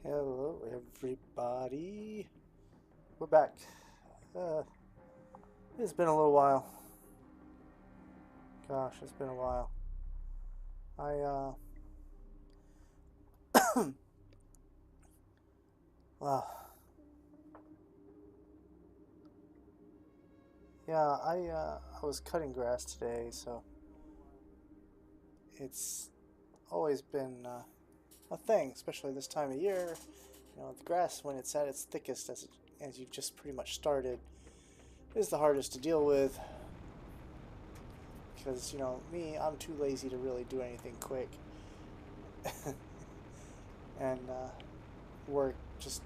Hello, everybody. We're back. It's been a little while. Gosh, it's been a while. I, wow. Yeah, I was cutting grass today, so it's always been a thing, especially this time of year. You know, the grass, when it's at its thickest, as you've just pretty much started, is the hardest to deal with. Because, you know, me, I'm too lazy to really do anything quick. And work just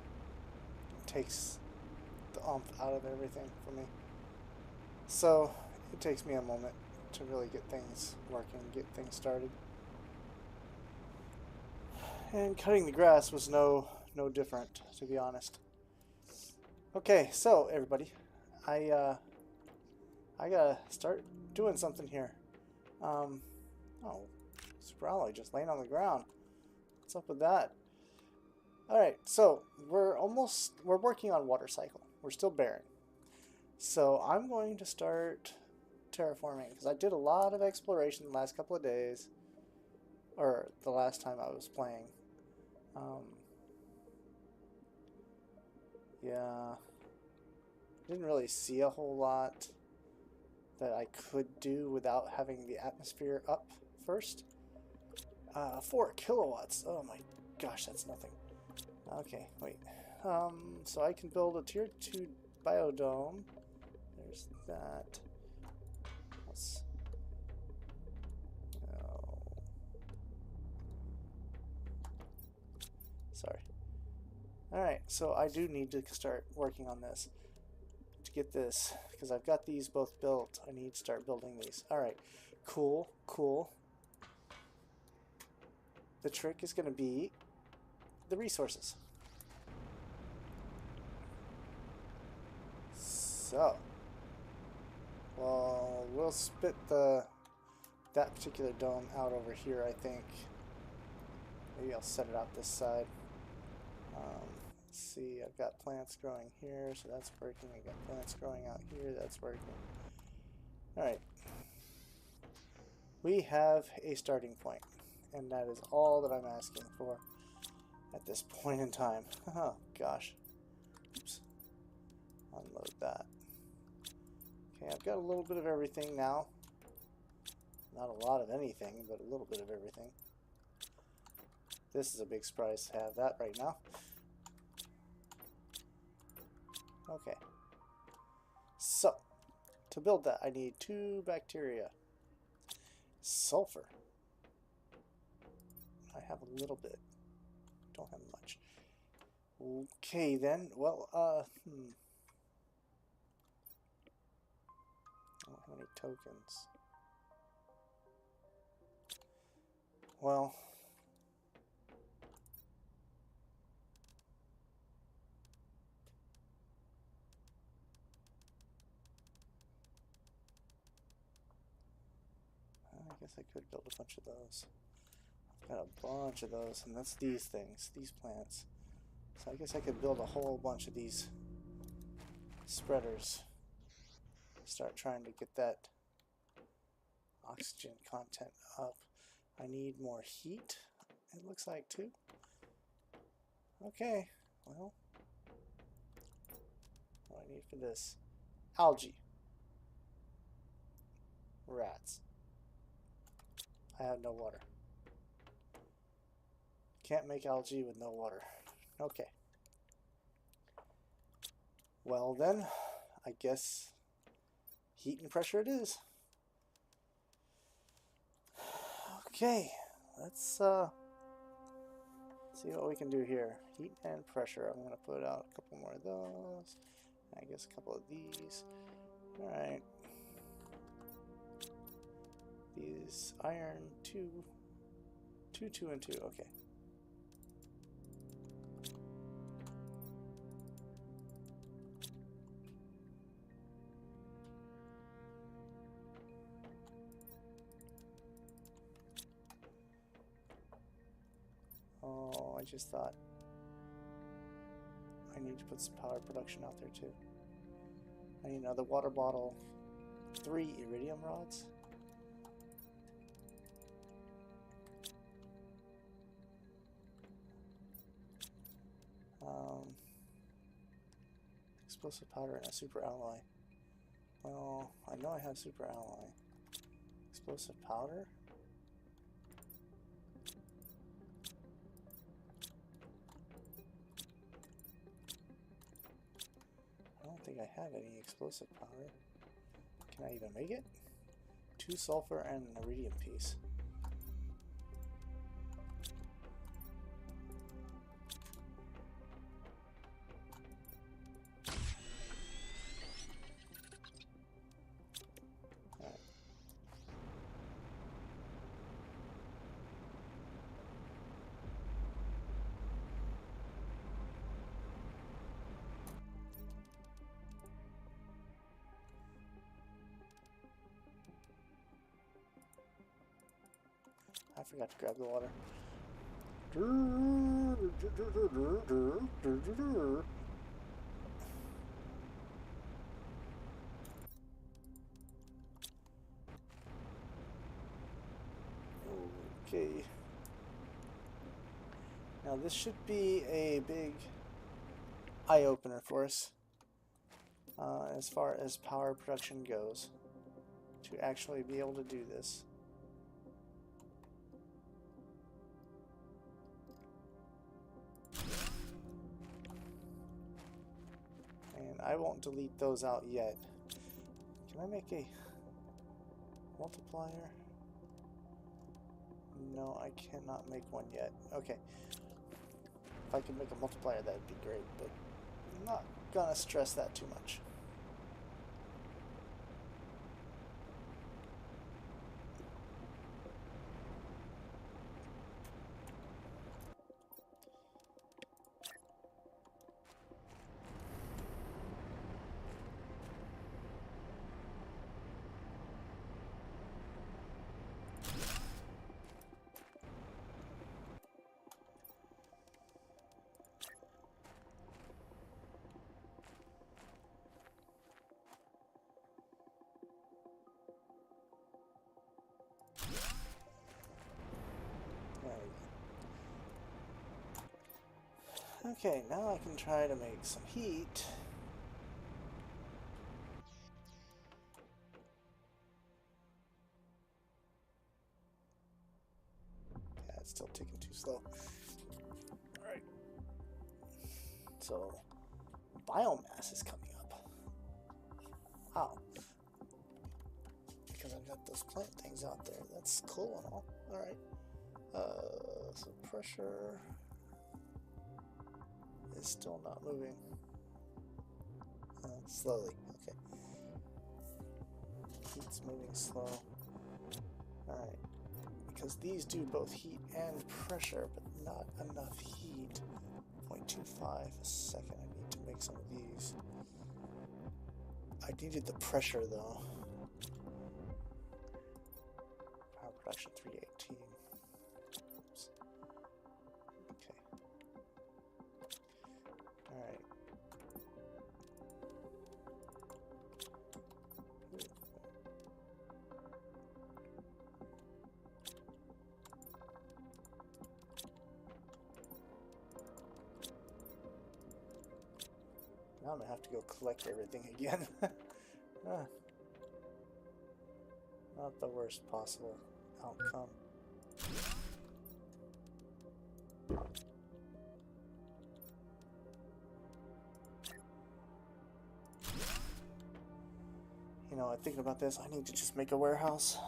takes the oomph out of everything for me. So it takes me a moment to really get things working, get things started. And cutting the grass was no different, to be honest. Okay, so everybody, I I gotta start doing something here. Um, oh, Sprowly just laying on the ground. What's up with that? All right, so we're working on water cycle. We're still barren. So I'm going to start terraforming because I did a lot of exploration the last couple of days, or the last time I was playing. Um, yeah, didn't really see a whole lot that I could do without having the atmosphere up first. 4 kilowatts. Oh my gosh, that's nothing. Okay, wait. So I can build a tier 2 biodome. There's that. Let's. Oh, sorry. Alright, so I do need to start working on this to get this, because I've got these both built. I need to start building these. Alright, cool, cool. The trick is going to be the resources. So, well, we'll spit that particular dome out over here, I think. Maybe I'll set it out this side. Let's see, I've got plants growing here, so that's working. I got plants growing out here, that's working. Alright. We have a starting point, and that is all that I'm asking for at this point in time. Oh, gosh. Oops. Unload that. Okay, I've got a little bit of everything now. Not a lot of anything, but a little bit of everything. This is a big surprise to have that right now. Okay. So, to build that, I need 2 bacteria. Sulfur. I have a little bit. Don't have much. Okay, then. Well, I don't have any tokens. Well, I guess I could build a bunch of those. I've got a bunch of those, and that's these things, these plants. So I guess I could build a whole bunch of these spreaders. Start trying to get that oxygen content up. I need more heat, it looks like, too. Okay, well, what do I need for this? Algae. Rats. I have no water. Can't make algae with no water. Okay. Well then, I guess heat and pressure it is. Okay, let's see what we can do here. Heat and pressure. I'm gonna put out a couple more of those. I guess a couple of these. Alright. These iron 2, 2, and 2. Okay. Oh, I just thought I need to put some power production out there too. I need another water bottle. 3 iridium rods. Explosive powder and a super alloy. Well, I know I have super alloy. Explosive powder? I don't think I have any explosive powder. Can I even make it? 2 sulfur and an iridium piece. I forgot to grab the water. Okay. Now this should be a big eye-opener for us as far as power production goes, to actually be able to do this. And I won't delete those out yet. Can I make a multiplier? No, I cannot make one yet. Okay. If I could make a multiplier, that would be great, but I'm not gonna stress that too much. Okay, now I can try to make some heat. Yeah, it's still ticking too slow. Alright. So, biomass is coming up. Wow. Because I've got those plant things out there. That's cool and all. Alright. So pressure is still not moving. Slowly. Okay. Heat's moving slow. Alright. Because these do both heat and pressure, but not enough heat. 0.25 a second. I need to make some of these. I needed the pressure though. Power production 318. Oops. Okay. Alright. Now I'm gonna have to go collect everything again. Not the worst possible outcome. You know, thinking about this, I need to just make a warehouse.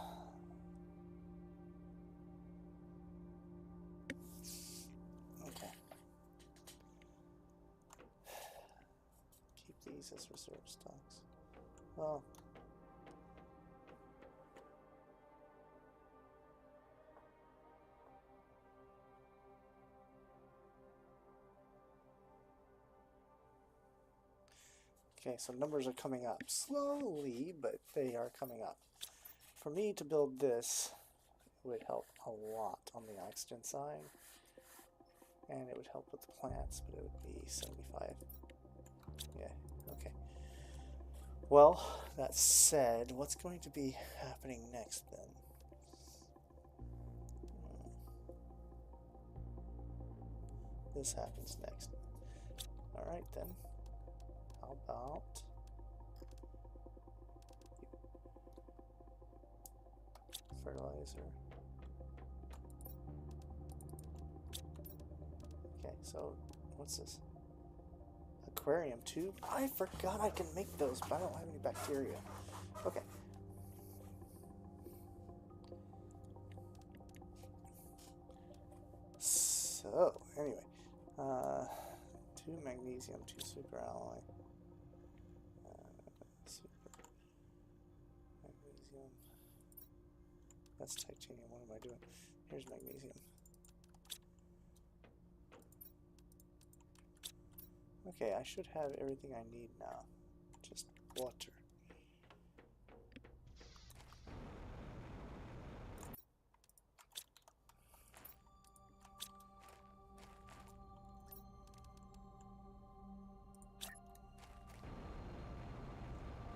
Okay. Keep these as reserve stocks. Well, okay, so numbers are coming up slowly, but they are coming up. For me to build this would help a lot on the oxygen side, and it would help with the plants, but it would be 75 Yeah, okay. Well, that said, what's going to be happening next then? This happens next. Alright then. How about fertilizer? Okay, so what's this? Aquarium tube? I forgot I can make those, but I don't have any bacteria. Okay. So, anyway. 2 magnesium, 2 super alloy. Super magnesium. That's titanium. What am I doing? Here's magnesium. Okay, I should have everything I need now. Just water.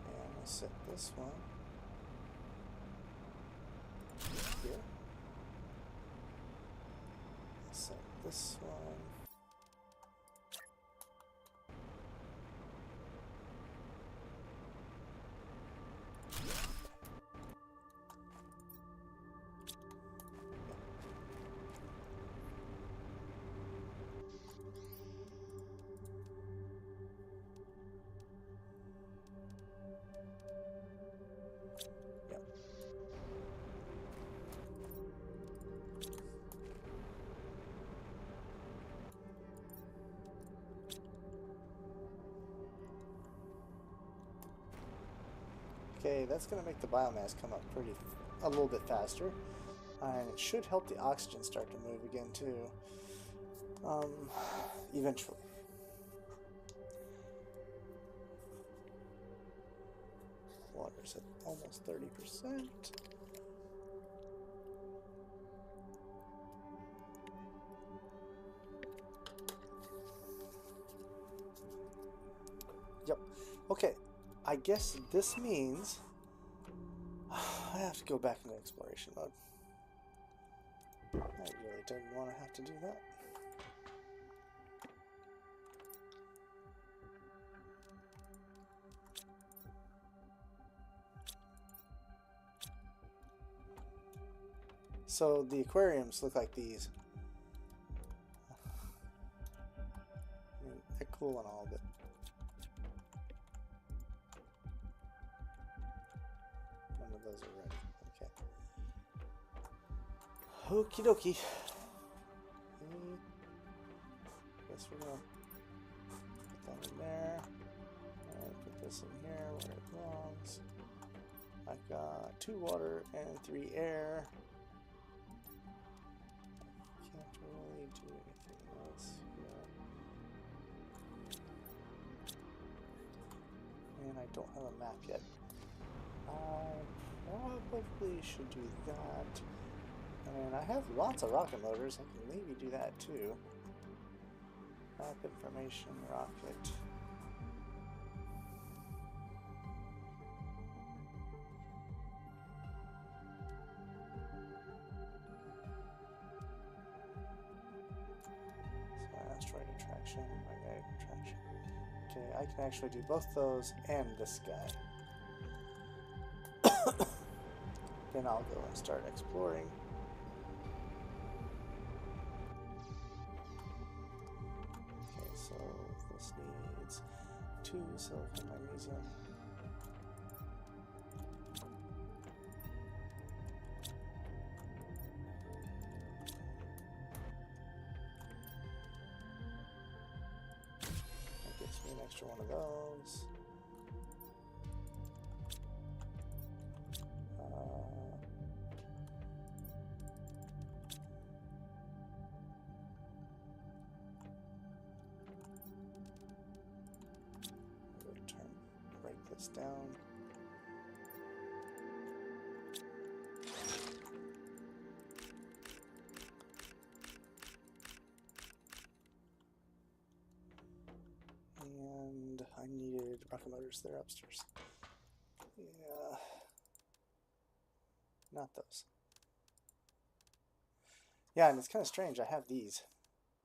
And we'll set this one here. Set this one. Okay, that's going to make the biomass come up a little bit faster. And it should help the oxygen start to move again too. Eventually. Water's at almost 30%. Yep. Okay. I guess this means I have to go back into exploration mode. I really didn't want to have to do that. So the aquariums look like these. I mean, they're cool and all, but none of those are ready. Okay. Okie dokie. Guess we're gonna put that in there. And put this in here where it belongs. I've got 2 water and 3 air. Can't really do anything else here. And I don't have a map yet. I probably should do that. And I have lots of rocket motors. I can maybe do that too. Map information, rocket. So asteroid attraction, magnetic attraction. Okay, I can actually do both those and this guy. Then I'll go and start exploring. Okay, so this needs 2 silicon magnesium. That gives me an extra one of those. Break this down. And I motors. They're upstairs. Yeah. Not those. Yeah, and it's kind of strange. I have these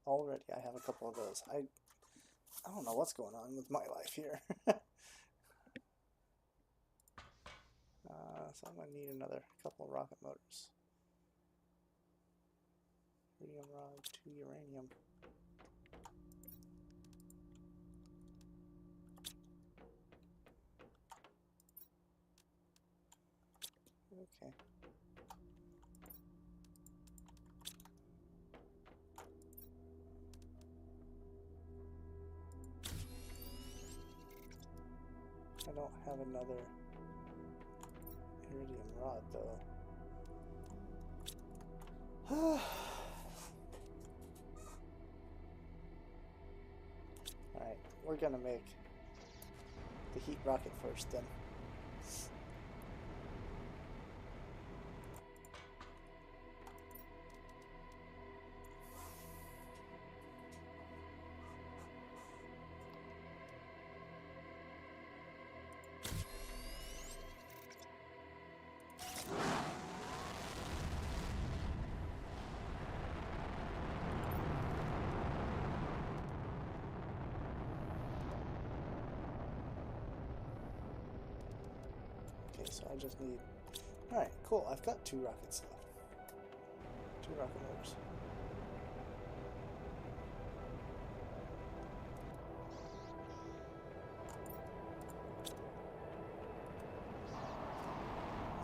already. I have a couple of those. I don't know what's going on with my life here. So I'm going to need another couple of rocket motors. Iridium rod, 2 uranium. Okay. I don't have another iridium rod though. Alright, we're gonna make the heat rocket first then. Okay, so I just need... Alright, cool. I've got 2 rockets left. 2 rocket motors.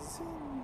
Zing!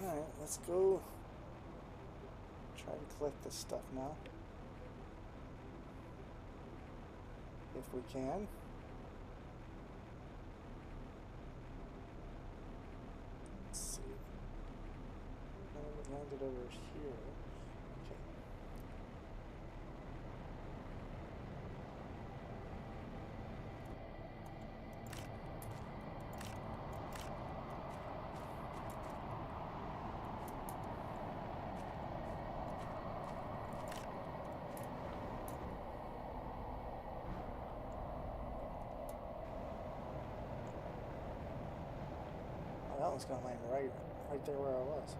Alright, let's go try to collect this stuff now. If we can. Let's see. We landed over here. Okay. That one's gonna land right there where I was.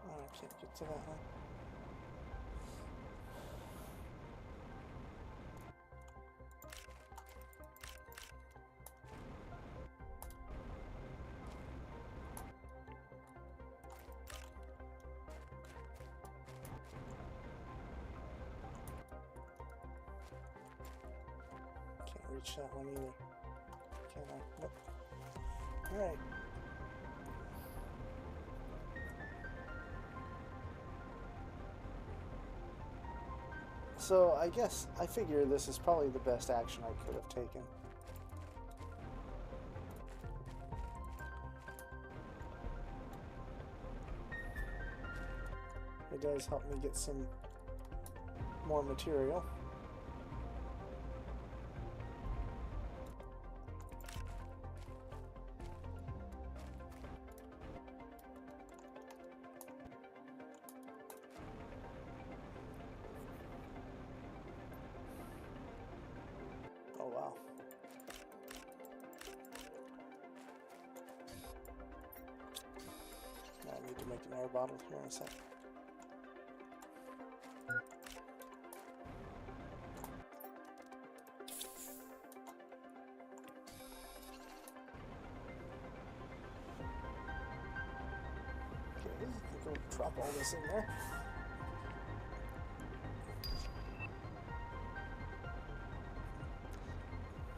I can't get to that one. Okay, reach that one either. Can I? Nope. Alright. So I guess I figure this is probably the best action I could have taken. It does help me get some more material. Oh wow. I need to make an air bottle here in a sec. Go drop all this in there.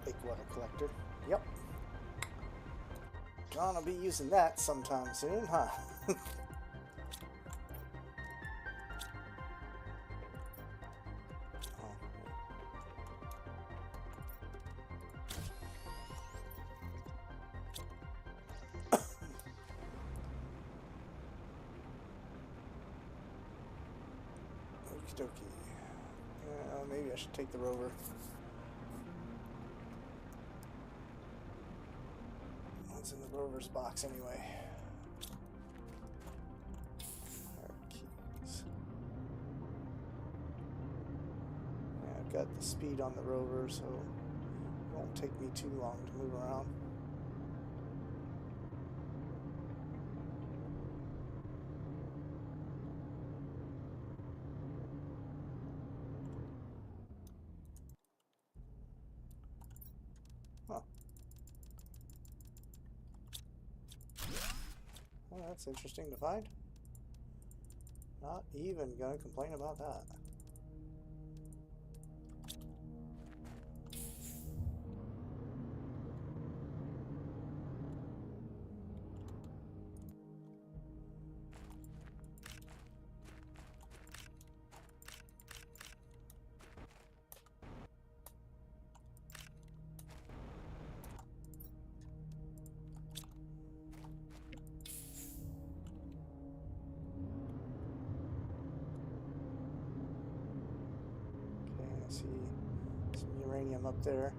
Big water collector. Yep. Gonna be using that sometime soon, huh? Okie dokie. Maybe I should take the rover. What's in the rover's box anyway? Our keys. Yeah, I've got the speed on the rover, so it won't take me too long to move around. Well, that's interesting to find. Not even gonna complain about that. See some uranium up there.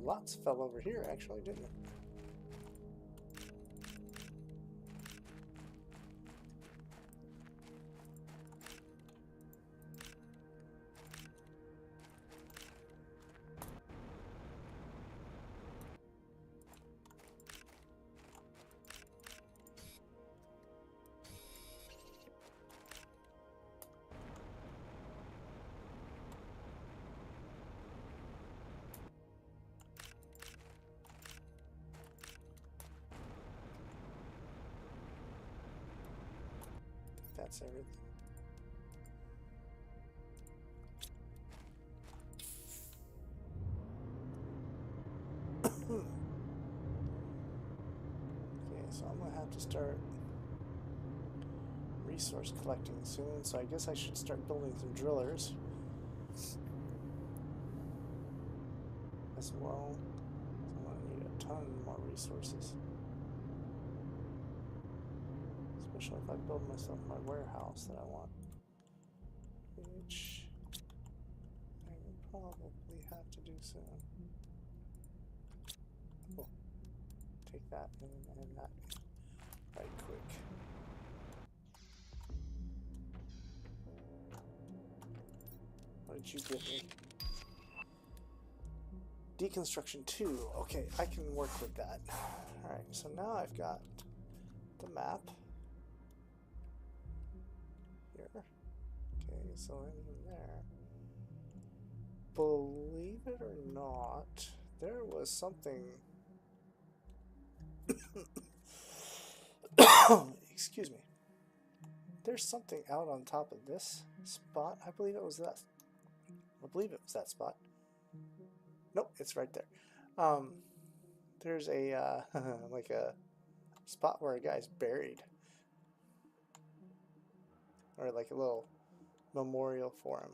Lots fell over here, actually, didn't it? That's everything. Okay, so I'm gonna have to start resource collecting soon, so I guess I should start building some drillers as well. So I'm gonna need a ton more resources. Especially if I build myself my warehouse that I want, which I will probably have to do soon. Oh, take that and that right quick. What did you give me? Deconstruction 2. Okay, I can work with that. Alright, so now I've got the map here. Okay, so in there. Believe it or not, there was something. Excuse me. There's something out on top of this spot. I believe it was that. I believe it was that spot. Nope, it's right there. There's a like a spot where a guy's buried, or like a little memorial for him.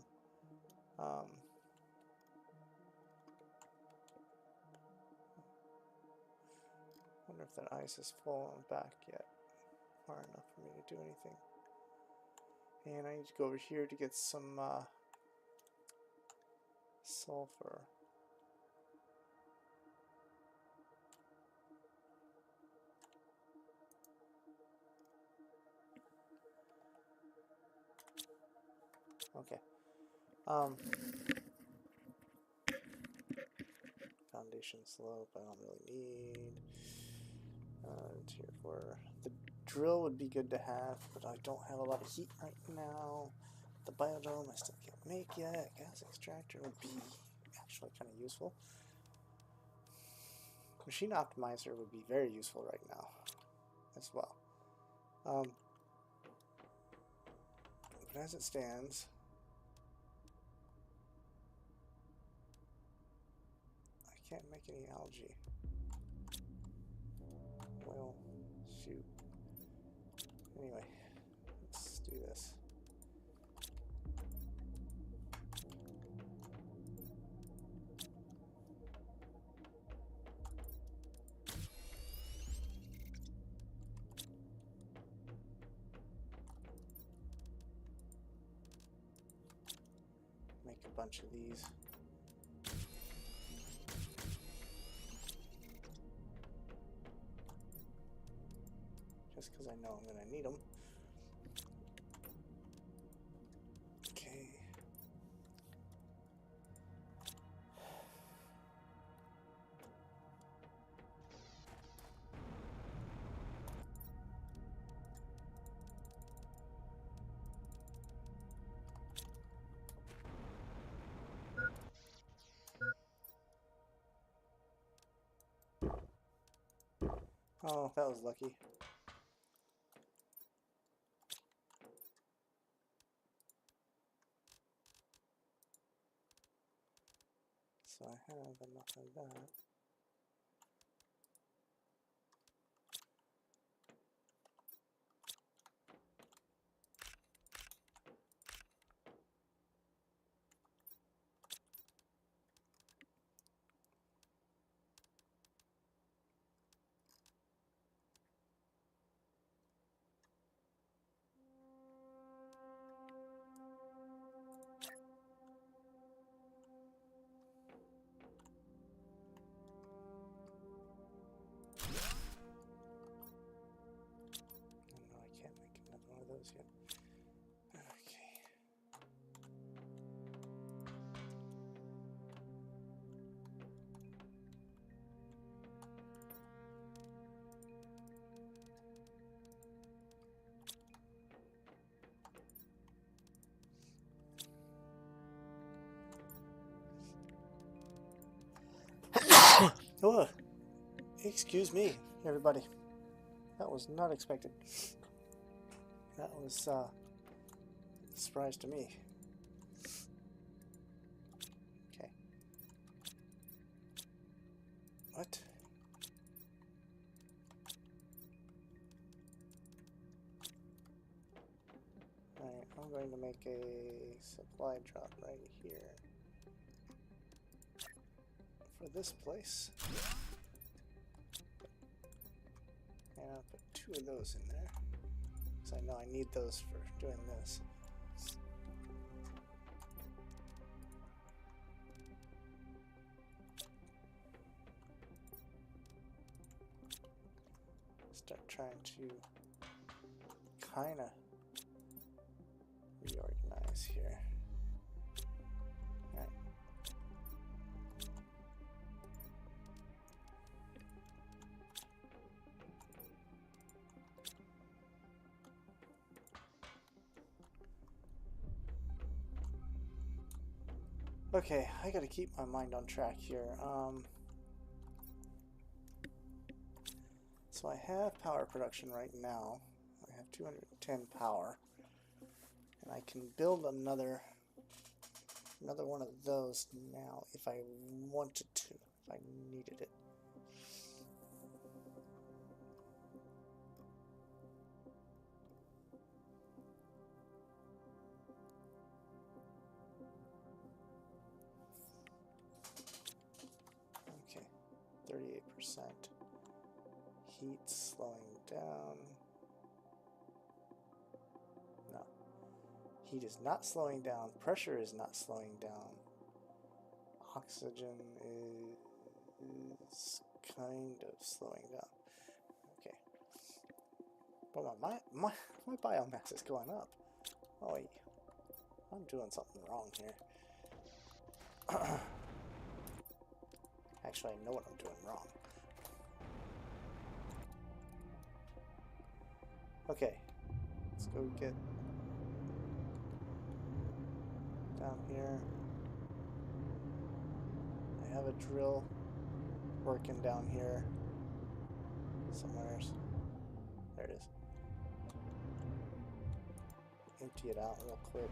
Wonder if that ice has fallen back yet far enough for me to do anything. And I need to go over here to get some sulfur. Okay. Foundation slope I don't really need. Tier 4. The drill would be good to have, but I don't have a lot of heat right now. The biodome I still can't make yet. Gas extractor would be actually kind of useful. Machine optimizer would be very useful right now as well. But as it stands, I can't make any algae. Well, shoot. Anyway, let's do this. Make a bunch of these. Just because I know I'm going to need them. Okay. Oh, that was lucky. So I have enough of that. Yet. Okay. Oh, excuse me, everybody. That was not expected. That was a surprise to me. Okay. What? Alright, I'm going to make a supply drop right here. For this place. And I'll put 2 of those in there. Because I know I need those for doing this. Start trying to kind of reorganize here. Alright. Okay, I gotta keep my mind on track here. So I have power production right now. I have 210 power. And I can build another one of those now if I wanted to, if I needed it. Okay, 38%. Heat slowing down. No. Heat is not slowing down. Pressure is not slowing down. Oxygen is kind of slowing down. Okay. But my biomass is going up. Oh, I'm doing something wrong here. Actually, I know what I'm doing wrong. Okay, let's go get down here. I have a drill working down here somewhere. There it is. Empty it out real quick.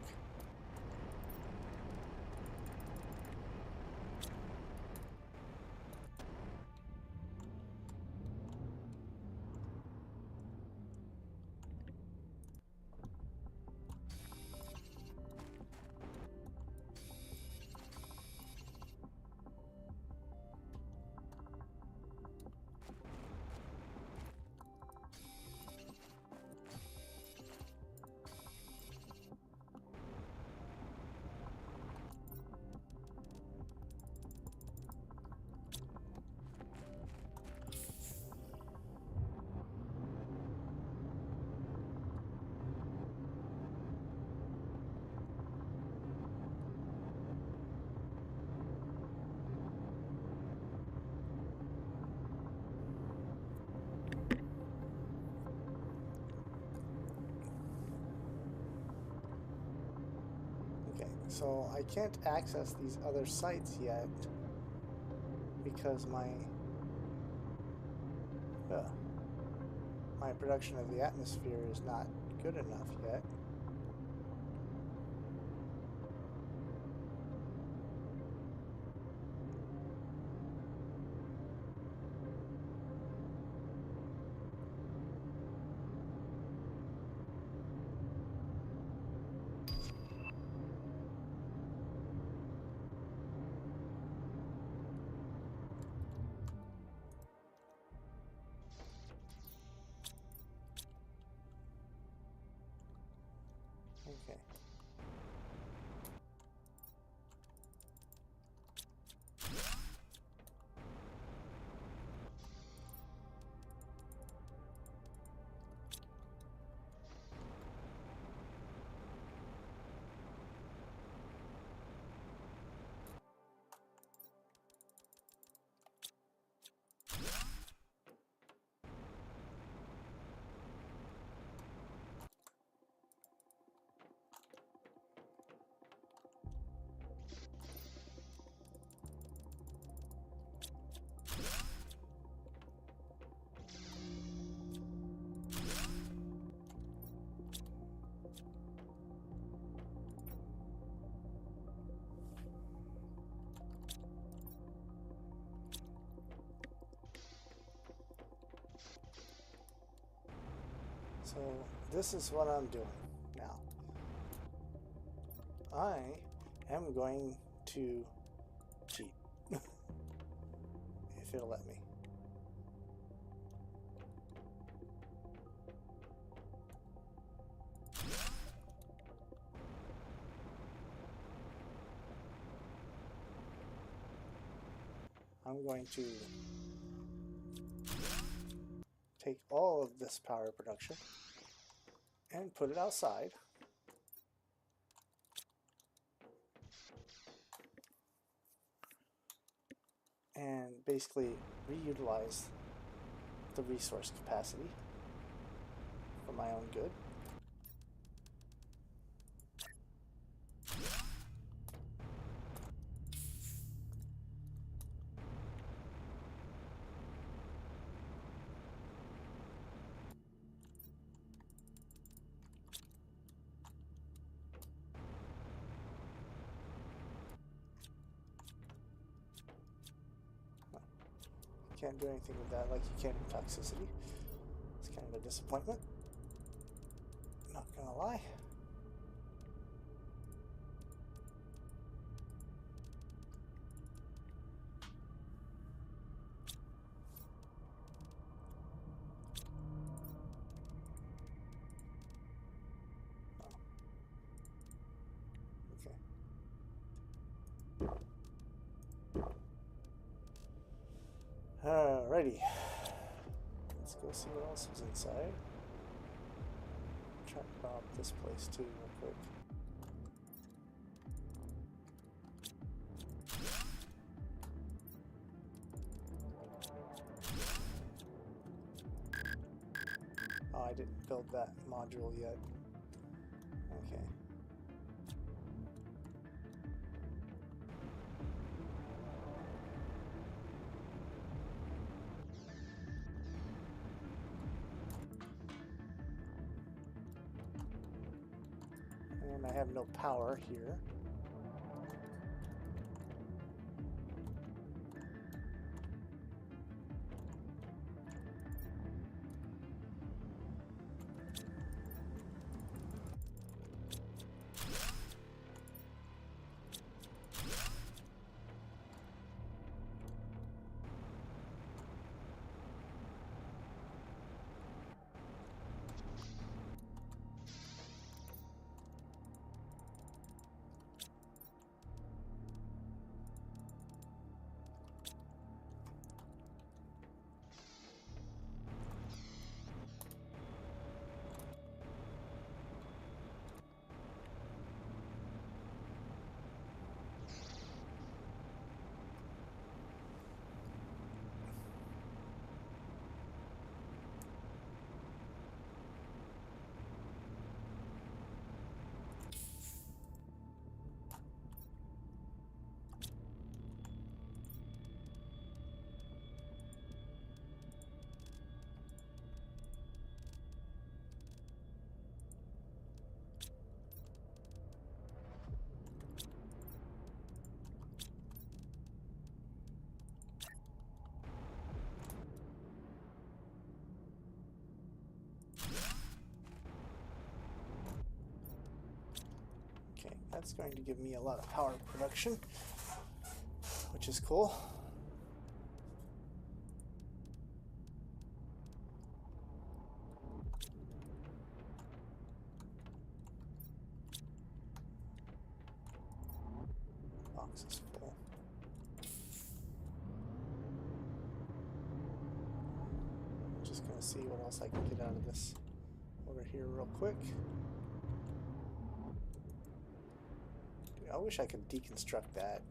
Okay, so I can't access these other sites yet because my production of the atmosphere is not good enough yet. Okay. So this is what I'm doing now. I am going to cheat. If it'll let me. I'm going to take all of this power production and put it outside. And basically reutilize the resource capacity for my own good. Can't do anything with that like you can in toxicity. It's kind of a disappointment. Not gonna lie. Alrighty. Let's go see what else is inside. Try to rob this place too real quick. Oh, I didn't build that module yet. Okay. And I have no power here. Okay, that's going to give me a lot of power production, which is cool. Box is full. I'm just gonna see what else I can get out of this over here real quick. I wish I could deconstruct that.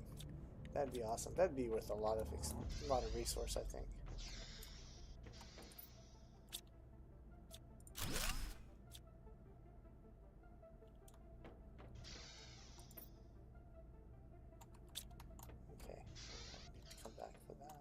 That'd be awesome. That'd be worth a lot of resource, I think. Okay, I need to come back for that.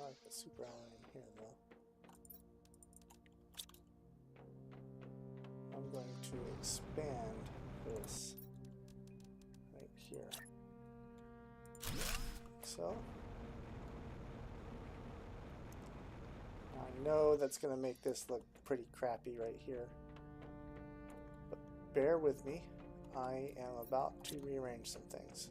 like the super iron in here though. I'm going to expand this right here. So I know that's going to make this look pretty crappy right here, but bear with me. I am about to rearrange some things.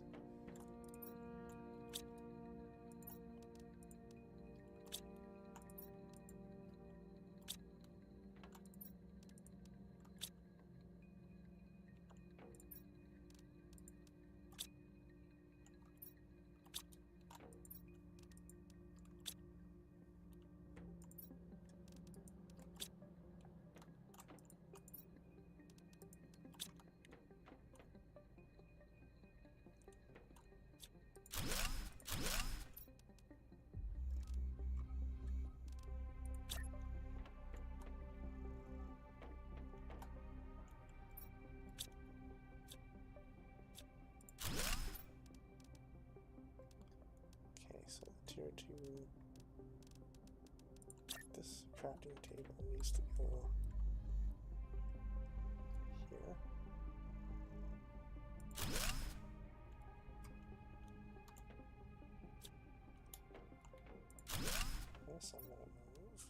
So tier 2, this crafting table needs to go here. This I'm going to move.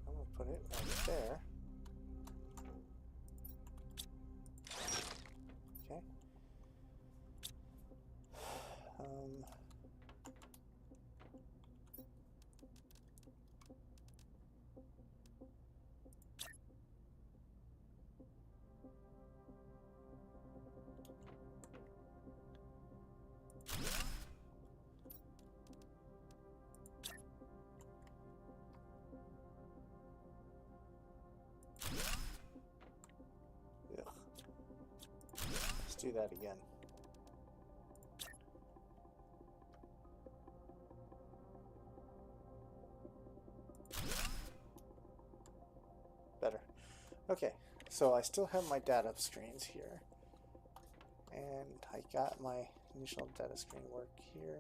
I'm going to put it right there. Okay. Ugh. Let's do that again. Better. Okay, so I still have my data screens here, and I got my initial data screen work here.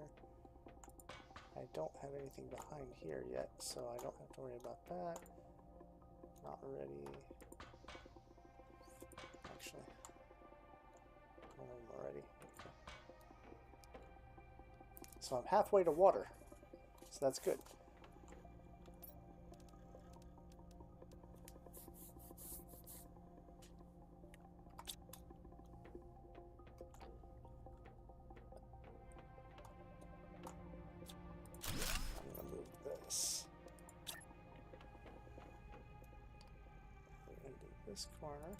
I don't have anything behind here yet, so I don't have to worry about that. Not ready. Actually, one of them already. Okay. So I'm halfway to water, so that's good. This corner.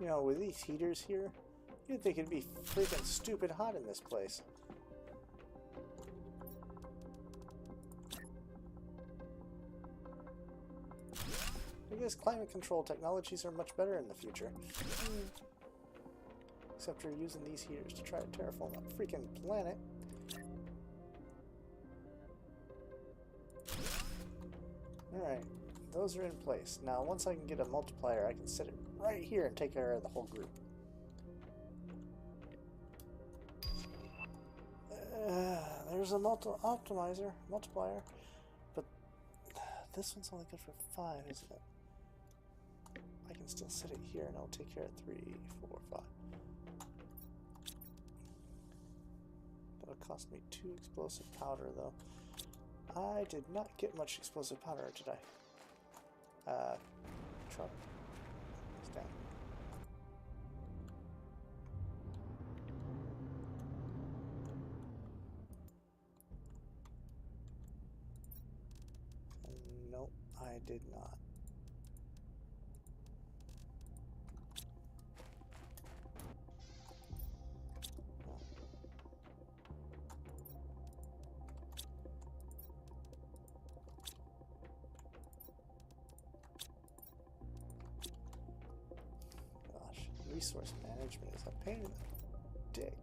You know, with these heaters here, you'd think it'd be freaking stupid hot in this place. I guess climate control technologies are much better in the future. Except for using these heaters to try to terraform a freaking planet. Alright, those are in place. Now, once I can get a multiplier, I can set it right here and take care of the whole group. There's a multiplier, but this one's only good for 5, isn't it? I can still set it here and I'll take care of 3, 4, 5. That'll cost me 2 explosive powder, though. I did not get much explosive powder today. truck. Stand. Nope, I did not. Gosh, resource management is a pain in the dick.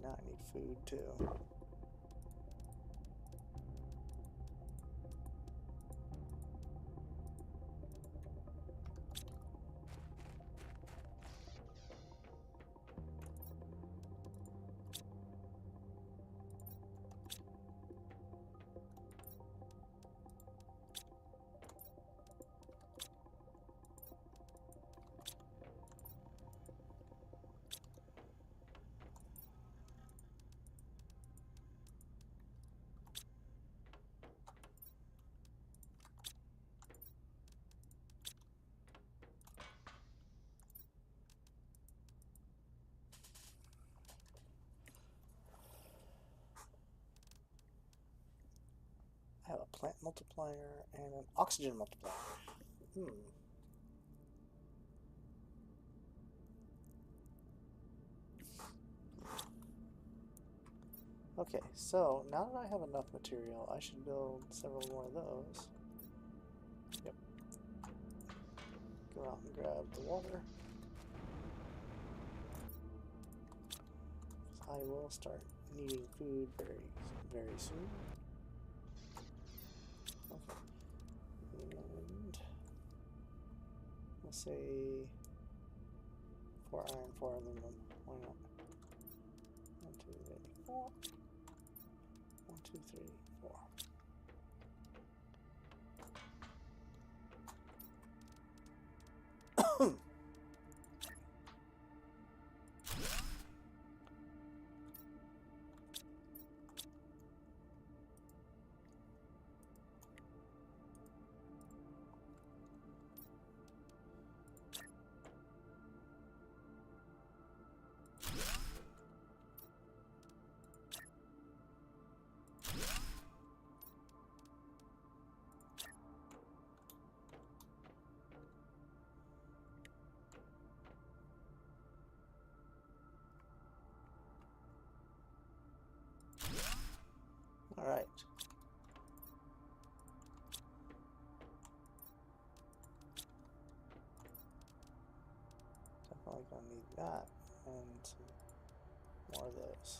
Now I need food too. I have a plant multiplier and an oxygen multiplier. Okay, so now that I have enough material, I should build several more of those. Yep. Go out and grab the water. I will start needing food very soon. Okay. And we'll say 4 iron, 4 aluminum. Why not? 1, 2, 3, 4. 1, 2, 3, 4. All right. Definitely gonna need that and some more of those.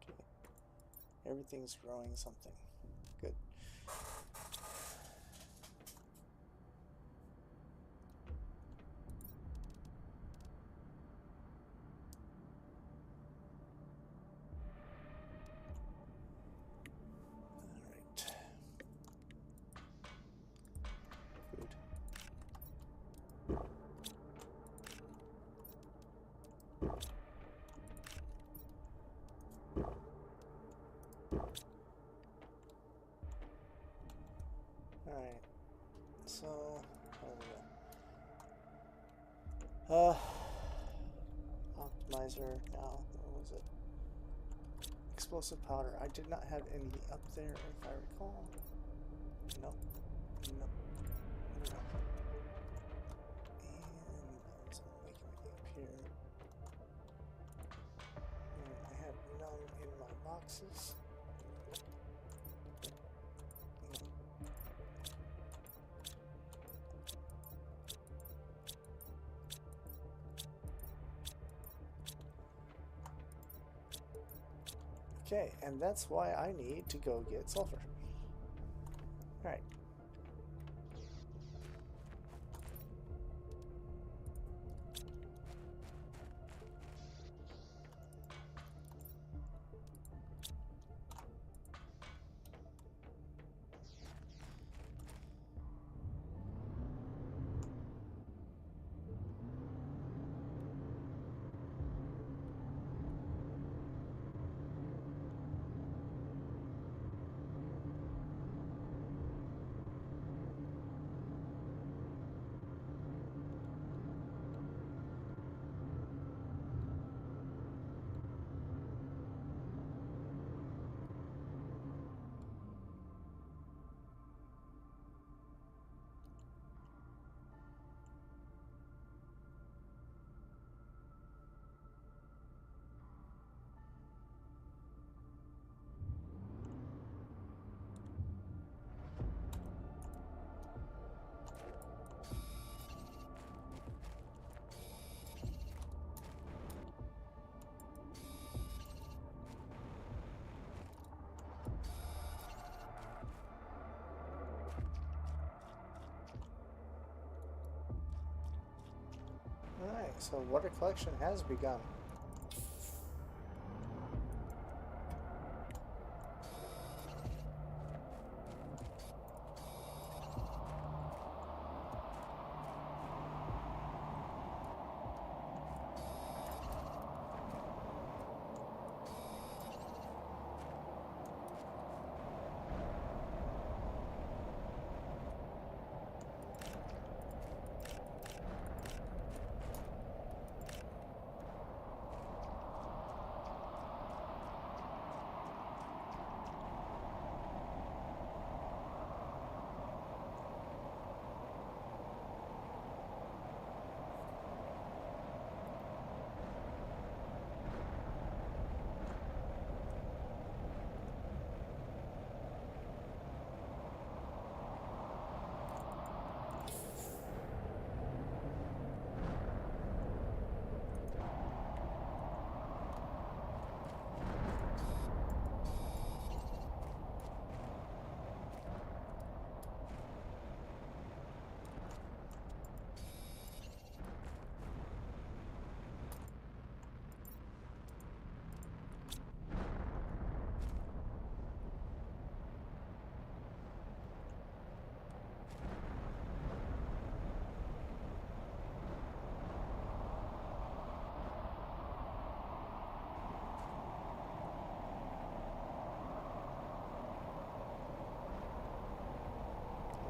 Okay. Everything's growing something. Good. Alright, so, optimizer, now, what was it? Explosive powder, I did not have any up there if I recall. Nope, nope, nope. And I was making it up here. And I have none in my boxes. Okay, and that's why I need to go get sulfur. Alright. So water collection has begun.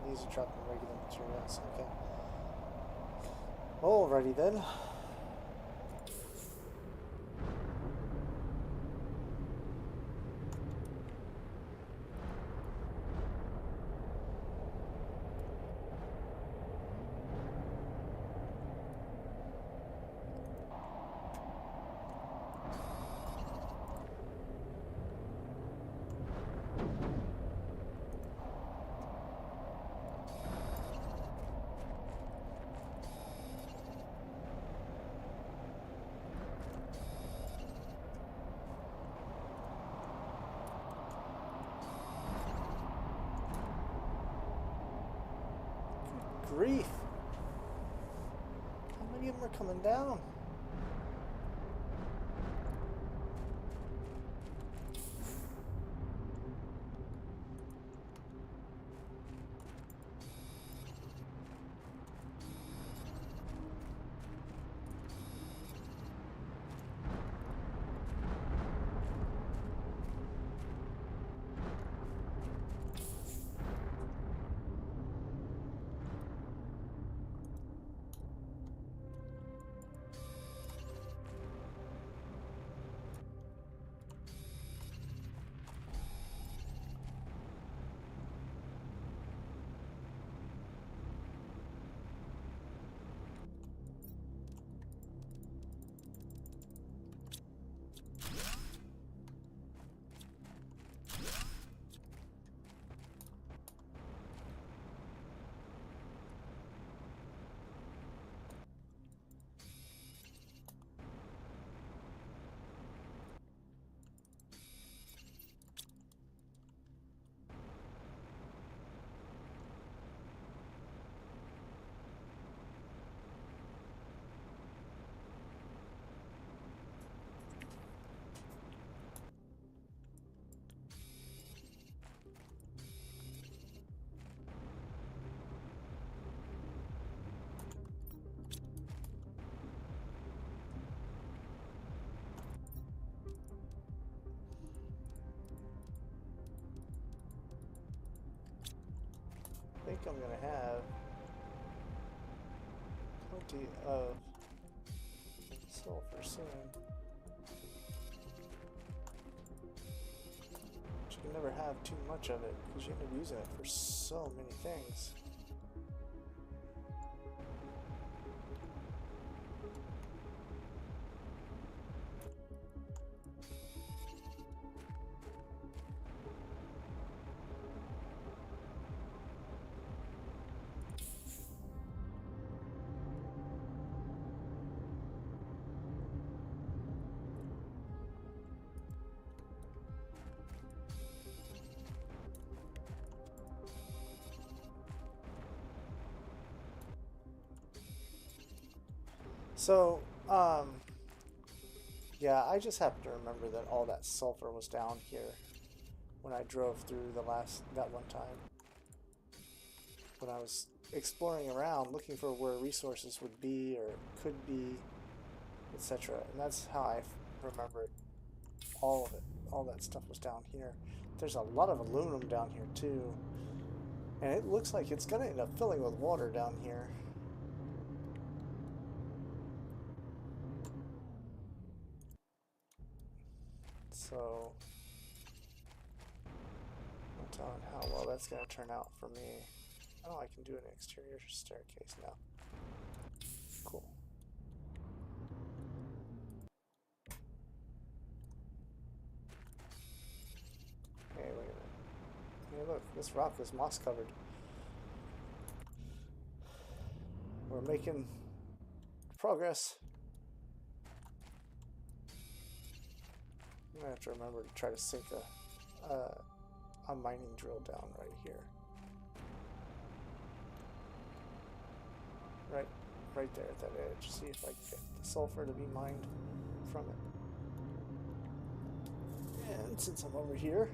These are dropping regular materials. Okay. Alrighty then. Grief! How many of them are coming down? I think I'm gonna have plenty of sulfur soon. But you can never have too much of it because you end up using it for so many things. So, yeah, I just happen to remember that all that sulfur was down here when I drove through that one time. When I was exploring around looking for where resources would be or could be, etc. And that's how I remember it. All of it. All that stuff was down here. There's a lot of aluminum down here too. And it looks like it's going to end up filling with water down here. So, I'm telling how well that's going to turn out for me. Oh, I can do an exterior staircase now. Cool. Hey, look at that. Hey, look, this rock is moss covered. We're making progress. I'm gonna have to remember to try to sink a mining drill down right here. Right there at that edge. See if I can get the sulfur to be mined from it. And since I'm over here,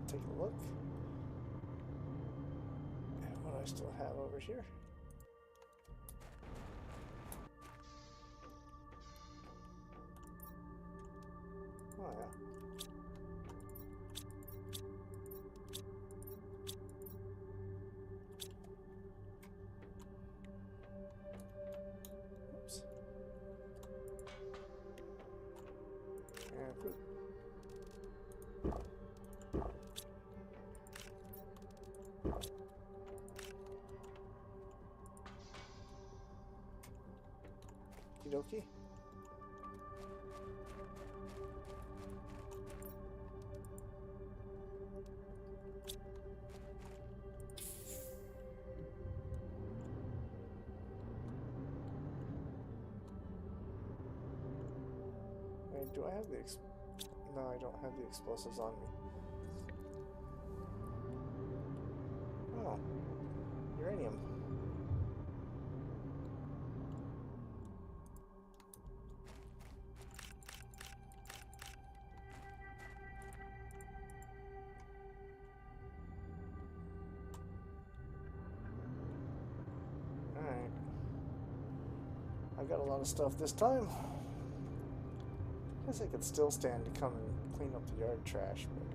take a look at what I still have over here. Oh yeah. Oops. And fruit. Okie dokie. Do I have the no, I don't have the explosives on me. Oh, uranium. Alright. I got a lot of stuff this time. I guess I could still stand to come and clean up the yard trash, but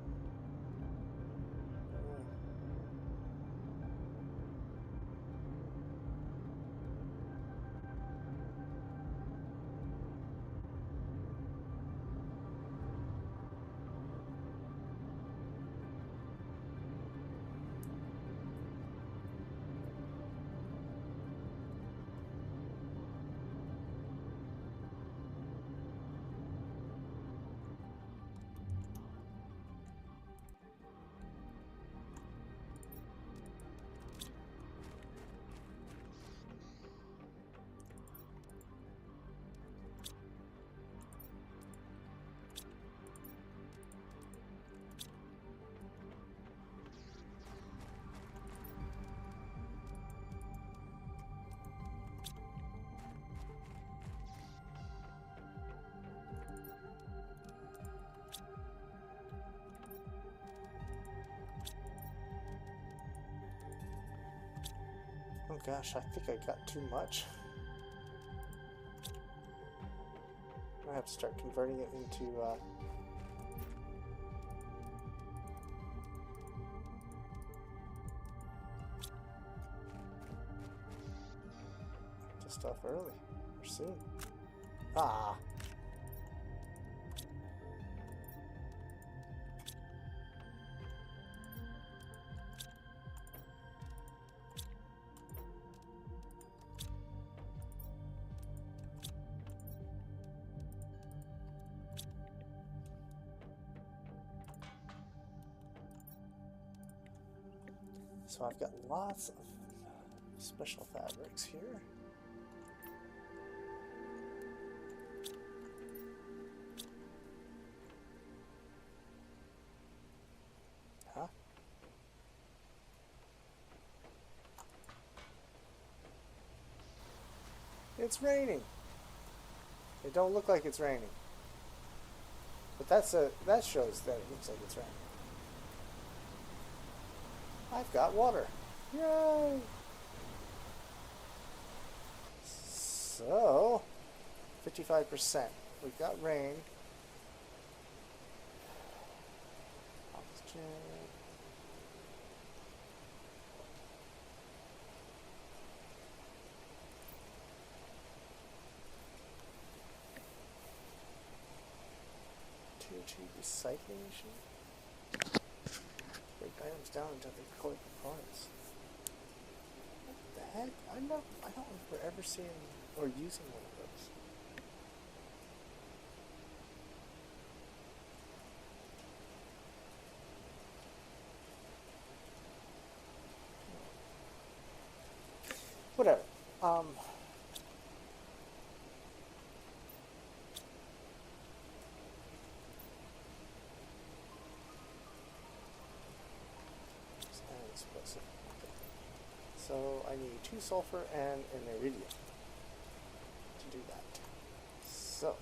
oh gosh, I think I got too much. I have to start converting it into stuff early or soon. Ah. So I've got lots of special fabrics here. Huh? It's raining. It don't look like it's raining. But that shows that it looks like it's raining. I've got water. Yay! So, 55%. We've got rain. Oxygen. Recycling machine. Break items down until they collect components. What the heck? I don't remember ever seeing or using one of those. Whatever. So I need 2 sulfur and an iridium to do that. So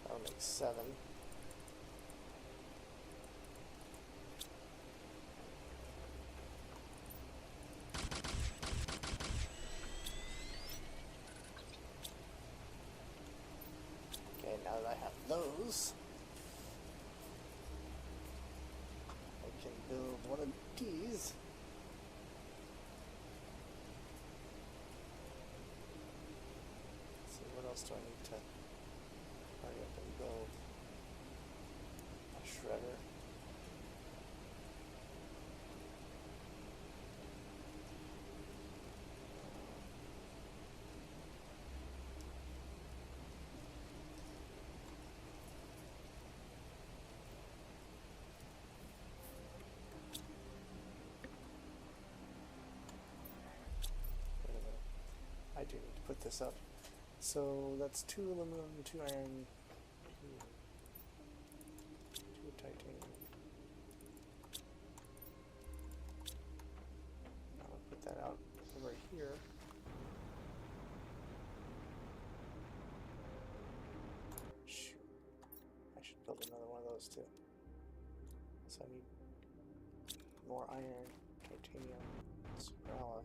that'll make 7. Okay, now that I have those, I can build one of these. Let's see, what else do I need to hurry up and build? A shredder. I do need to put this up. So that's 2 aluminum, 2 iron, 2 titanium. I'll put that out over here. Shoot. I should build another one of those too. So I need more iron, titanium, super alloy.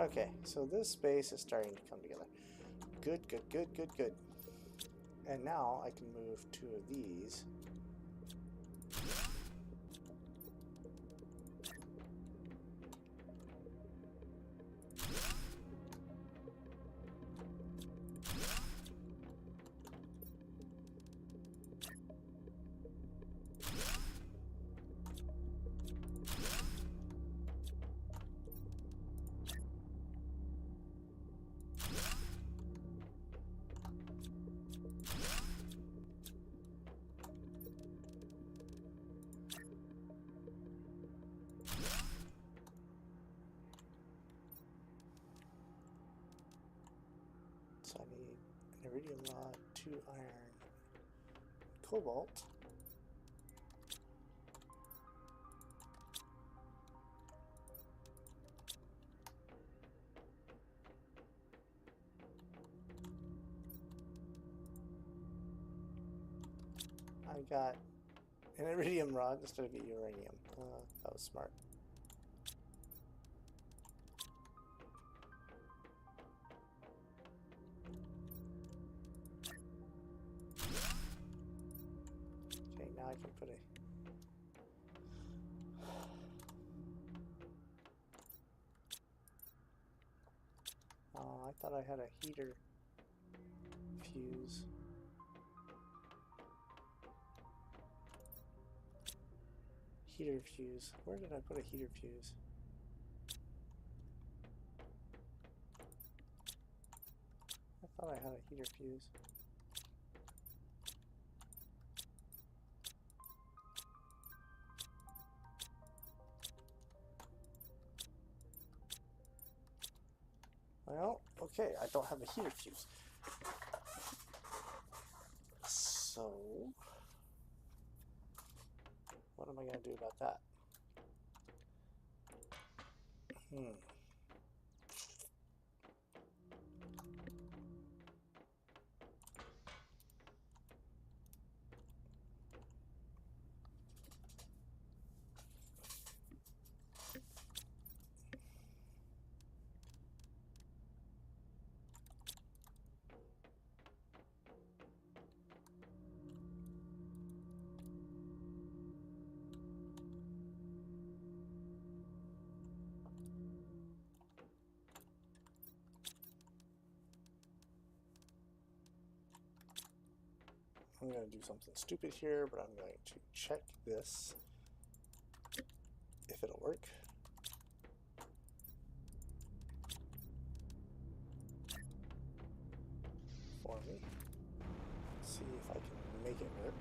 Okay, so this space is starting to come together. Good, good, good, good, good. And now I can move 2 of these. So I need an iridium rod, 2 iron, cobalt. I got an iridium rod instead of a uranium. That was smart. Okay, now I can put a thought I had a heater fuse. Heater fuse. Where did I put a heater fuse? I thought I had a heater fuse. Well, okay, I don't have a heater fuse. So, what am I going to do about that? I'm going to do something stupid here, but I'm going to check this if it'll work. For me. See if I can make it work.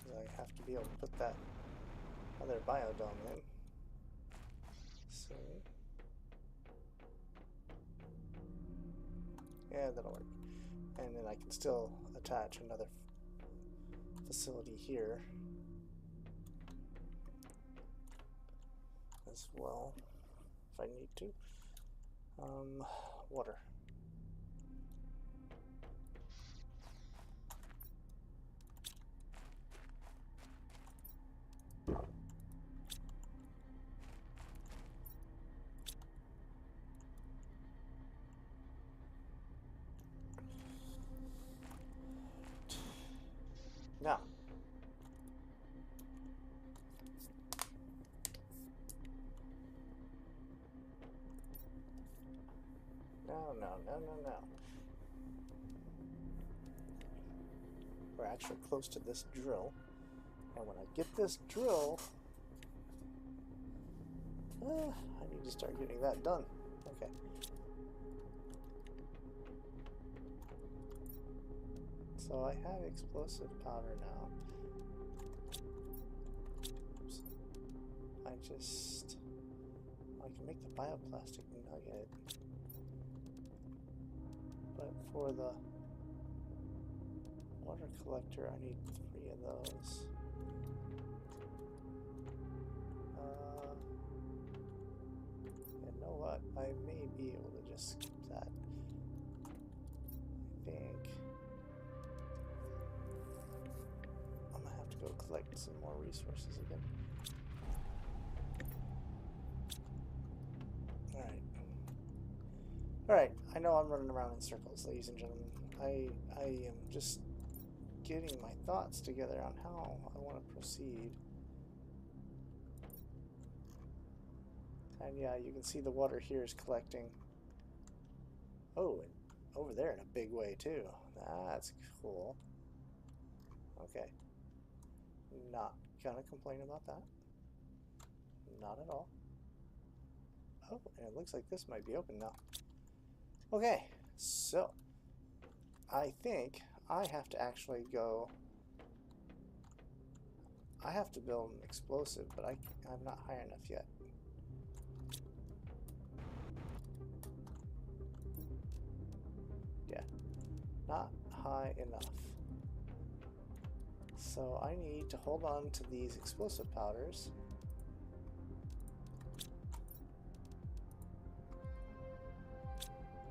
I have to be able to put that other biodome in. So, yeah, that'll work. And then I can still attach another facility here as well, if I need to. Water. Now, no. We're actually close to this drill. And when I get this drill, I need to start getting that done. Okay. So I have explosive powder now. Oops. I can make the bioplastic nugget. But for the water collector, I need 3 of those. You know what? I may be able to just skip that. I think I'm gonna have to go collect some more resources again. Alright, I know I'm running around in circles, ladies and gentlemen. I am just getting my thoughts together on how I want to proceed. And yeah, you can see the water here is collecting. Oh, and over there in a big way too. That's cool. Okay. Not gonna complain about that. Not at all. Oh, and it looks like this might be open now. Okay, so I think I have to actually go. I have to build an explosive, but I'm not high enough yet. Yeah, not high enough. So I need to hold on to these explosive powders.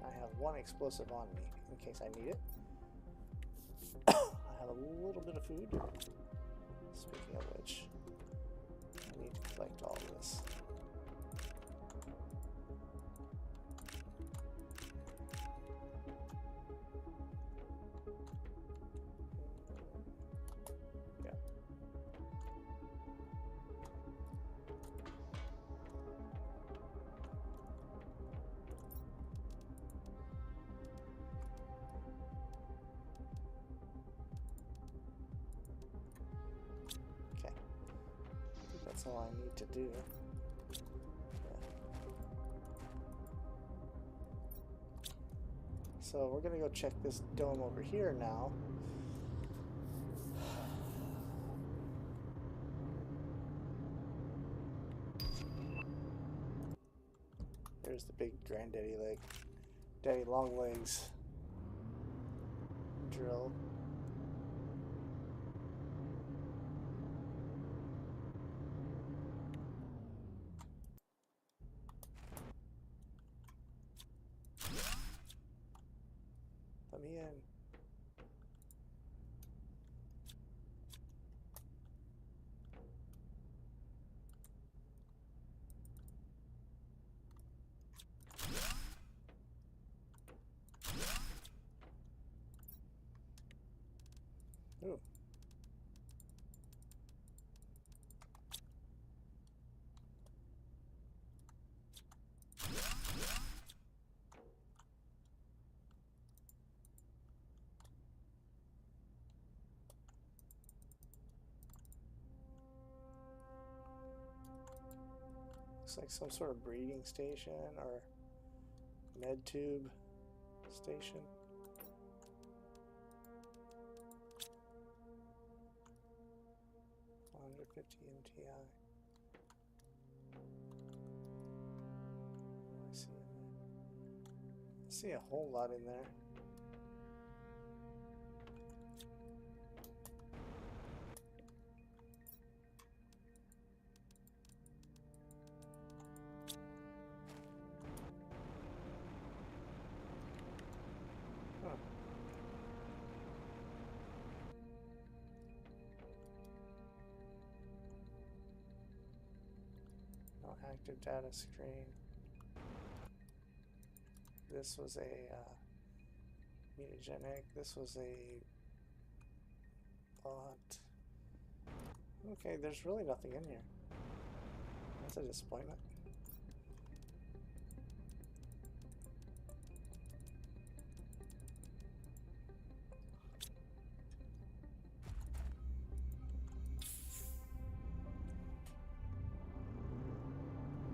I have 1 explosive on me in case I need it. I have a little bit of food. Speaking of which, I need to Select all this. Yeah. Okay. I think that's all I need to do. So we're gonna go check this dome over here now. There's the big granddaddy leg, daddy long legs drill. Let me in. Ooh. Looks like some sort of breeding station or med tube station. $150 MTI. I see a whole lot in there. Huh. No active data screen. This was a mutagenic. This was a bot. Okay, there's really nothing in here. That's a disappointment.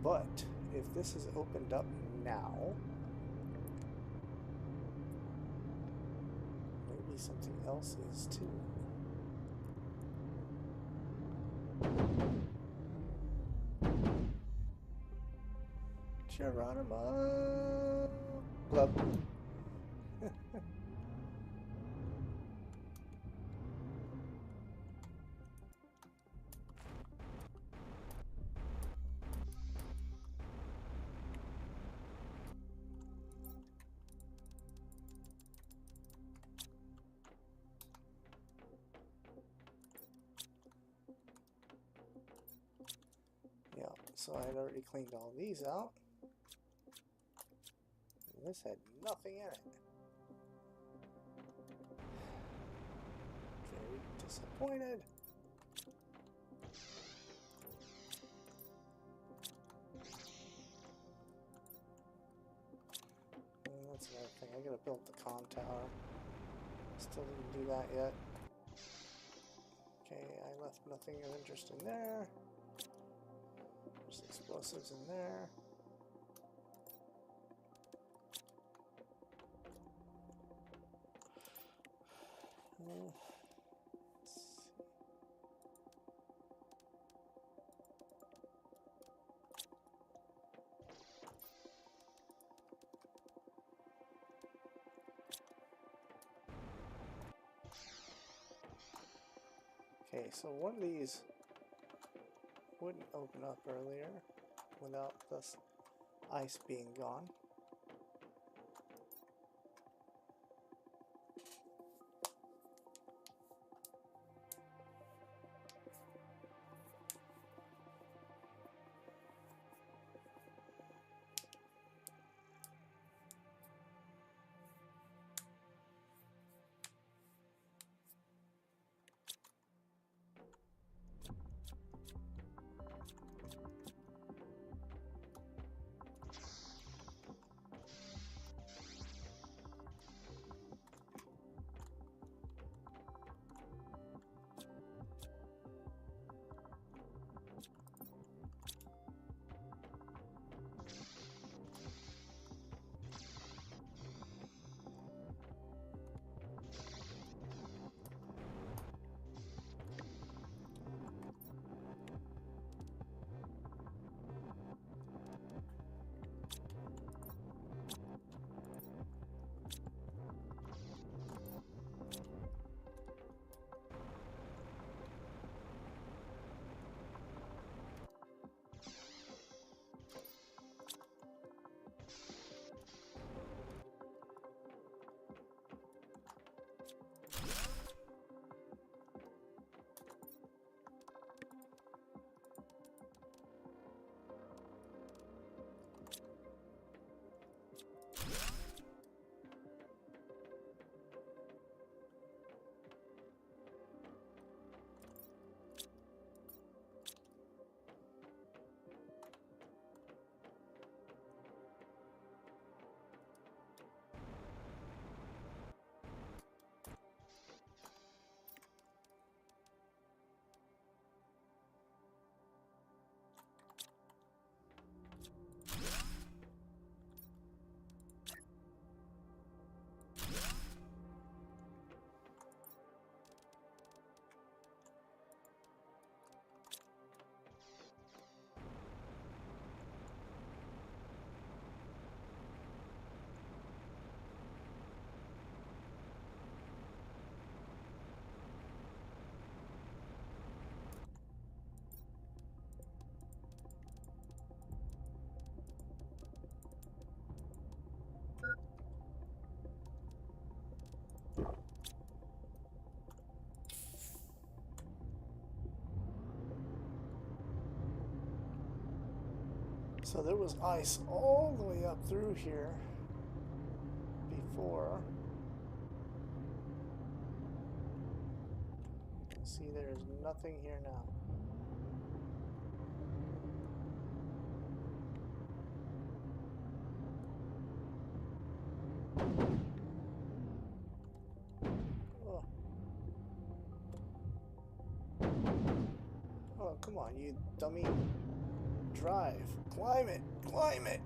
But if this is opened up now, maybe something else is too. Geronimo! Blub. Yeah, so I had already cleaned all these out. And this had nothing in it. Very disappointed. And that's another thing. I gotta build the comm tower. Still didn't do that yet. Okay, I left nothing of interest in there. There's explosives in there. Let's see. Okay, so one of these wouldn't open up earlier without this ice being gone. So there was ice all the way up through here before. You can see there's nothing here now. Oh. Oh, come on, you dummy. Drive. Climb it. Climb it.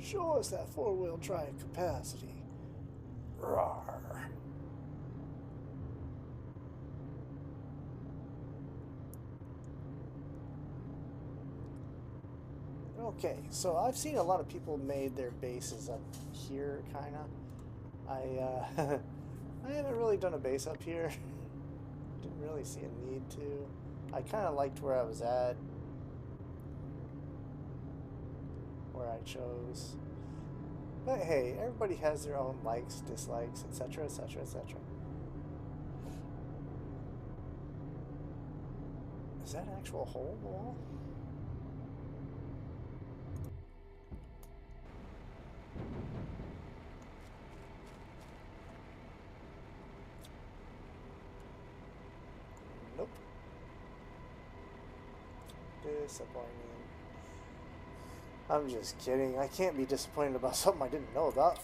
Show us that four-wheel drive capacity. Rawr. Okay, so I've seen a lot of people made their bases up here, kind of. I haven't really done a base up here. Didn't really see a need to. I kind of liked where I was at, where I chose. But hey, everybody has their own likes, dislikes, etc., etc., etc. Is that an actual hole in the wall? Nope. Disappointing. I'm just kidding. I can't be disappointed about something I didn't know about.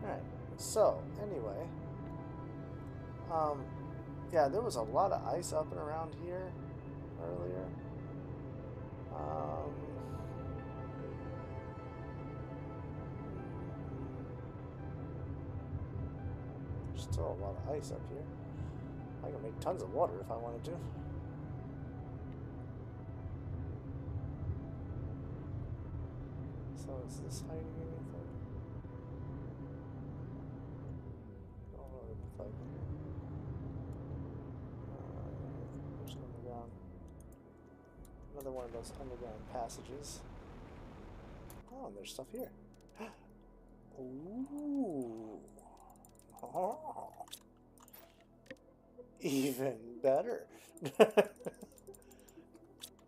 Alright, so anyway, yeah, there was a lot of ice up and around here earlier. There's still a lot of ice up here. I can make tons of water if I wanted to. So is this hiding anything? I don't know what it looks like. There's an underground. Another one of those underground passages. Oh, and there's stuff here. Ooh. Oh. Even better.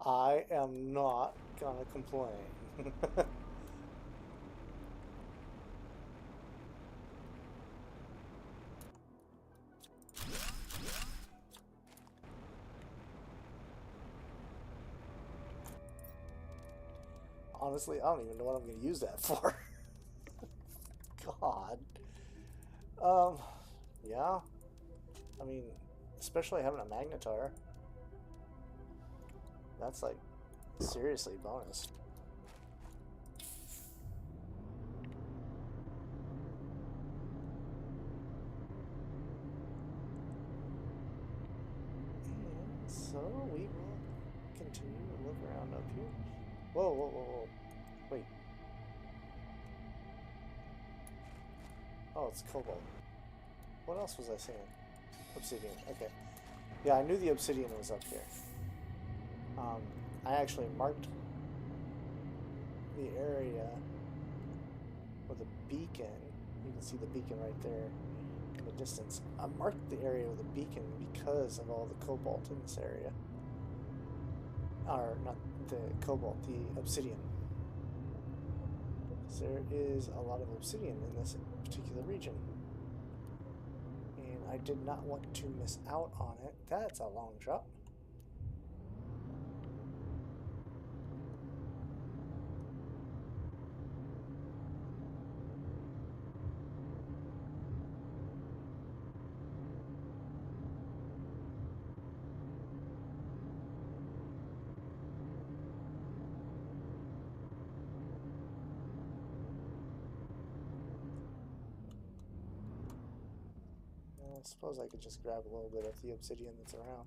I am not gonna complain. Honestly, I don't even know what I'm going to use that for. God. Yeah. I mean, especially having a magnetar. That's like seriously bonus. And so we will continue to look around up here. Whoa, whoa, whoa, whoa. Wait. Oh, it's cobalt. What else was I saying? Obsidian. Okay. Yeah, I knew the obsidian was up here. I actually marked the area with a beacon. You can see the beacon right there in the distance. I marked the area with a beacon because of all the cobalt in this area. Or, not the cobalt, the obsidian. So there is a lot of obsidian in this particular region. And I did not want to miss out on it. That's a long drop. I suppose I could just grab a little bit of the obsidian that's around.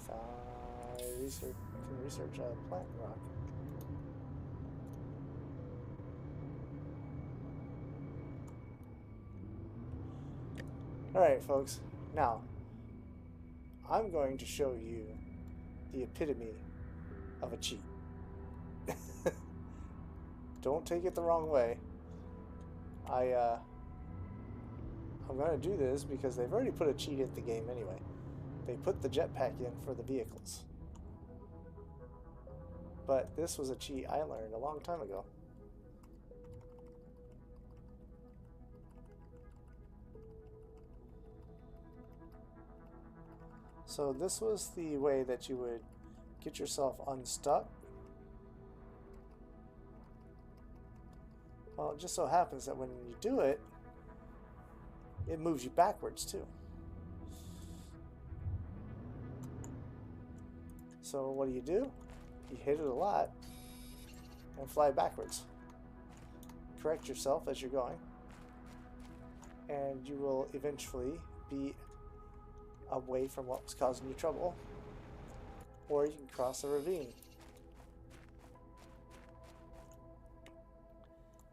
Can research plant rock. Alright, folks. Now, I'm going to show you the epitome of a cheat. Don't take it the wrong way. I'm going to do this because they've already put a cheat in the game anyway. They put the jetpack in for the vehicles. But this was a cheat I learned a long time ago. So this was the way that you would get yourself unstuck. Well, it just so happens that when you do it, it moves you backwards too. So what do? You hit it a lot and fly backwards. Correct yourself as you're going, and you will eventually be away from what was causing you trouble, or you can cross a ravine.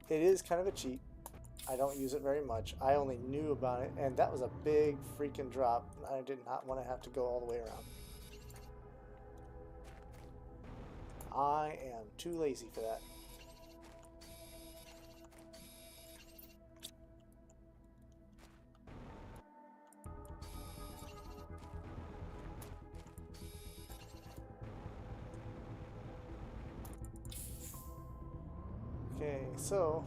It is kind of a cheat. I don't use it very much. I only knew about it, and that was a big freaking drop. I did not want to have to go all the way around. I am too lazy for that. Okay, so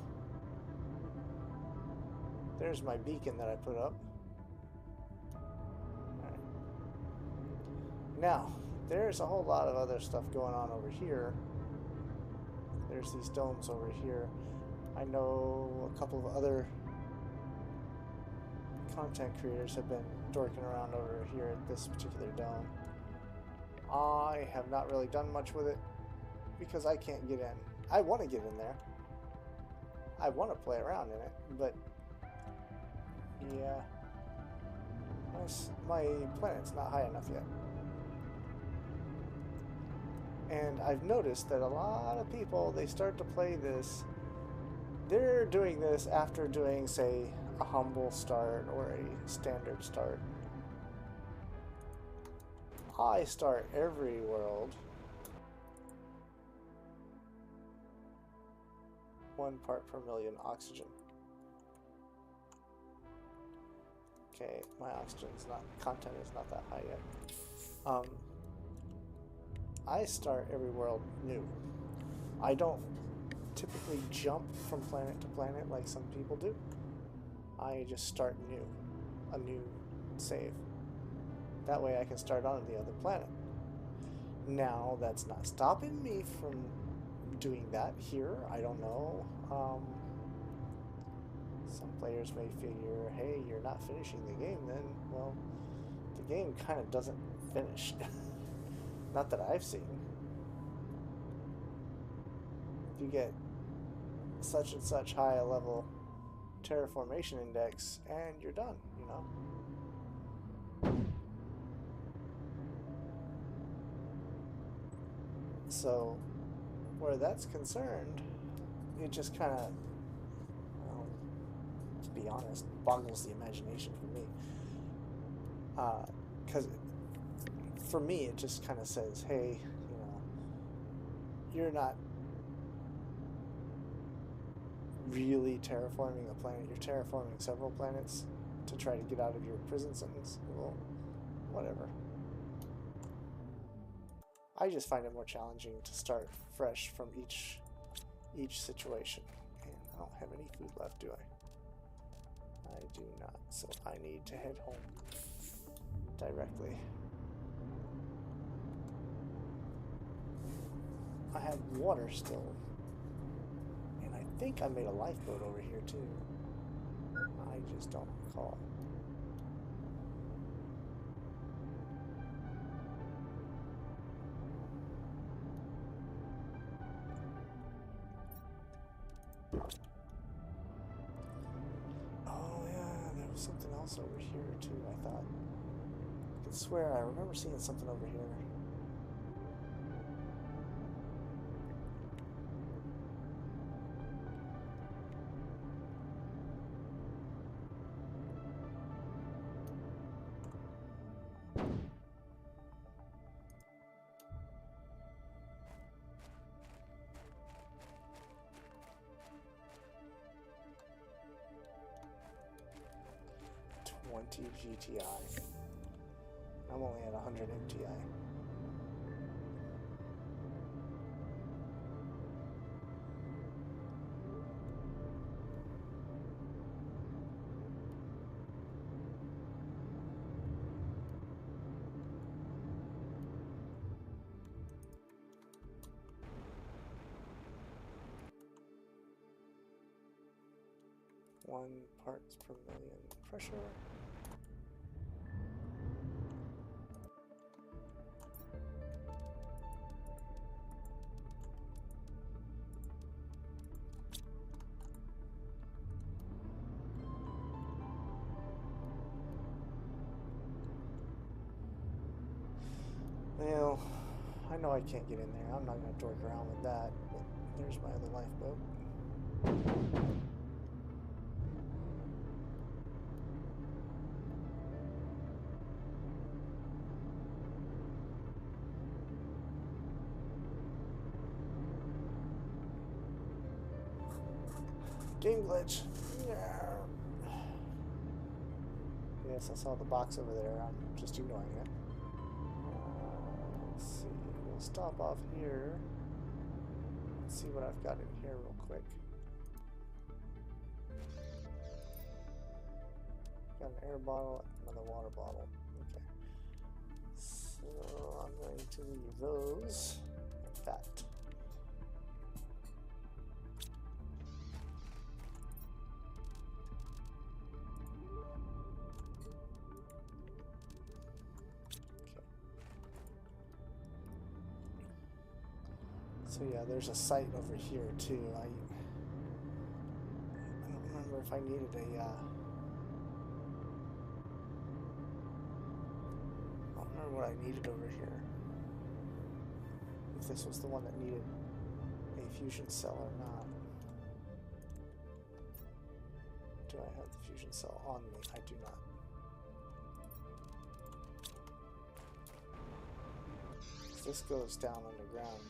there's my beacon that I put up. All right. Now, there's a whole lot of other stuff going on over here. There's these domes over here. I know a couple of other content creators have been dorking around over here at this particular dome. I have not really done much with it because I can't get in. I want to get in there. I want to play around in it, but yeah, my planet's not high enough yet. And I've noticed that a lot of people, they start to play this, they're doing this after doing, say, a humble start or a standard start. I start every world 1 part per million oxygen. Okay, my oxygen's not, content is not that high yet. I start every world new. I don't typically jump from planet to planet like some people do. I just start new, a new save. That way I can start on the other planet. Now, that's not stopping me from doing that here. I don't know. Some players may figure, hey, you're not finishing the game then. Well, the game kind of doesn't finish. Not that I've seen. You get such and such high a level terraformation index and you're done, you know? So, where that's concerned, it just kind of, well, to be honest, boggles the imagination for me. Because for me, it just kind of says, hey, you know, you're not really terraforming a planet. You're terraforming several planets to try to get out of your prison sentence. Well, whatever. I just find it more challenging to start fresh from each situation. And I don't have any food left, do I? I do not. So I need to head home directly. I have water still. And I think I made a lifeboat over here too. I just don't recall. Oh yeah, there was something else over here too, I thought. I swear I remember seeing something over here. GTI. I'm only at 100 MTI. One parts per million pressure. Well, I know I can't get in there. I'm not going to dork around with that, but there's my other lifeboat. Game glitch. Yes, I saw the box over there. I'm just ignoring it. Let's see. We'll stop off here. Let's see what I've got in here real quick. Got an air bottle, another water bottle. Okay. So I'm going to leave those like that. So yeah, there's a site over here too. I don't remember if I needed a. I don't remember what I needed over here. If this was the one that needed a fusion cell or not. Do I have the fusion cell on me? I do not. This goes down underground.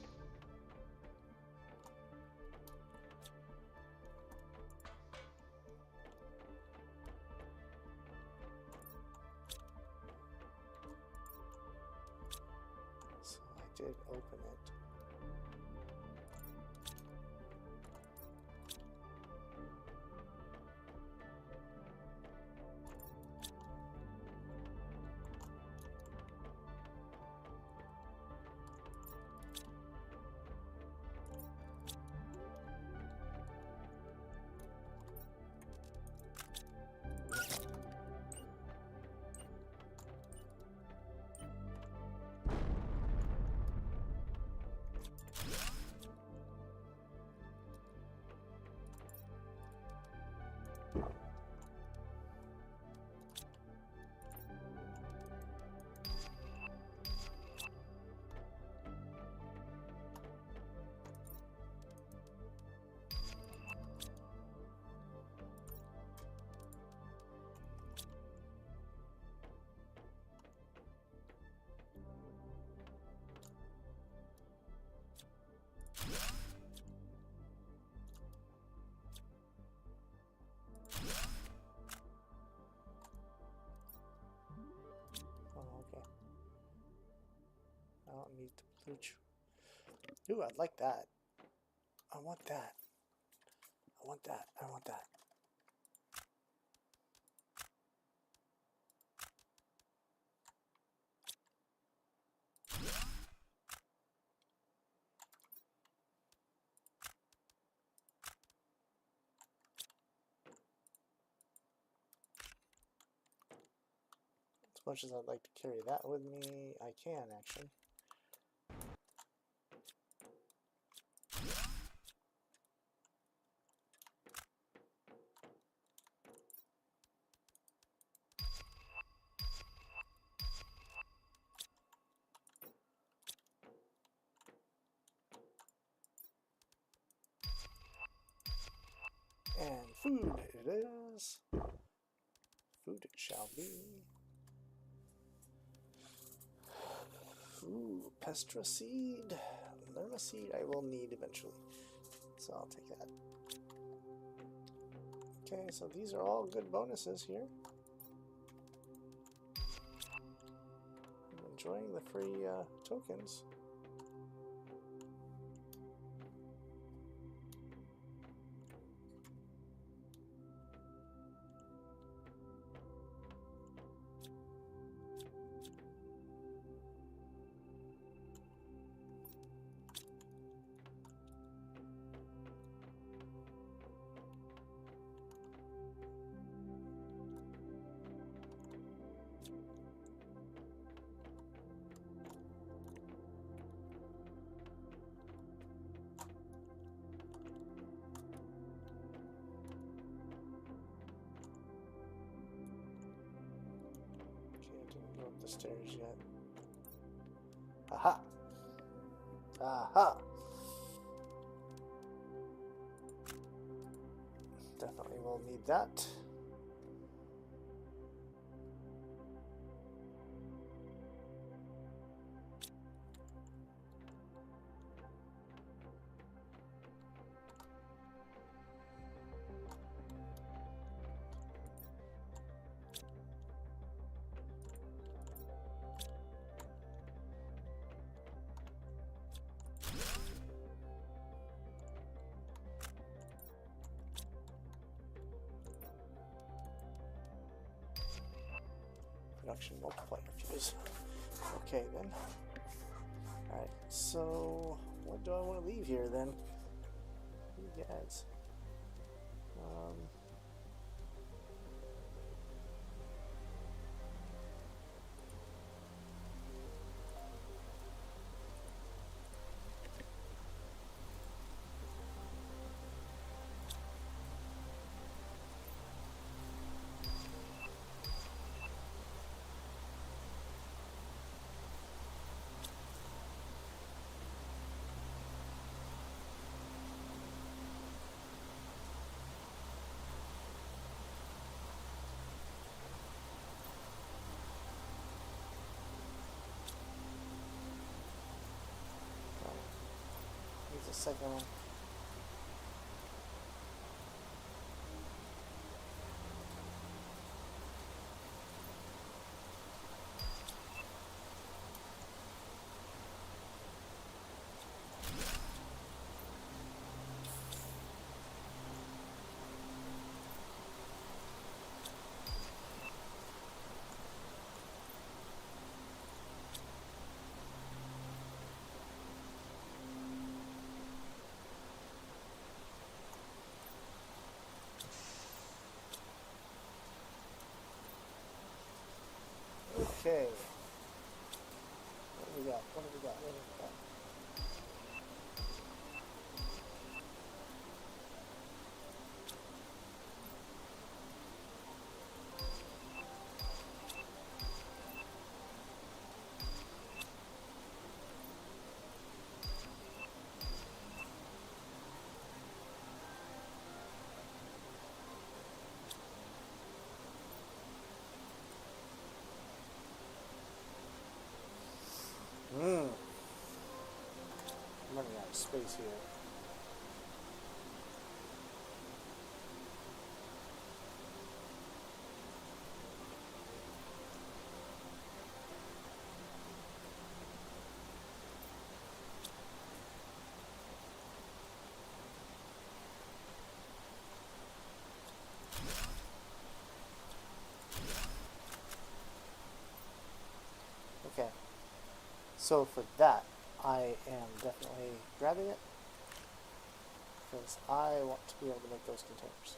Did open it. I don't need the blue. Ooh, I'd like that. I want that. I want that. I want that. As much as I'd like to carry that with me, I can actually. And food it is. Food it shall be. Ooh, pestra seed. Lerma seed I will need eventually. So I'll take that. Okay, so these are all good bonuses here. I'm enjoying the free tokens. Go up the stairs yet. Aha! Aha! Definitely will need that. Production multiplier fuse. Okay then. Alright, so what do I want to leave here then? You guys. Here's the second one. Okay. What do we got? What do we got? What do we got? I'm running out of space here. Okay. So for that, I am definitely grabbing it because I want to be able to make those containers.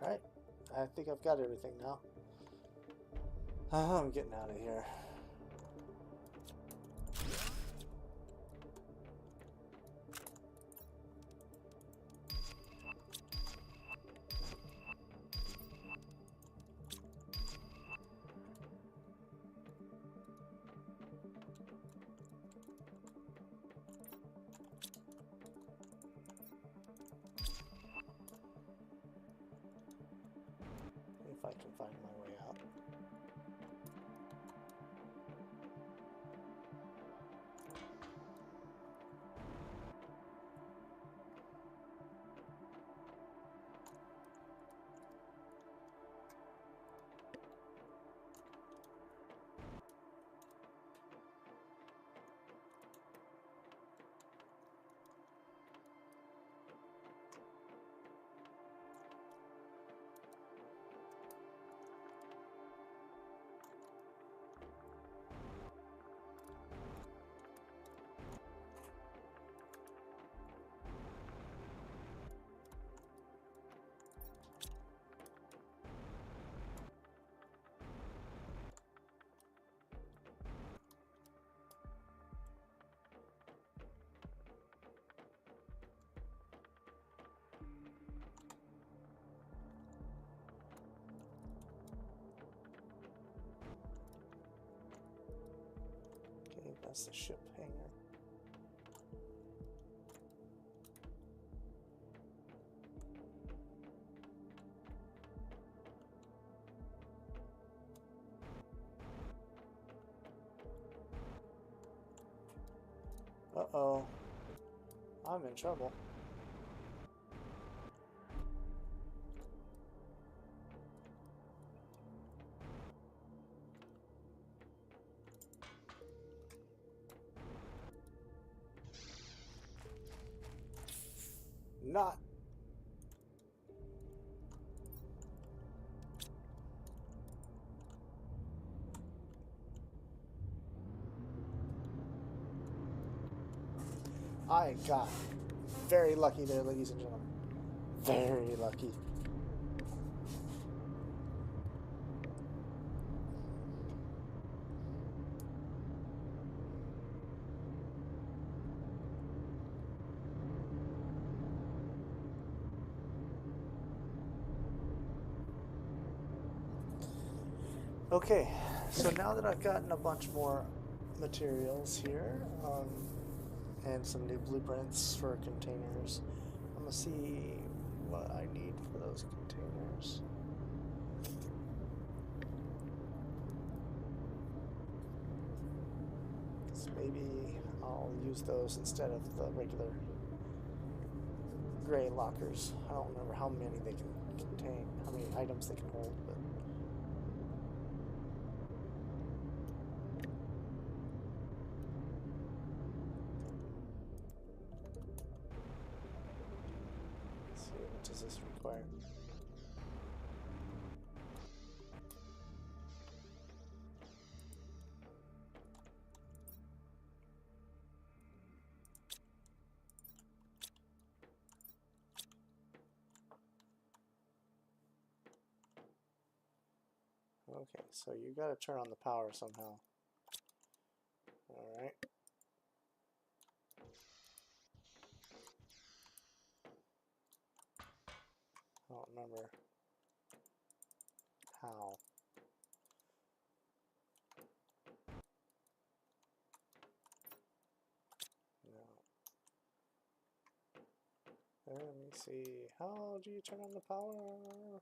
Alright, I think I've got everything now. I'm getting out of here. If I can find my way out. Okay, that's the ship hangar. Uh-oh. I'm in trouble. Not. I got very lucky there, ladies and gentlemen. Very lucky. Okay, so now that I've gotten a bunch more materials here, and some new blueprints for containers, I'm gonna see what I need for those containers. So maybe I'll use those instead of the regular gray lockers. I don't remember how many they can contain, how many items they can hold, but let's see, what does this require? Okay, so you gotta turn on the power somehow. Alright. I don't remember how. No. Let me see. How do you turn on the power?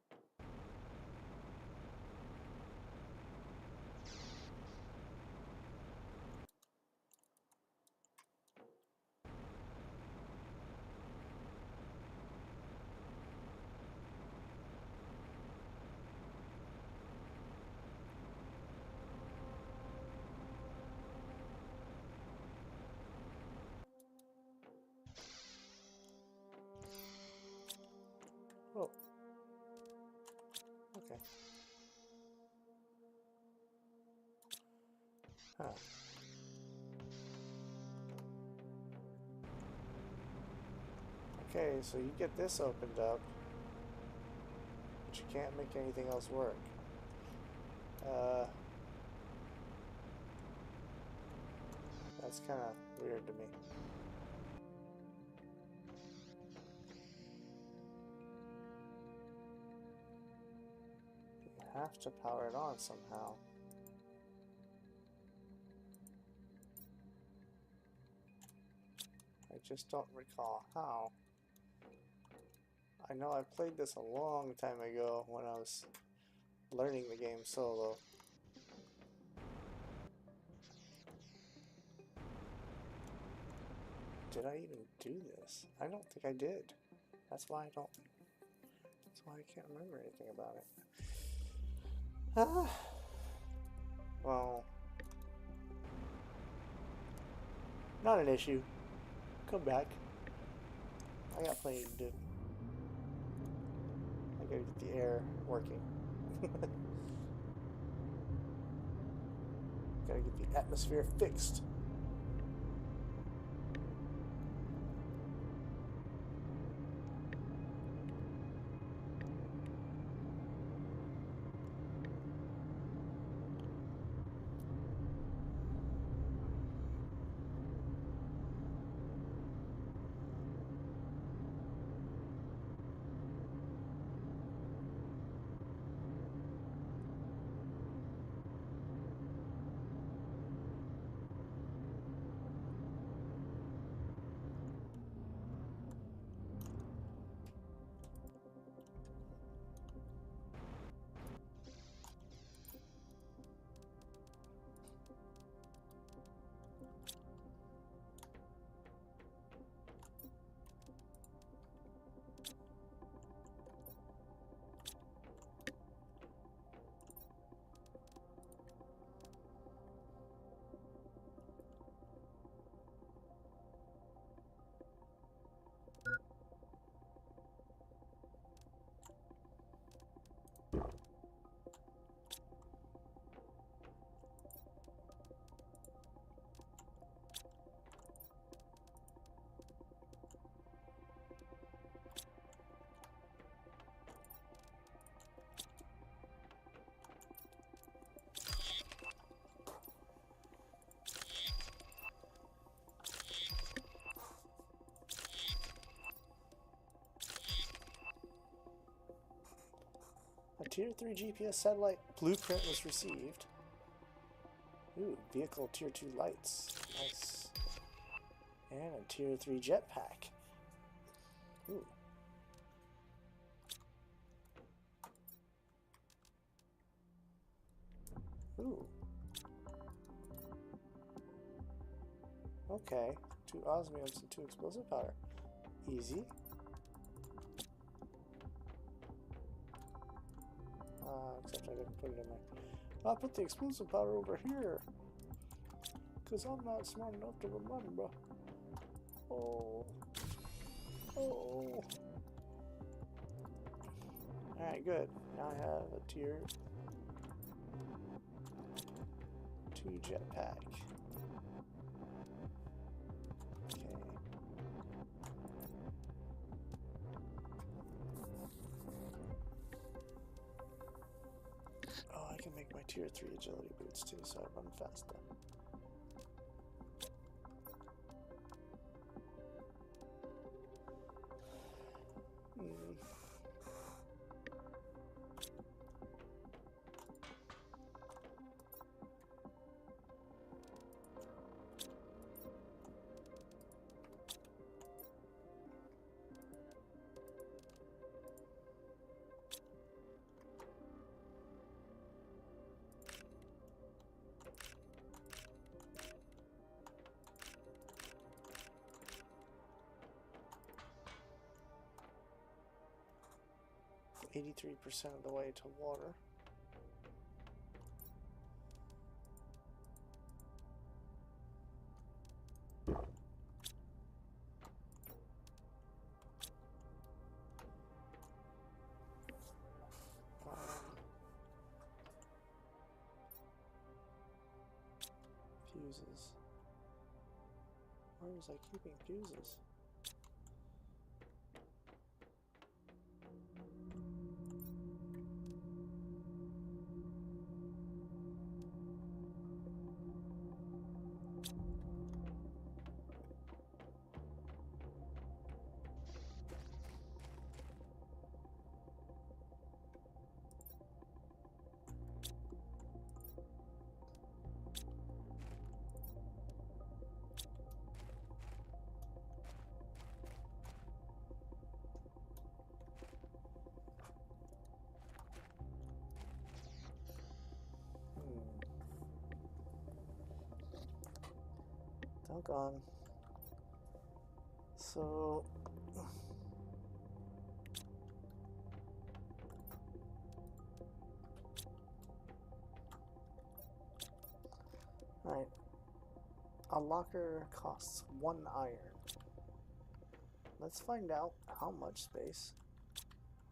Oh. Okay. Huh. Okay, so you get this opened up. But you can't make anything else work. That's kind of weird to me. You have to power it on somehow. I just don't recall how. I know I played this a long time ago when I was learning the game solo. Did I even do this? I don't think I did. That's why I can't remember anything about it. Well, not an issue. Come back. I got plenty to do. I gotta get the air working. Gotta get the atmosphere fixed. A Tier 3 GPS satellite blueprint was received. Ooh, vehicle Tier 2 lights. Nice. And a Tier 3 jetpack. Ooh. Ooh. Okay. 2 osmiums and 2 explosive powder. Easy. Except I didn't put it in there. I'll put the explosive powder over here. Because I'm not smart enough to remember. Oh. Oh. Alright, good. Now I have a Tier 2 jetpack. Okay. Oh, I can make my Tier 3 agility boots too, so I run faster. %, of the way to water. Fuses. Where was I keeping fuses? gone. So alright. A locker costs 1 iron. Let's find out how much space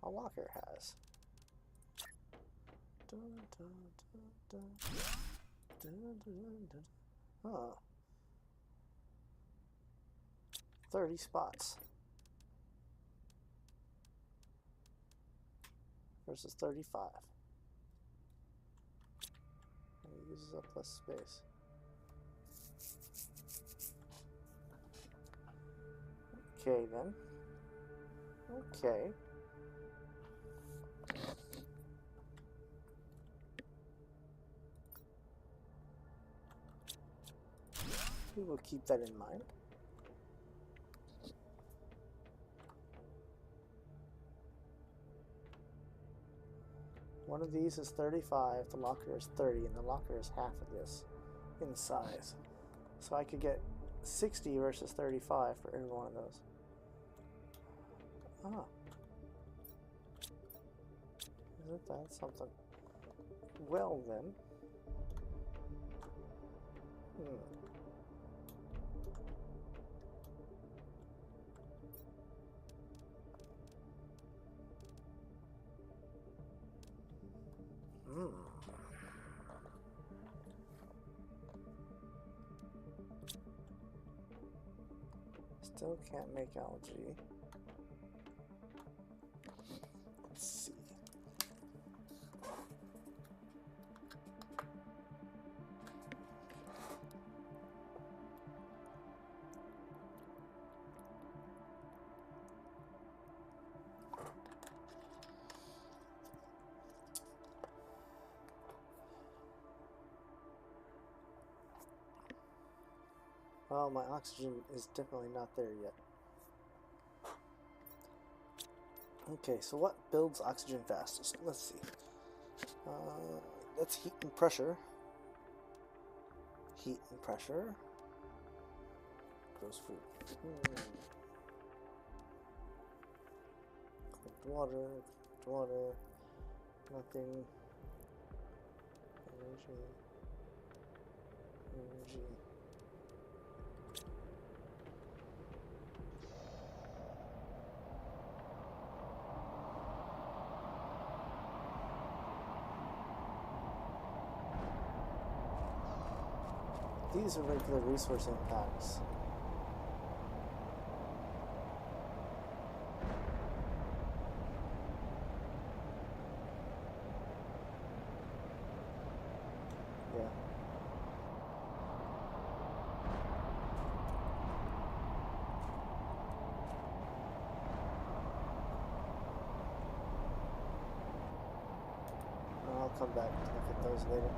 a locker has. Huh. 30 spots versus 35. It uses up less space. Okay then. Okay. We will keep that in mind. One of these is 35, the locker is 30, and the locker is half of this in size. So I could get 60 versus 35 for every one of those. Ah. Isn't that something? Well then. Still can't make algae. Let's see. Well, my oxygen is definitely not there yet. Okay, so what builds oxygen fastest? Let's see. That's heat and pressure. Heat and pressure. Grows food. Cold water. Cold water. Nothing. Energy. Energy. These are regular resource impacts. Yeah. I'll come back to look at those later.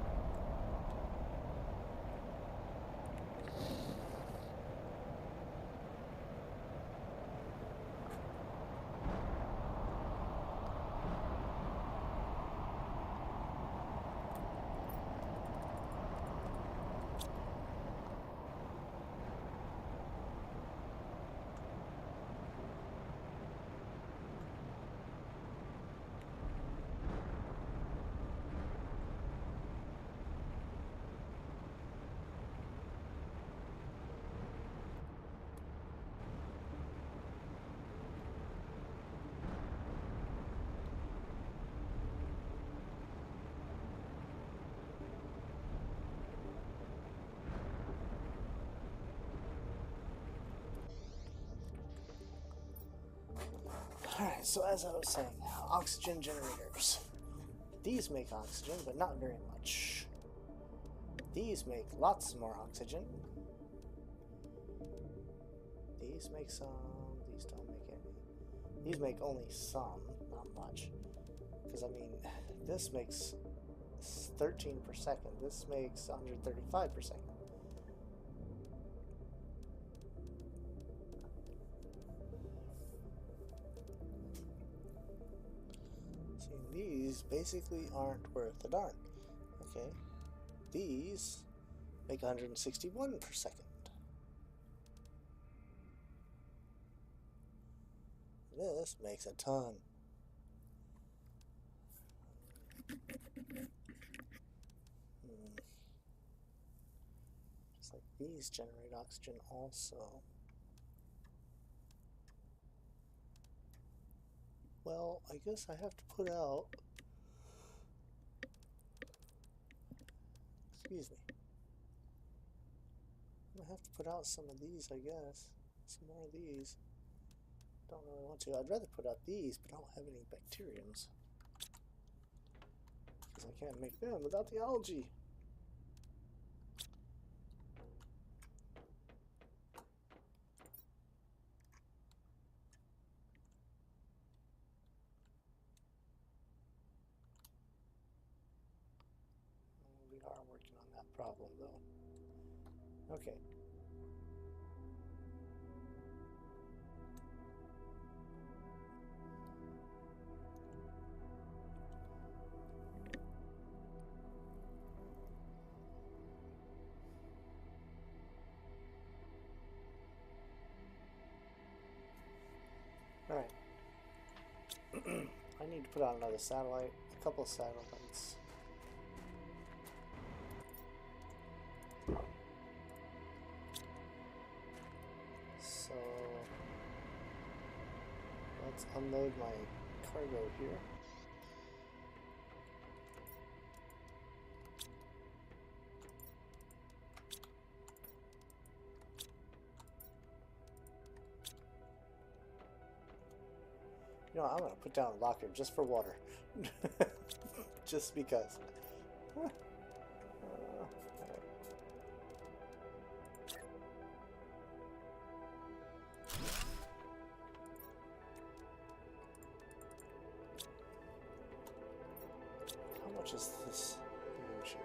Alright, so as I was saying, oxygen generators. These make oxygen, but not very much. These make lots more oxygen. These make some, these don't make any. These make only some, not much. Because, I mean, this makes 13 per second. This makes 135 per second. These basically aren't worth a darn. Okay, these make 161 per second. This makes a ton. Just like these generate oxygen also. Well, I guess I have to put out... Excuse me. I'm gonna have to put out some of these, I guess. Some more of these. Don't really want to. I'd rather put out these, but I don't have any bacteriums. Because I can't make them without the algae. We are working on that problem, though. Okay. Alright. I need to put out another satellite, a couple of satellites. So let's unload my cargo here. You know, I'm going to put down a locker just for water. Just because. How much is this moonshine?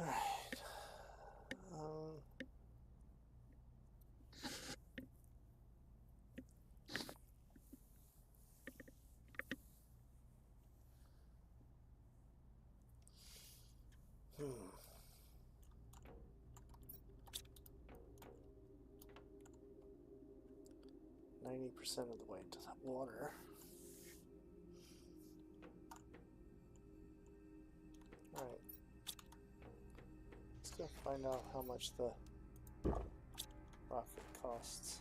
Alright. Hmm. 90% of the way to that water. Alright. Let's go find out how much the rocket costs.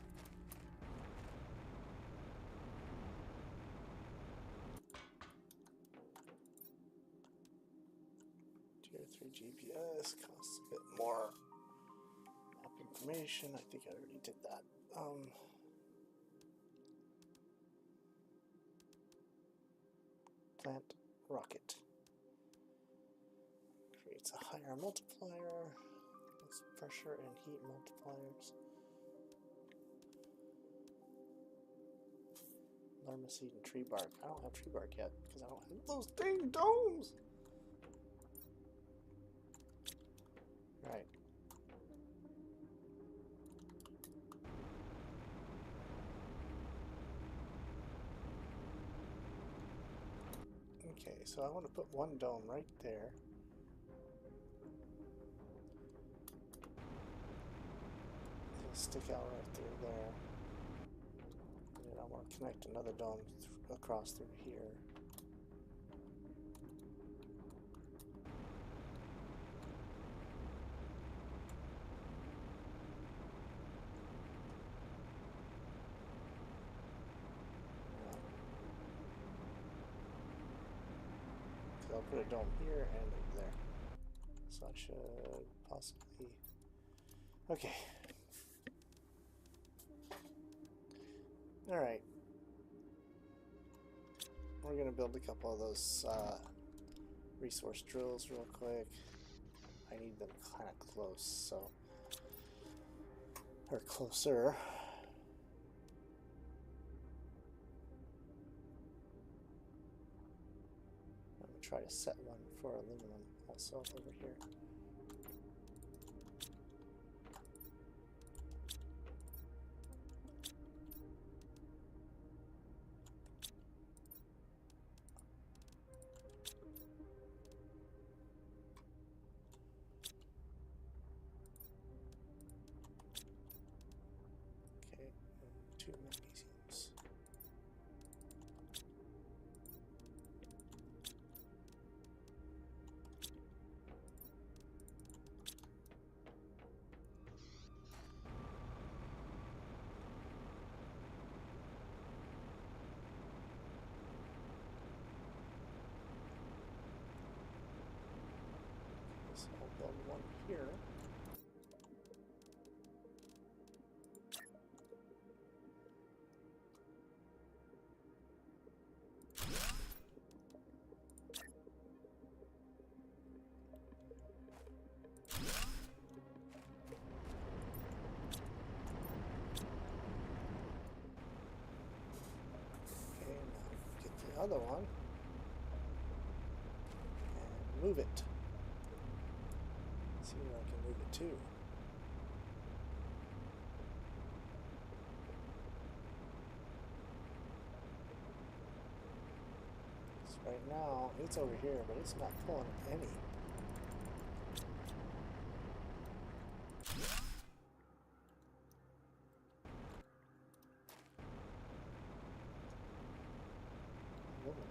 3 GPS costs a bit more. Map information, I think I already did that. Plant rocket. Creates a higher multiplier. Less pressure and heat multipliers. Lerma-seed and tree bark. I don't have tree bark yet because I don't have those dang domes! Right. Okay, so I want to put one dome right there. It'll stick out right through there. And then I want to connect another dome across through here. So I'll put a dome here and over there. So I should possibly... Okay. Alright. We're going to build a couple of those resource drills real quick. I need them kind of close, so... Or closer. I'm going to try to set one for aluminum also over here. Okay, 2 magnesiums. So I'll build one here. Okay, now get the other one and move it. See where I can move it to. So right now it's over here, but it's not pulling any. Aluminum.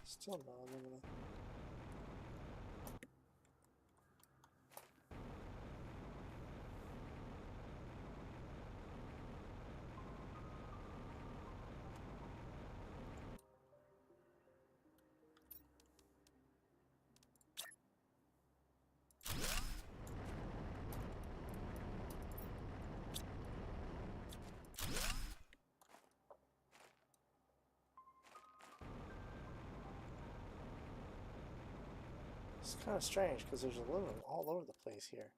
Still no aluminum. It's kind of strange because there's aluminum all over the place here.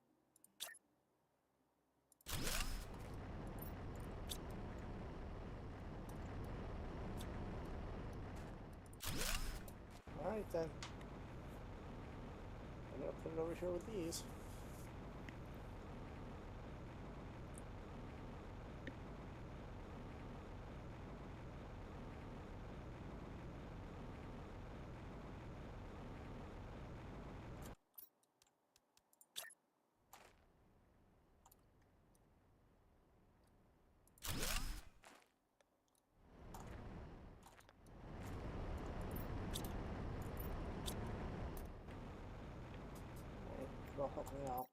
Alright then. I'm going to put it over here with these. Help me out.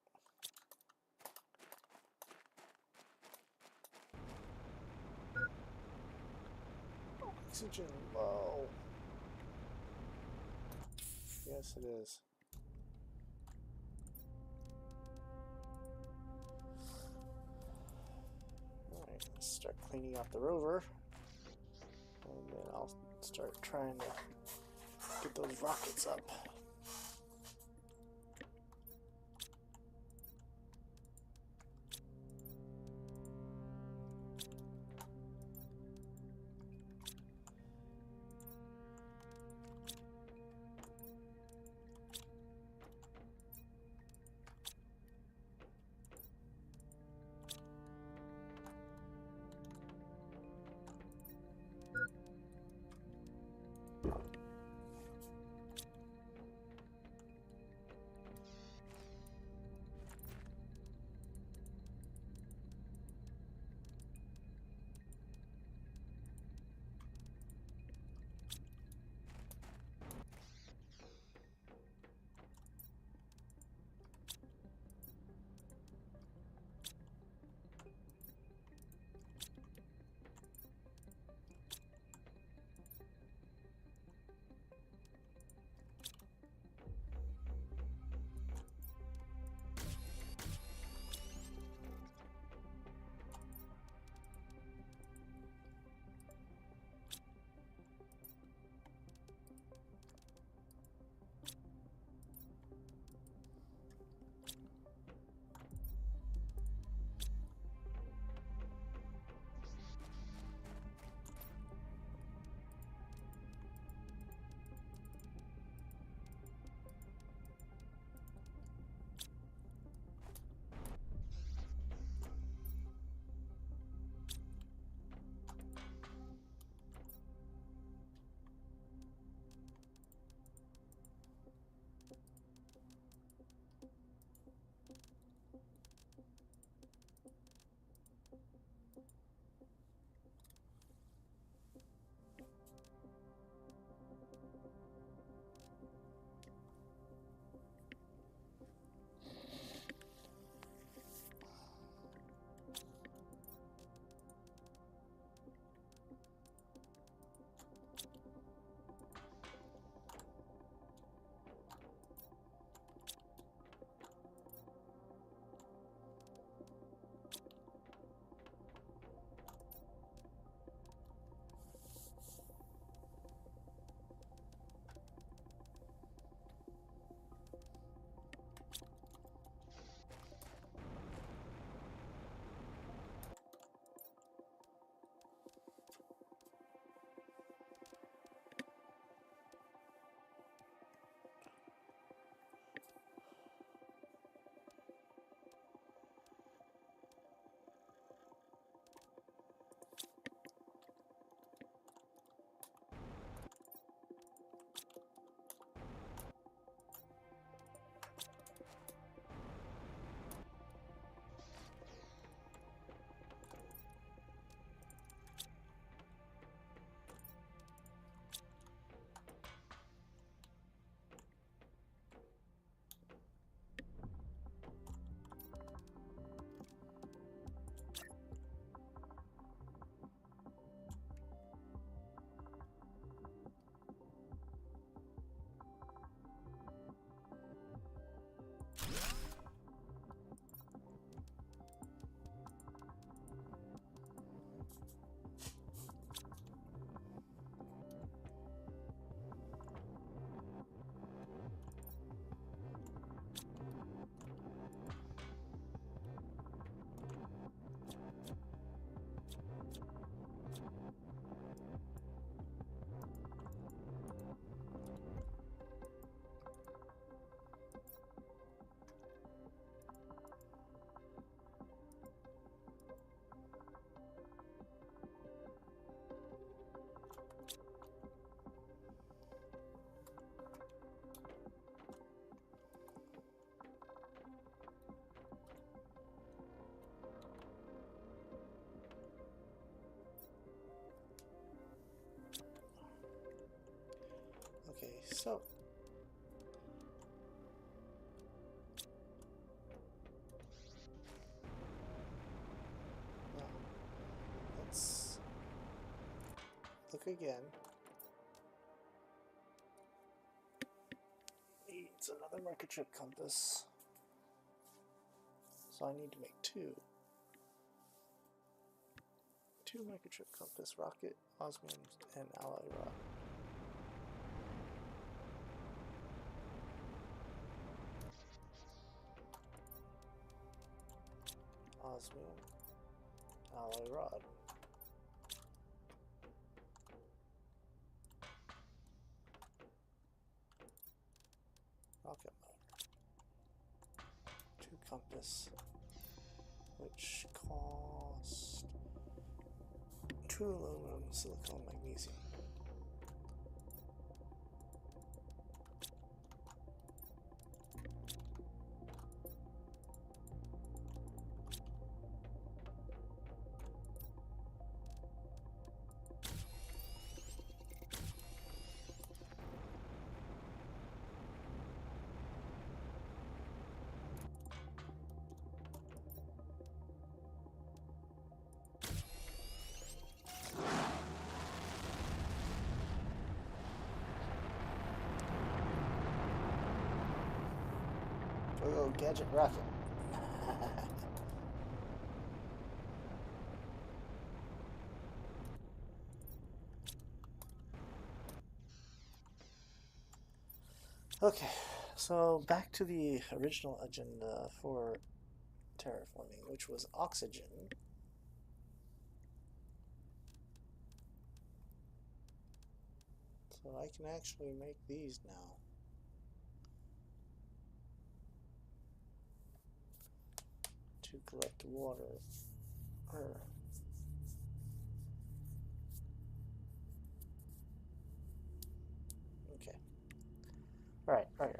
Oxygen low. Yes, it is. Alright, let's start cleaning out the rover. And then I'll start trying to get those rockets up. Okay, so broke again. Needs another microchip compass. So I need to make two. Two microchip compass, rocket, osmium, and alloy rod. Osmium, alloy rod. Rocket motor. Two compass, which cost two aluminum, silicone, magnesium. Oh, gadget rocket. Okay, so back to the original agenda for terraforming, which was oxygen. So I can actually make these now. To collect water. Okay. Right. Okay.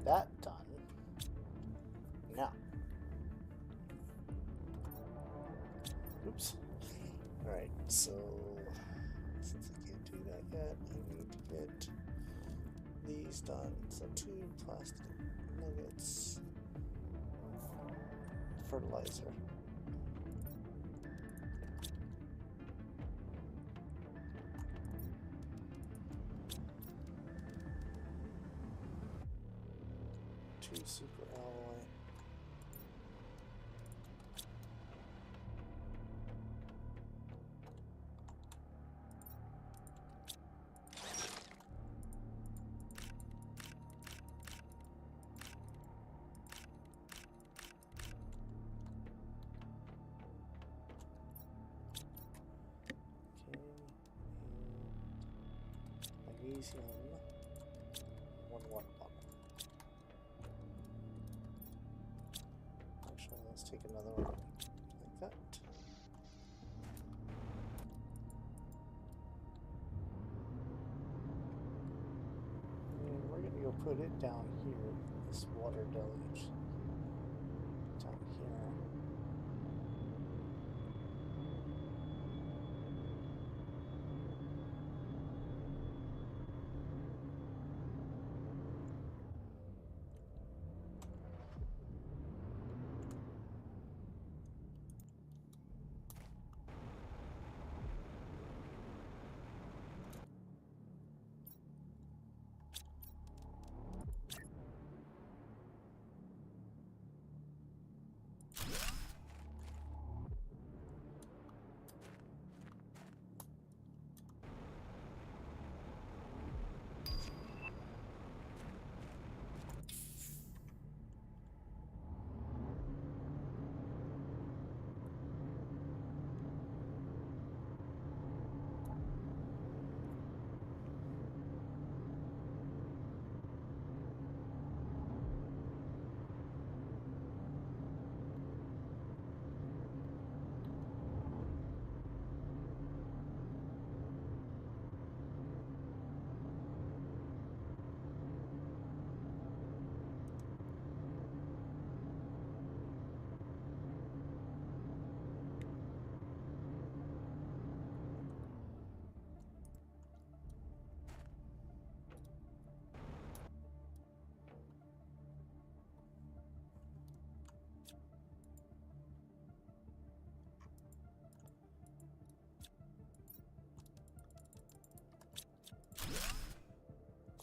That done. Now. Oops. Alright, so since I can't do that yet, I need to get these done. So 2 plastic nuggets. Fertilizer. Two super alloy. Magnesium, 1 water bottle. Actually, let's take another one like that. And we're gonna go put it down here, this water deluge. Down here.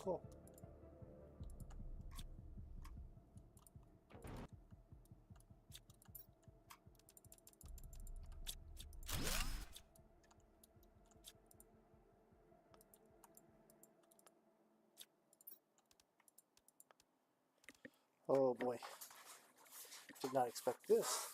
Cool. Oh boy. Did not expect this.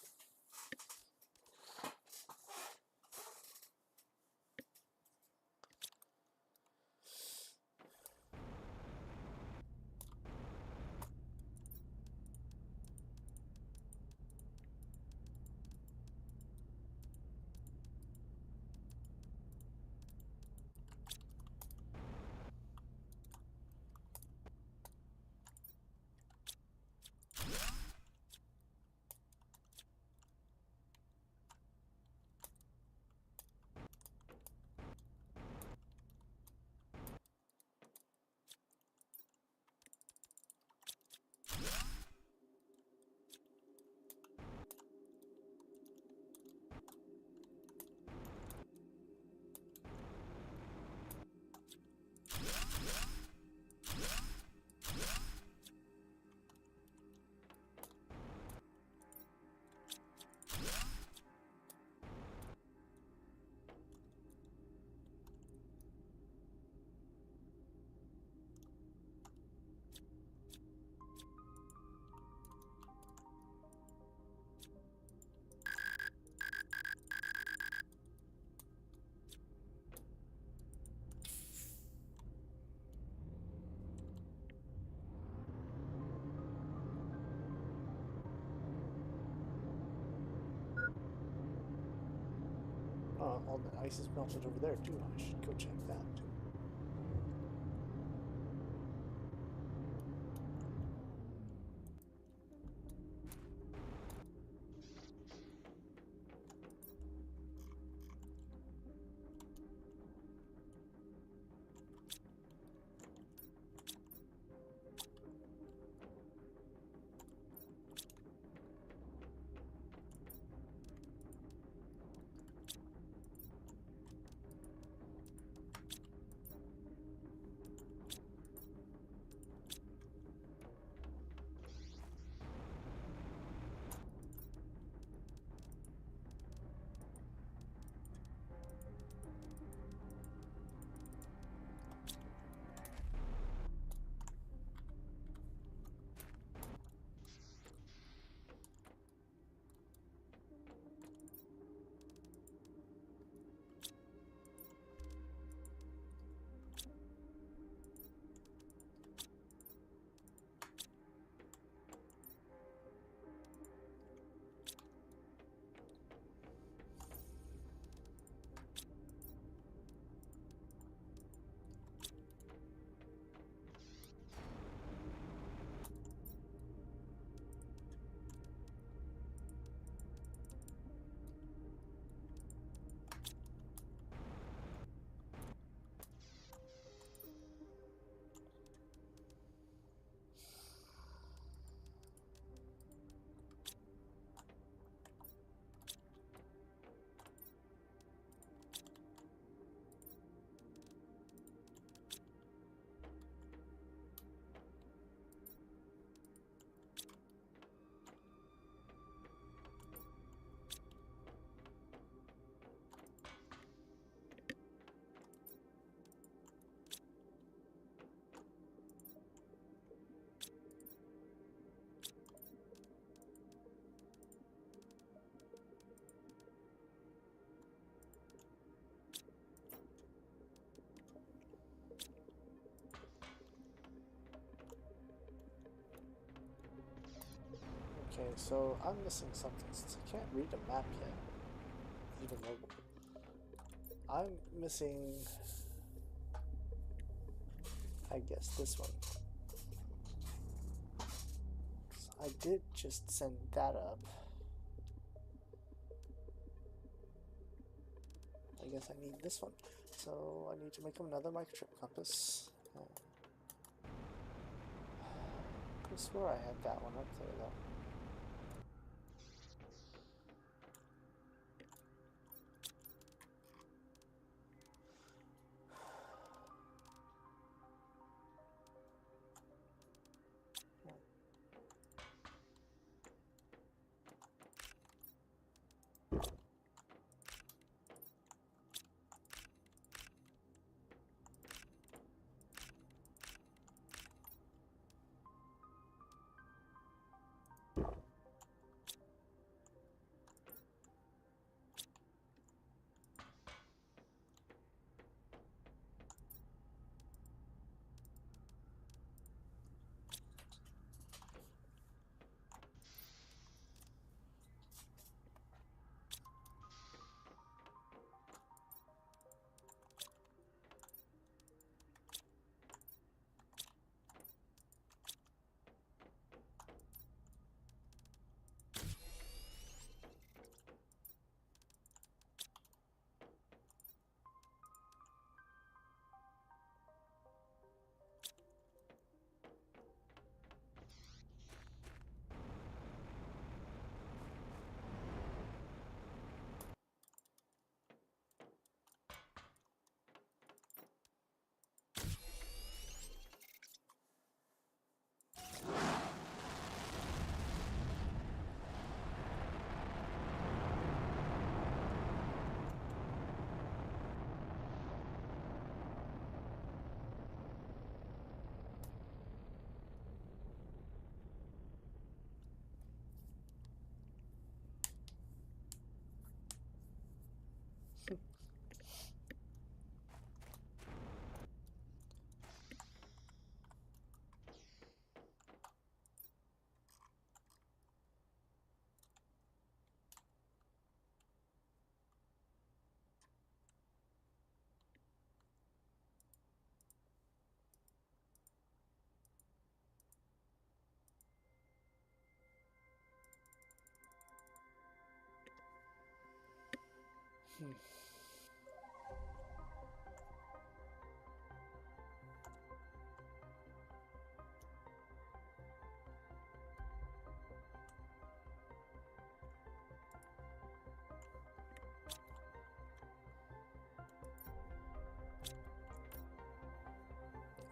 All the ice is melted over there too. I should go check that. Okay, so I'm missing something since I can't read a map yet, even though I'm missing, I guess, this one. So I did just send that up. I guess I need this one. So I need to make another microchip compass. I swear I had that one up there though.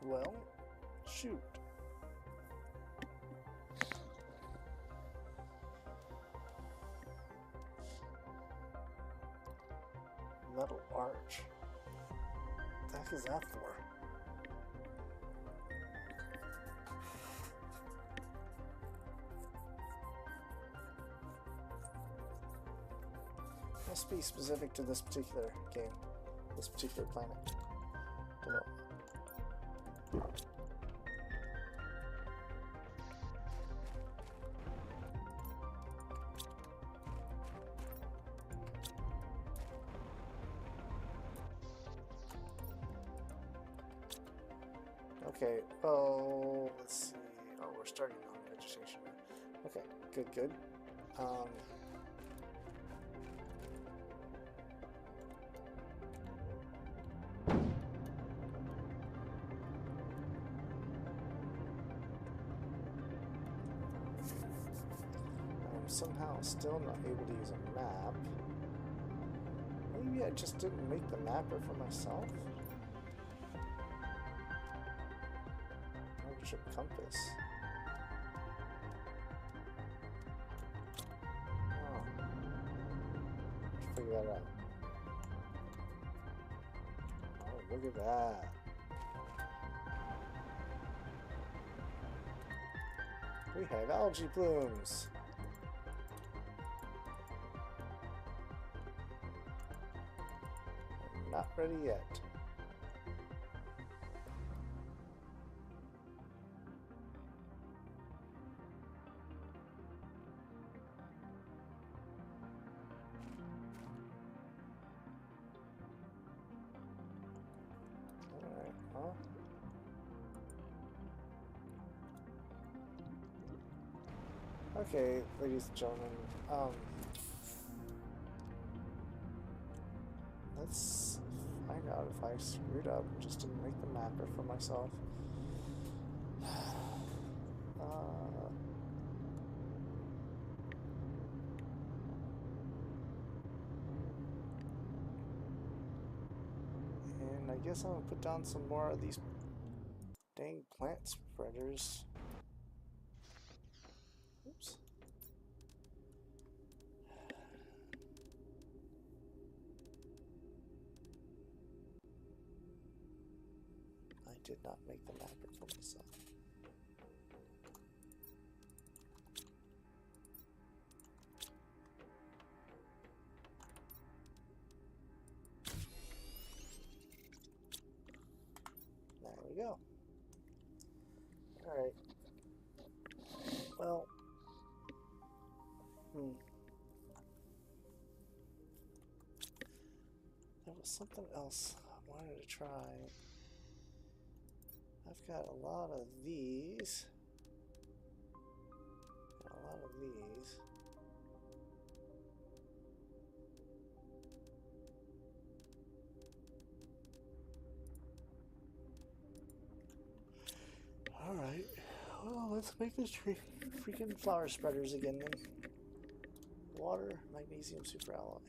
Well, shoot. Metal arch. What the heck is that for? Must be specific to this particular game, this particular planet. Don't know. Okay, oh, let's see. Oh, we're starting on vegetation. Okay, good, good. I'm somehow still not able to use a map. Maybe I just didn't make the mapper for myself? Trip compass. Oh. Let's figure that out. Oh, look at that. We have algae blooms. Not ready yet. Okay, ladies and gentlemen, let's find out if I screwed up and just didn't make the mapper for myself. And I guess I'm gonna put down some more of these dang plant spreaders. Oops. I did not make the mapper for myself. There we go. Alright. Well. There was something else I wanted to try. I've got a lot of these. A lot of these. Alright. Well, let's make this freaking flower spreaders again then. Water, magnesium superalloy.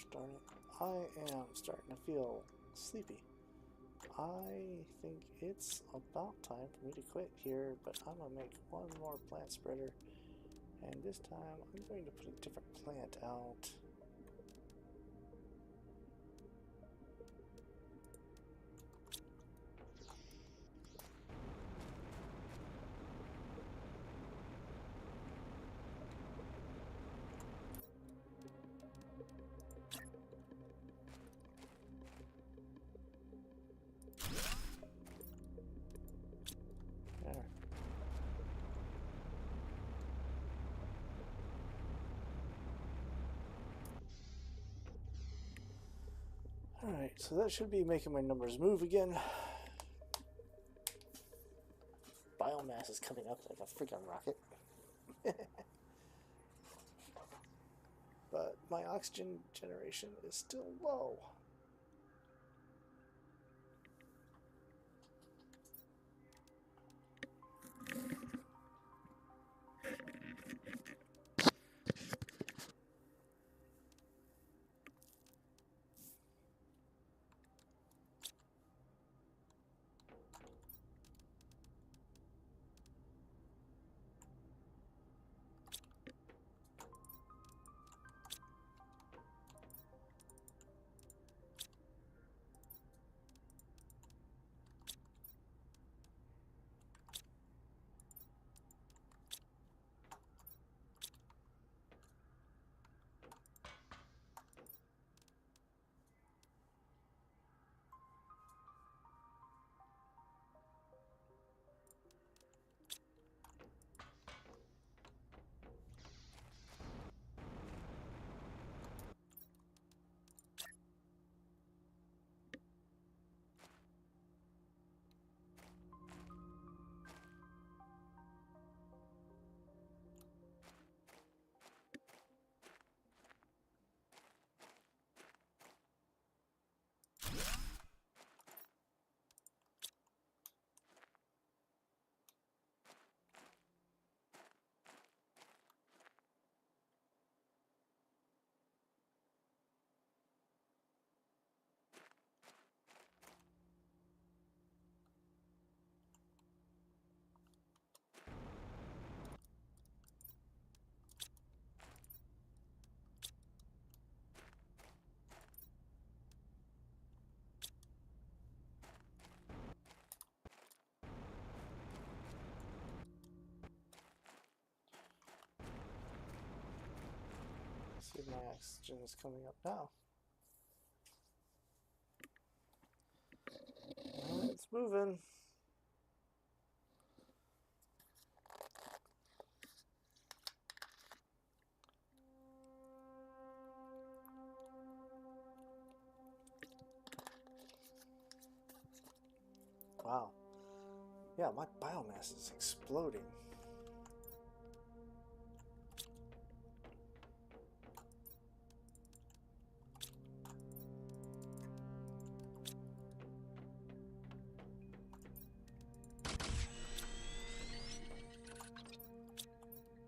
Gosh darn it. I am starting to feel sleepy. I think it's about time for me to quit here, but I'm going to make one more plant spreader. And this time I'm going to put a different plant out. There. Alright, so that should be making my numbers move again. Biomass is coming up like a freaking rocket. But my oxygen generation is still low. See if my oxygen is coming up now. It's moving. Wow. Yeah, my biomass is exploding.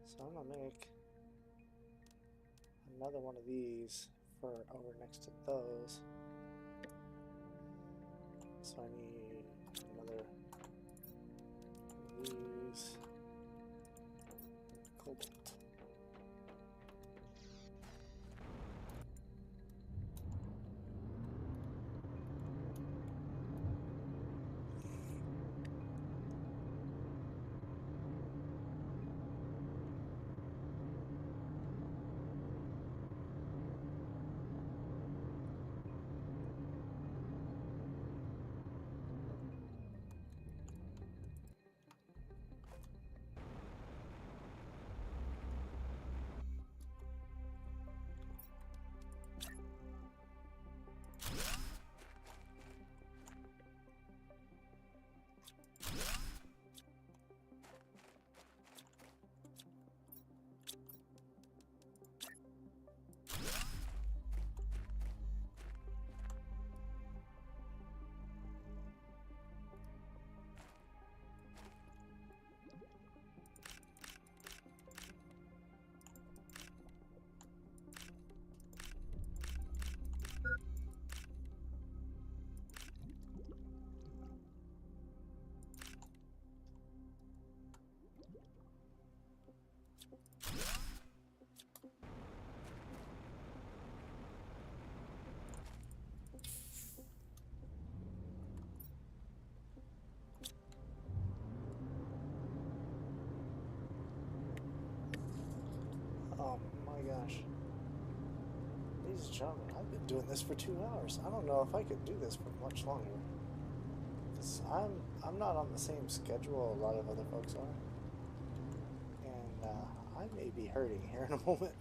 So I'm gonna make another one of these for over next to those. So I need another one of these. Cobalt. my gosh. Ladies and gentlemen, I've been doing this for 2 hours. I don't know if I could do this for much longer. Because I'm not on the same schedule a lot of other folks are. And I may be hurting here in a moment.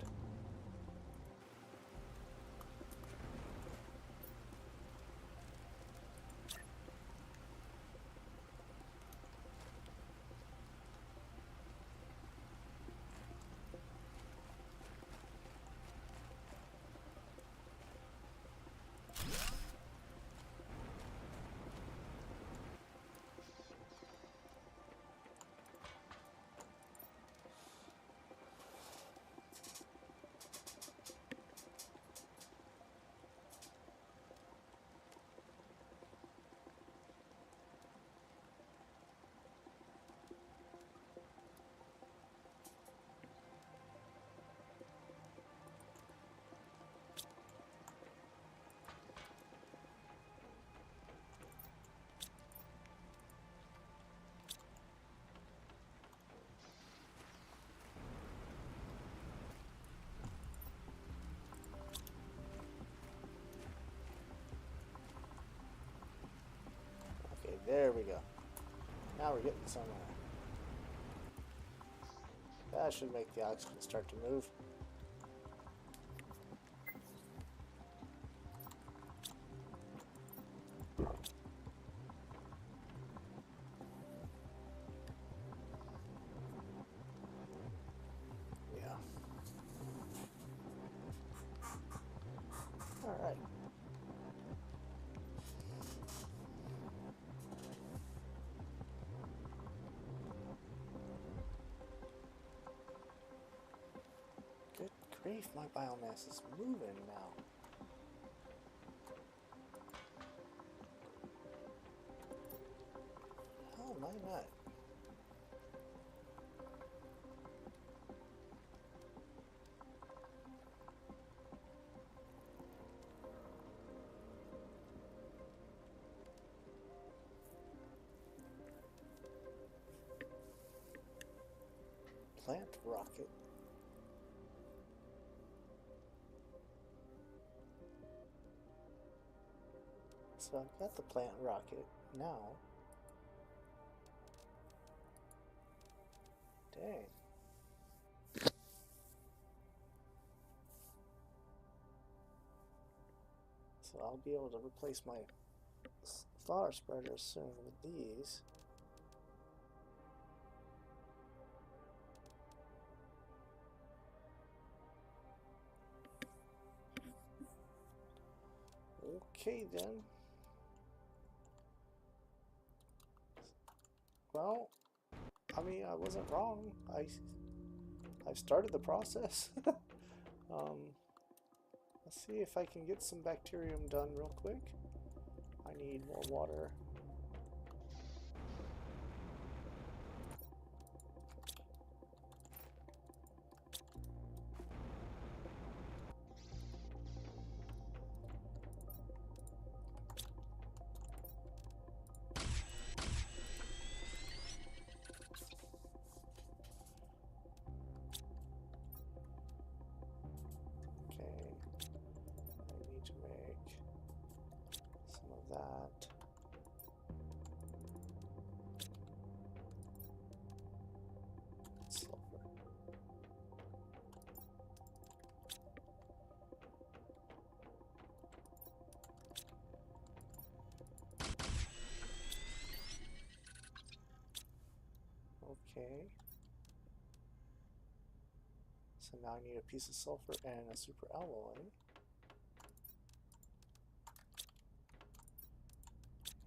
Okay, there we go. Now we're getting somewhere. That should make the oxygen start to move. Yeah. All right. Good grief, my biomass is moving now. How am I not? Plant rocket. So I've got the plant rocket now. Dang. So I'll be able to replace my flower spreaders soon with these. Okay then. Well, I mean, I wasn't wrong. I started the process. Let's see if I can get some bacterium done real quick. I need more water. That. Sulfur. Okay. So now I need a piece of sulfur and a super alloy.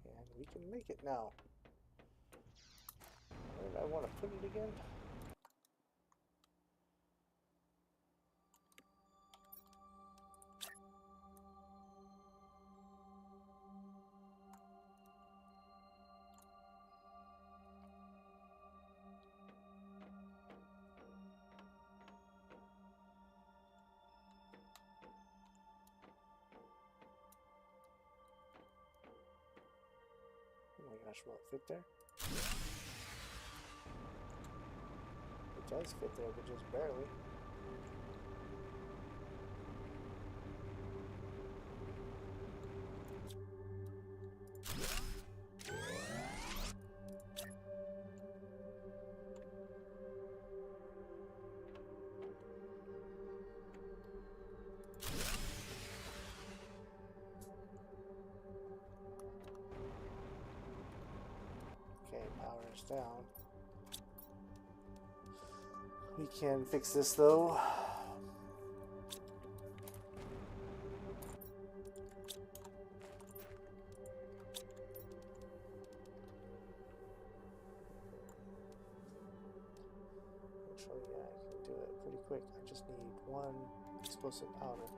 And we can make it now. Where did I want to put it again? Oh my gosh, will it fit there? It does fit there, but just barely. down. We can fix this though. Actually, yeah, I can do it pretty quick. I just need one explosive powder.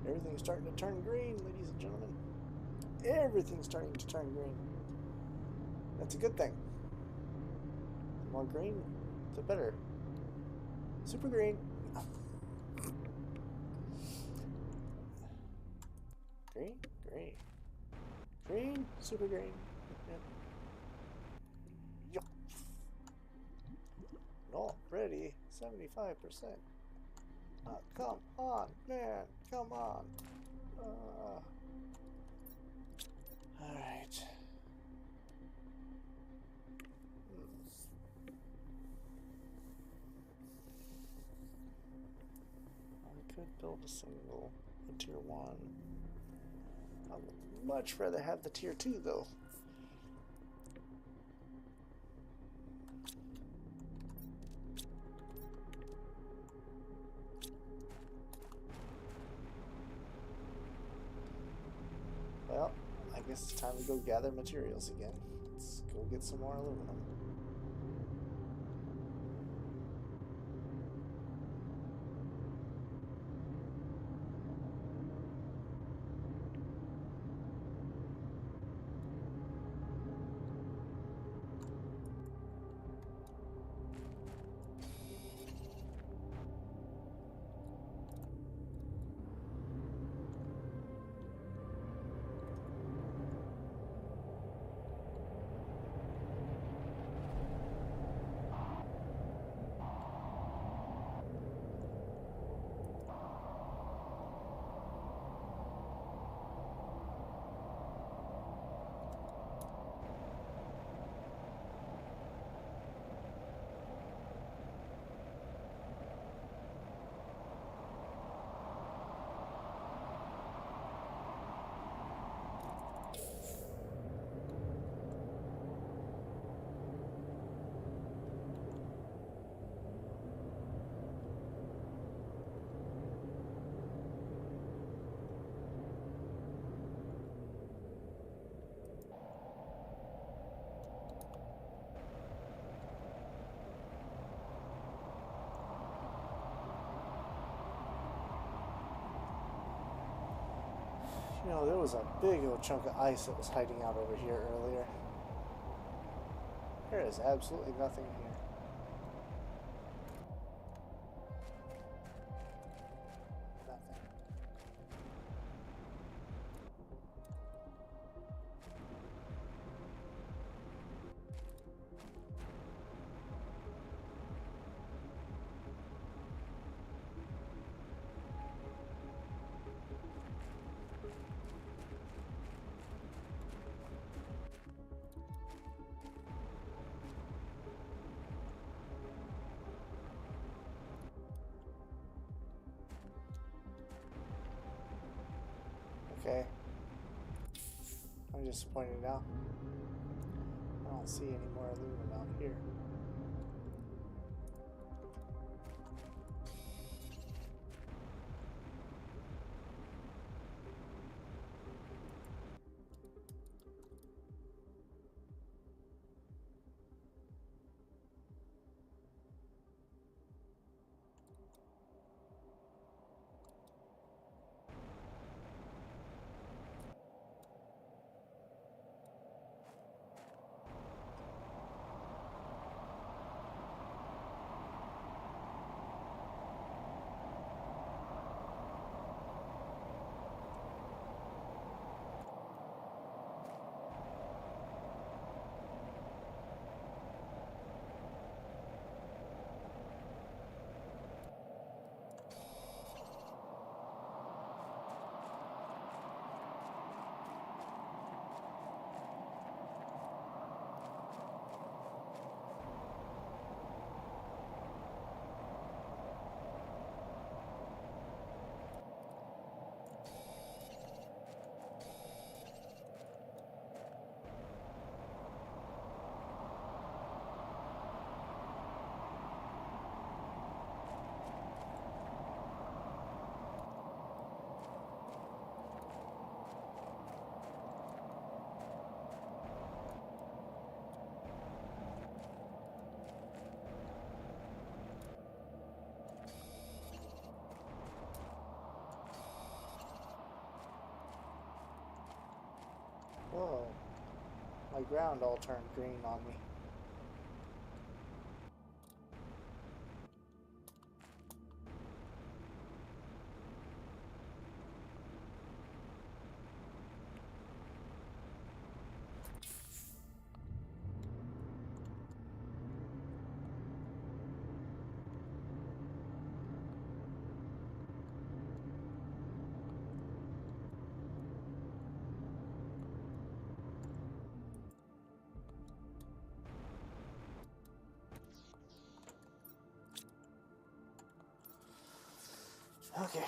Everything's starting to turn green, ladies and gentlemen. Everything's starting to turn green. That's a good thing. The more green, the better. Super green. Green, green. Green, super green. Yep. Yup. Already 75%. Oh, come on, man. Come on. Alright. I could build build a single in tier 1. I would much rather have the tier 2 though. Well, I guess it's time to go gather materials again. Let's go get some more aluminum. You know, there was a big old chunk of ice that was hiding out over here earlier. There is absolutely nothing here. Nothing. Okay. I'm disappointed now. I don't see any more aluminum out here. Whoa. My ground all turned green on me. Okay,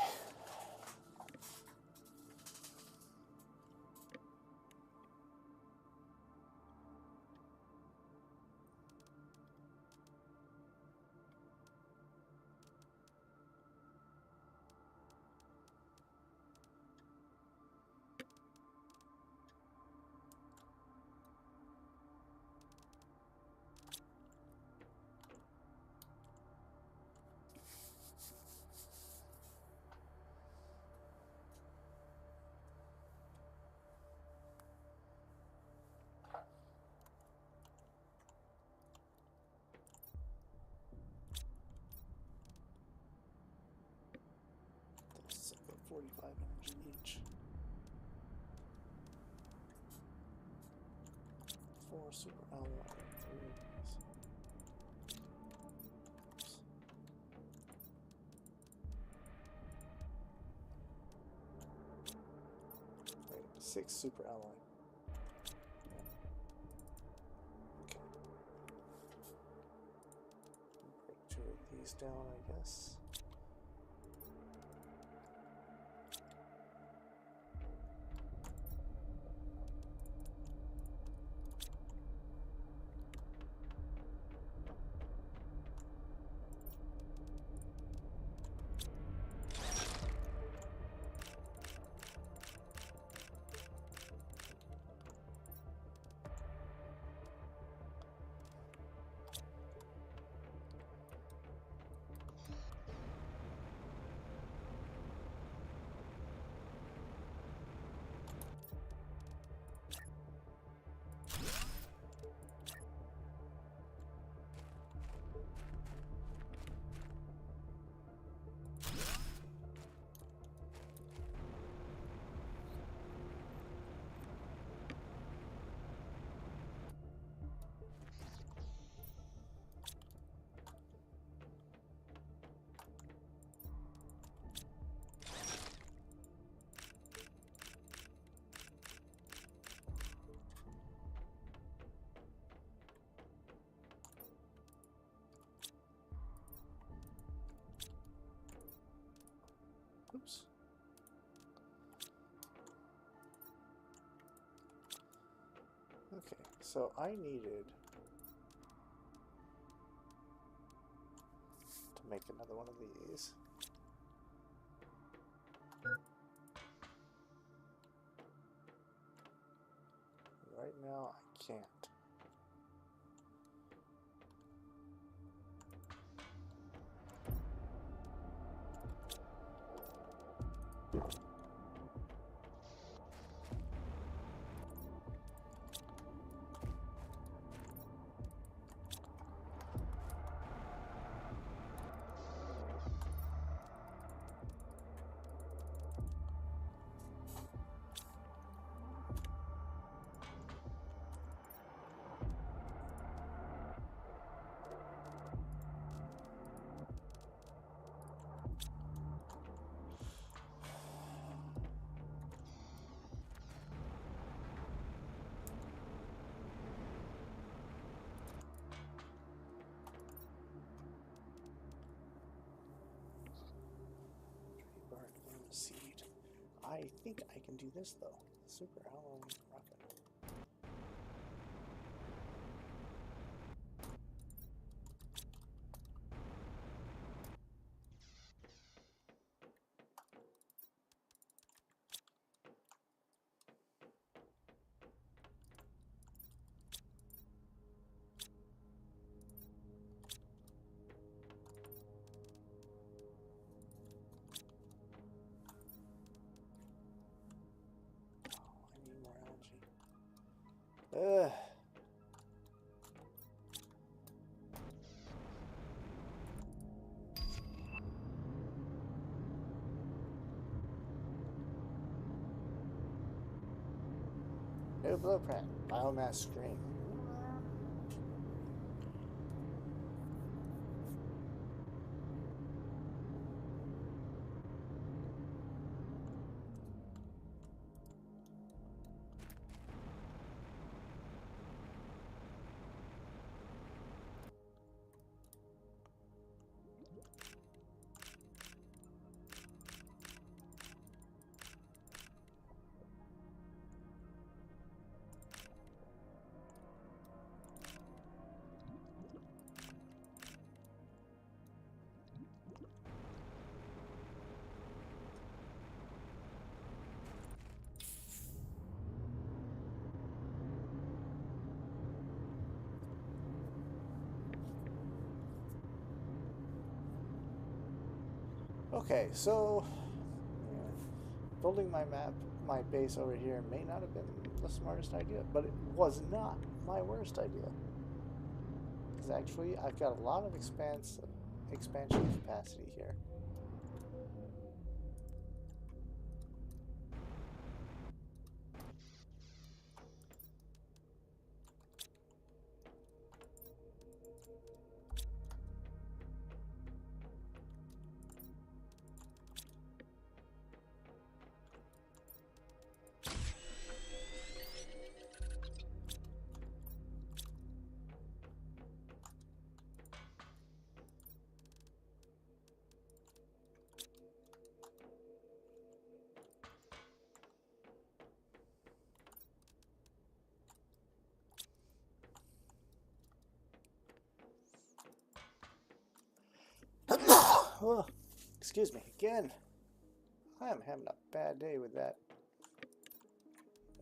45 each. 4 super alloy. 3 of these. Wait, 6 super alloy. Okay. Break 2 of these down, I guess. Oops. Okay, so I needed to make another one of these. Right now, I can't. Seed. I think I can do this though. Super alloy rocket. Ugh. New blueprint. Biomass screen. Okay, so building my base over here may not have been the smartest idea, but it was not my worst idea. Because actually, I've got a lot of expansion capacity here. Oh, excuse me again. I am having a bad day with that.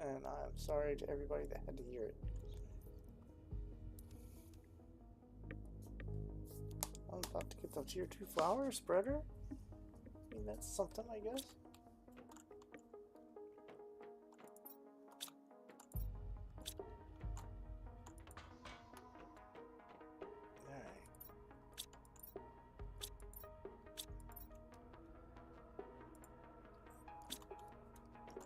And I'm sorry to everybody that had to hear it. I'm about to get the tier 2 flower spreader. I mean, that's something, I guess. Alright.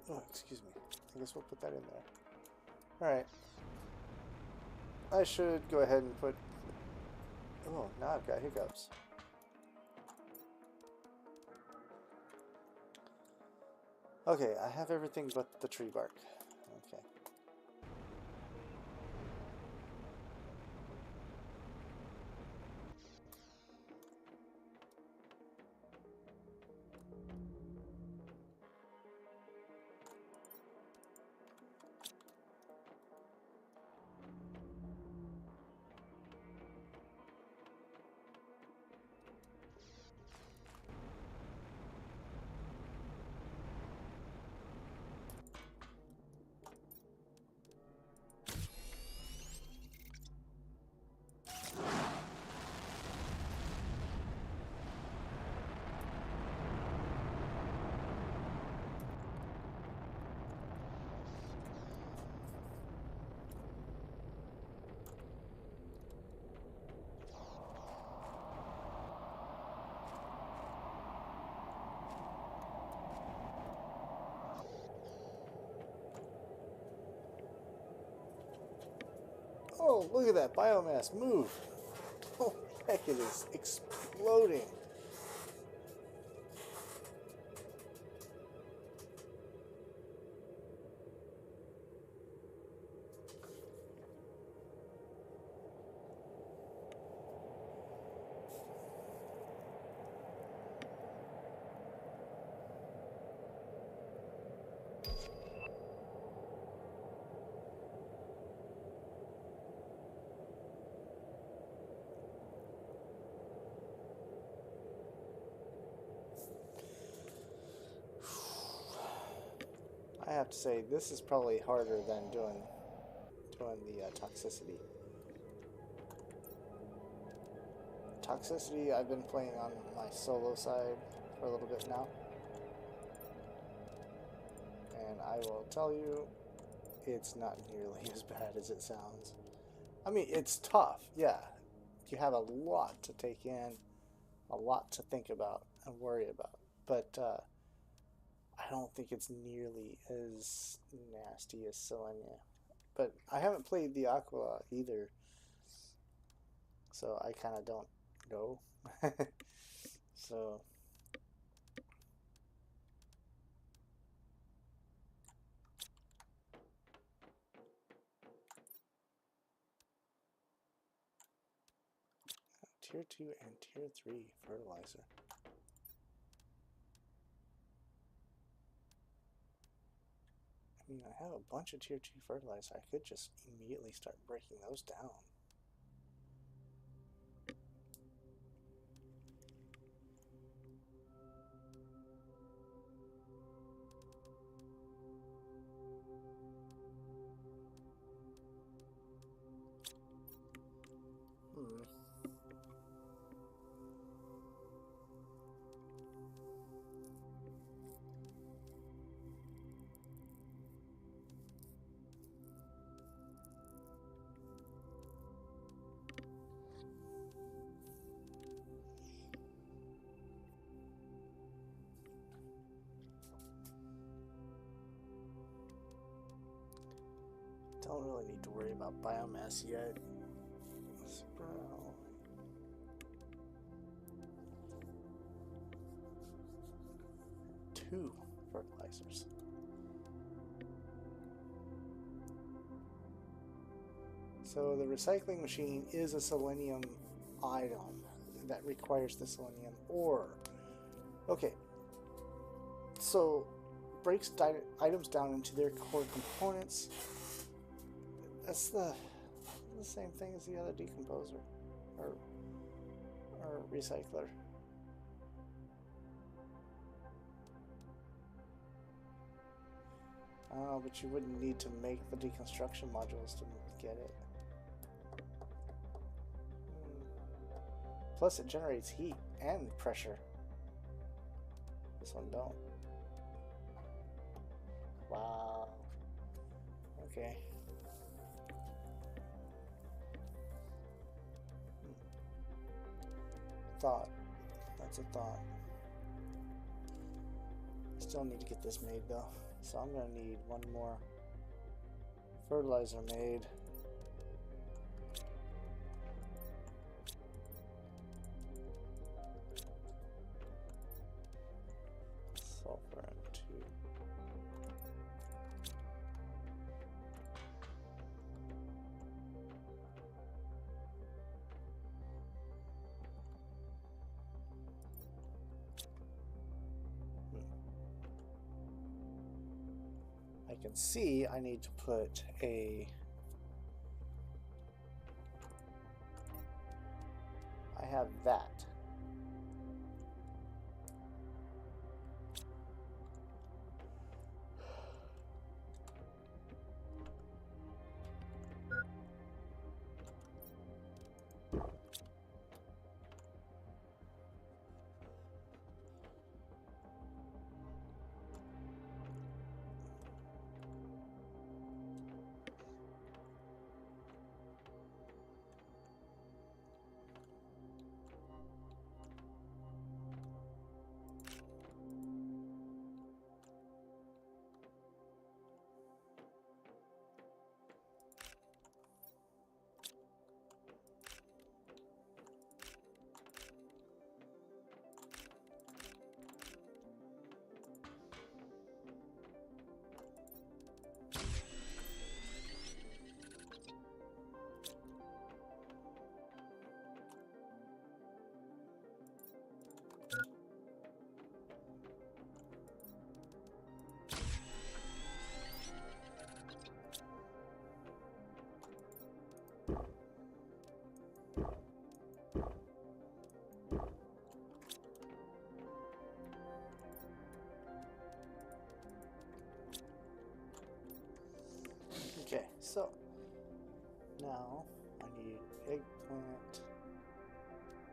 Oh, excuse me. I guess we'll put that in there. Alright. I should go ahead and put... Oh, now I've got hiccups. Okay, I have everything but the tree bark. Okay. Oh, look at that biomass move. Oh, heck, it is exploding. I have to say, this is probably harder than doing the toxicity. Toxicity, I've been playing on my solo side for a little bit now. And I will tell you, it's not nearly as bad as it sounds. I mean, it's tough, yeah. You have a lot to take in, a lot to think about and worry about. But I don't think it's nearly as nasty as Selenea. But I haven't played the Aqua either, so I kind of don't know. So tier 2 and tier 3 fertilizer. I mean, I have a bunch of tier 2 fertilizer. I could just immediately start breaking those down. Don't really need to worry about biomass yet. Sprout. 2 fertilizers. So the recycling machine is a selenium item that requires the selenium ore. Okay, so breaks items down into their core components. That's the same thing as the other decomposer or recycler. Oh, but you wouldn't need to make the deconstruction modules to get it. Plus, it generates heat and pressure. This one don't. Wow. Okay. Thought. That's a thought. Still need to get this made though. So I'm gonna need one more fertilizer made. Sulfur and 2. I can see I need to put a... I have that. Okay, so now I need eggplant.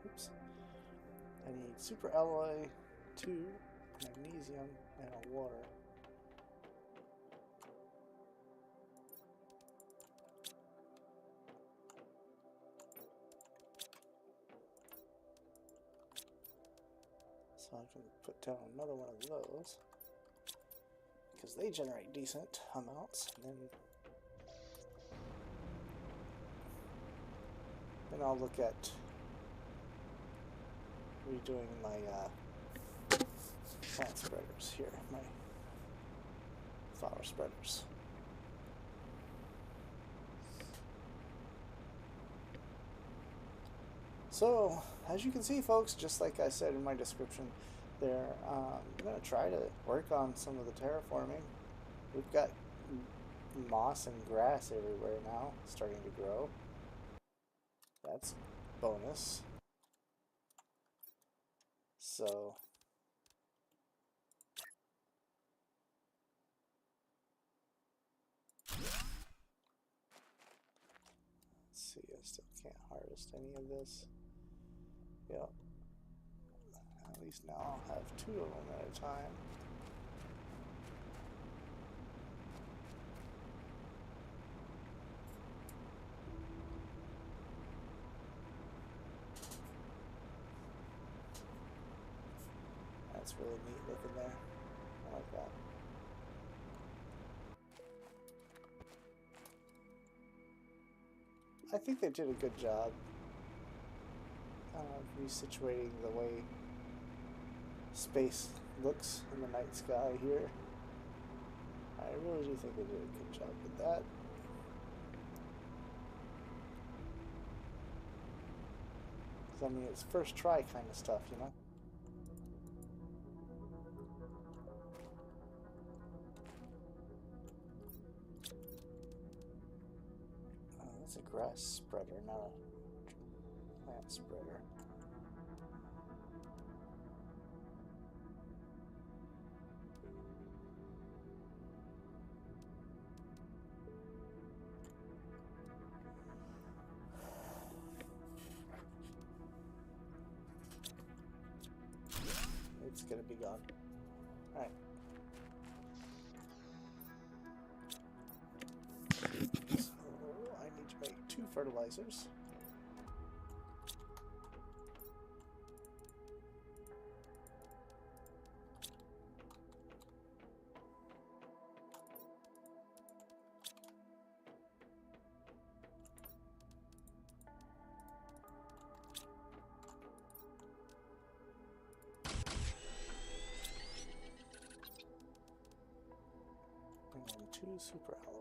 Oops. I need super alloy, 2 magnesium, and a water. So I can put down another one of those because they generate decent amounts. And then I'll look at redoing my plant spreaders here, my flower spreaders. So, as you can see, folks, just like I said in my description there, I'm going to try to work on some of the terraforming. We've got moss and grass everywhere now, starting to grow. That's bonus. So, let's see, I still can't harvest any of this. Yep. At least now I'll have 2 of them at a time. That's really neat looking there. I like that. I think they did a good job resituating the way space looks in the night sky here. I really do think they did a good job with that. Because, I mean, it's first try kind of stuff, you know? That's a grass spreader, not a plant spreader. gonna be gone. Alright. So I need to make 2 fertilizers. And then 2 super alloy.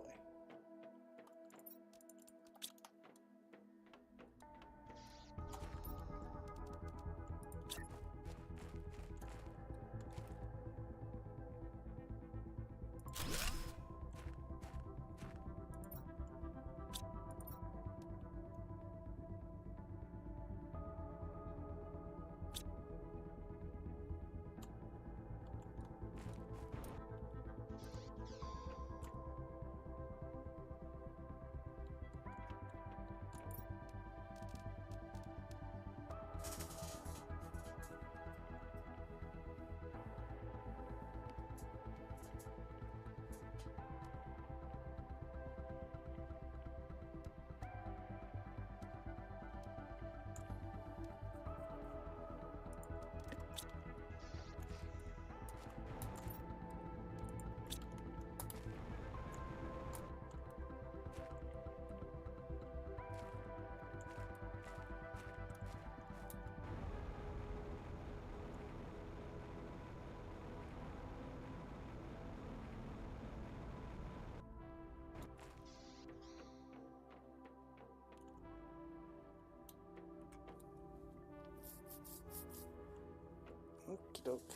Okie doke.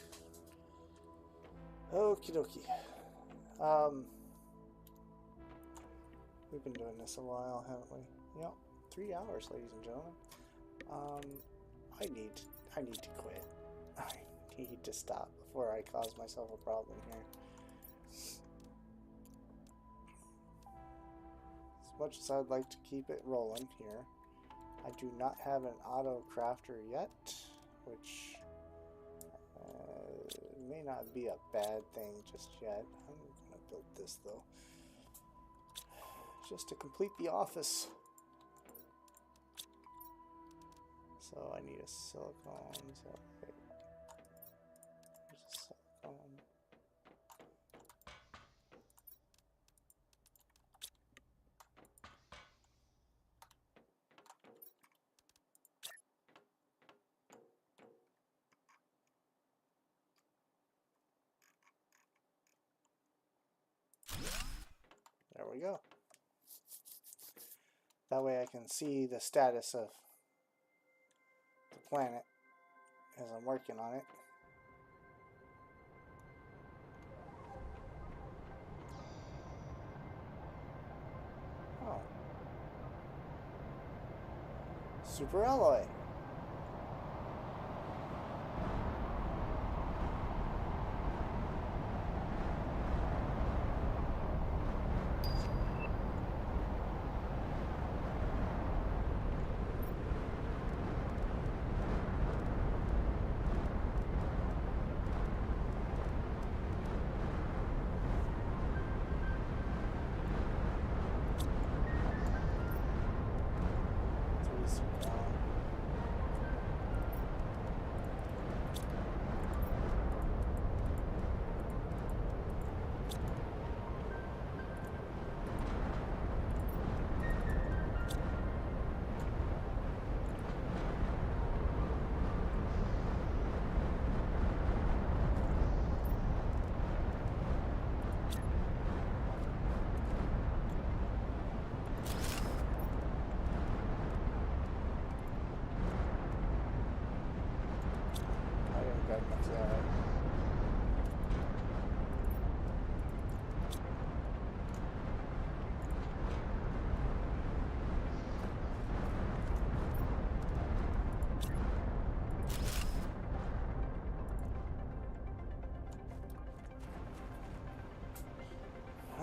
Okie dokie. We've been doing this a while, haven't we? Yep. 3 hours, ladies and gentlemen. I need to quit. I need to stop before I cause myself a problem here. As much as I'd like to keep it rolling here, I do not have an auto crafter yet, which may not be a bad thing just yet. I'm gonna build this though, just to complete the office. So I need a silicone. So okay. There's a silicone. There we go. That way I can see the status of the planet as I'm working on it. Oh. Super alloy.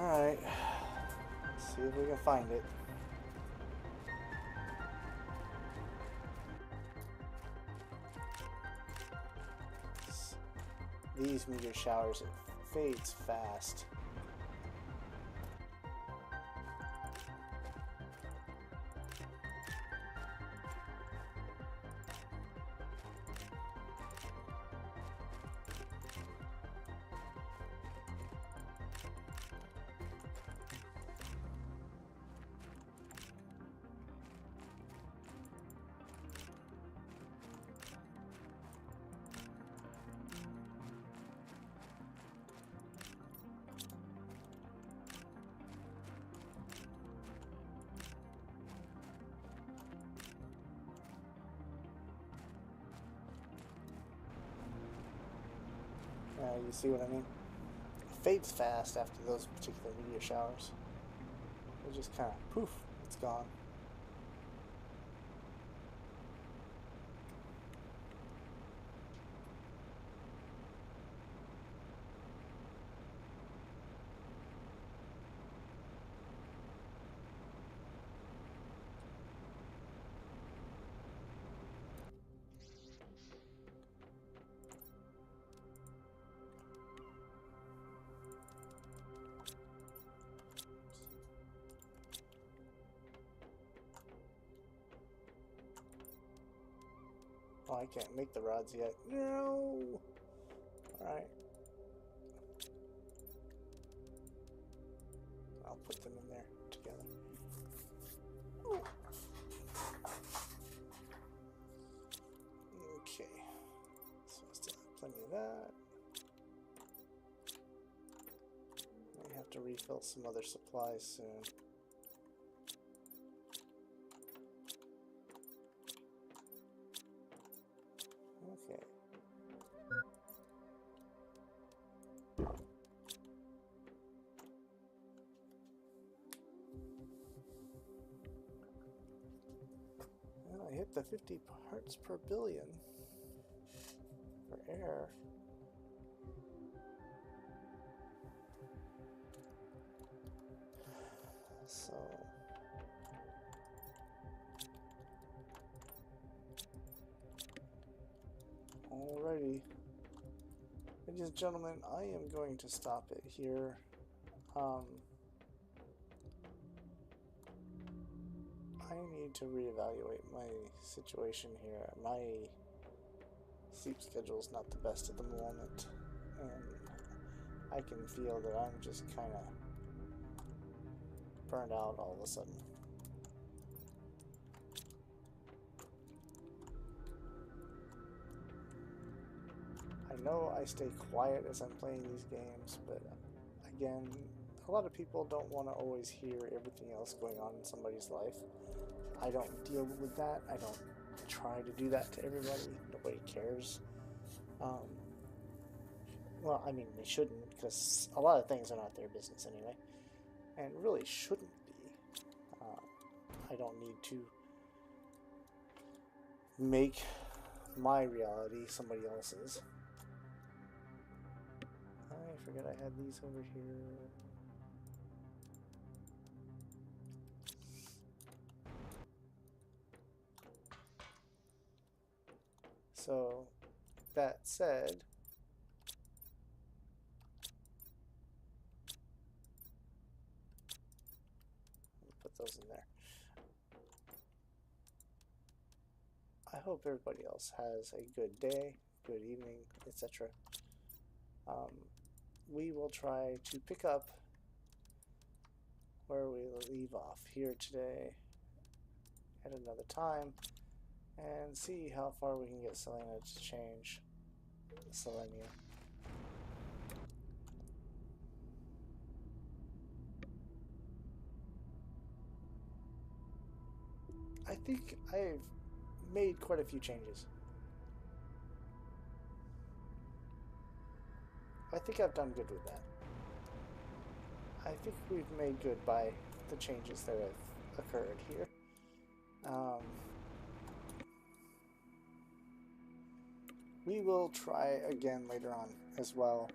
Alright, let's see if we can find it. these meteor showers, it fades fast. You see what I mean? It fades fast after those particular meteor showers. It just kind of poof, it's gone. Oh, I can't make the rods yet. No! Alright. I'll put them in there together. Okay. So I still have plenty of that. I have to refill some other supplies soon. Okay. And I hit the 50 parts per billion for air. So alrighty, ladies and gentlemen, I am going to stop it here. I need to reevaluate my situation here. My sleep schedule is not the best at the moment, and I can feel that I'm just kind of burned out all of a sudden. I know I stay quiet as I'm playing these games, but again, a lot of people don't want to always hear everything else going on in somebody's life. I don't deal with that. I don't try to do that to everybody. Nobody cares. Well, I mean, they shouldn't, because a lot of things are not their business anyway, and really shouldn't be. I don't need to make my reality somebody else's. I forget I had these over here. So, that said, put those in there. I hope everybody else has a good day, good evening, etc. We will try to pick up where we leave off here today at another time and see how far we can get Selenea to change Selenea. I think I've made quite a few changes. I think I've done good with that. I think we've made good by the changes that have occurred here. We will try again later on as well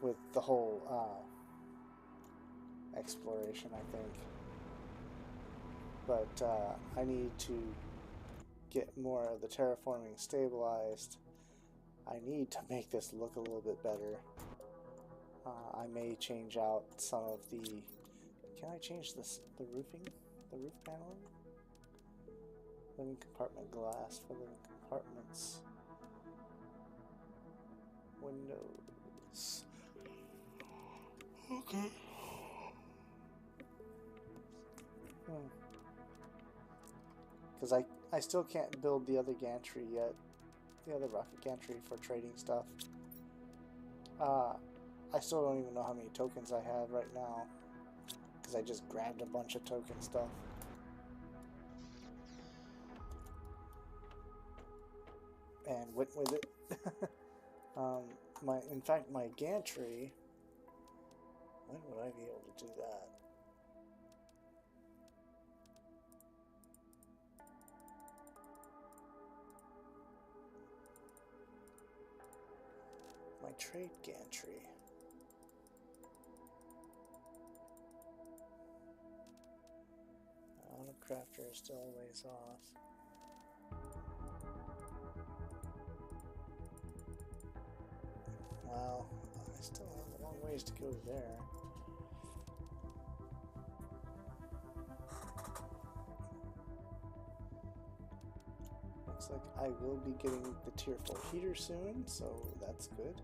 with the whole exploration, I think. But I need to get more of the terraforming stabilized I need to make this look a little bit better. I may change out some of the... Can I change this? The roofing? The roof paneling? Living compartment glass for living compartments. Windows. Okay. Because I still can't build the other gantry yet. The other rocket gantry for trading stuff. I still don't even know how many tokens I have right now. Because I just grabbed a bunch of token stuff. And went with it. In fact, my gantry... When would I be able to do that? My trade gantry. Auto crafter is still a ways off. Well, I still have a long ways to go there. Looks like I will be getting the tier 4 heater soon, so that's good.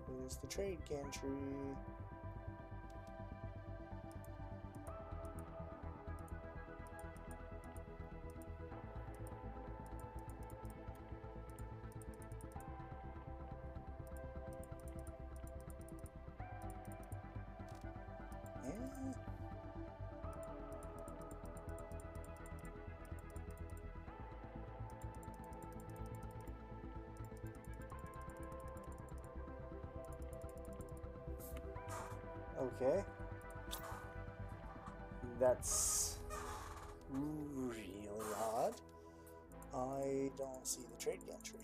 Where is the trade gantry? Okay. That's really odd. I don't see the trade gantry.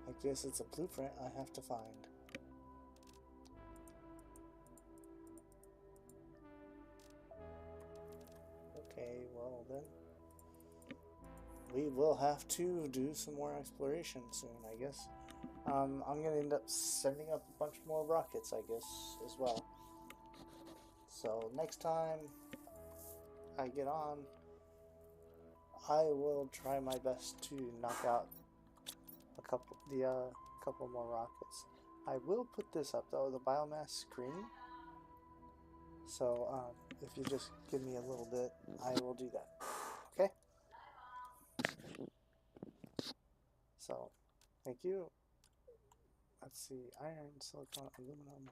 I guess it's a blueprint I have to find. Okay, well then, we will have to do some more exploration soon, I guess. I'm going to end up sending up a bunch more rockets, I guess, as well. So next time I get on, I will try my best to knock out a couple more rockets. I will put this up though, the biomass screen. So if you just give me a little bit, I will do that. Okay? So, thank you. Let's see, iron, silicon, aluminum.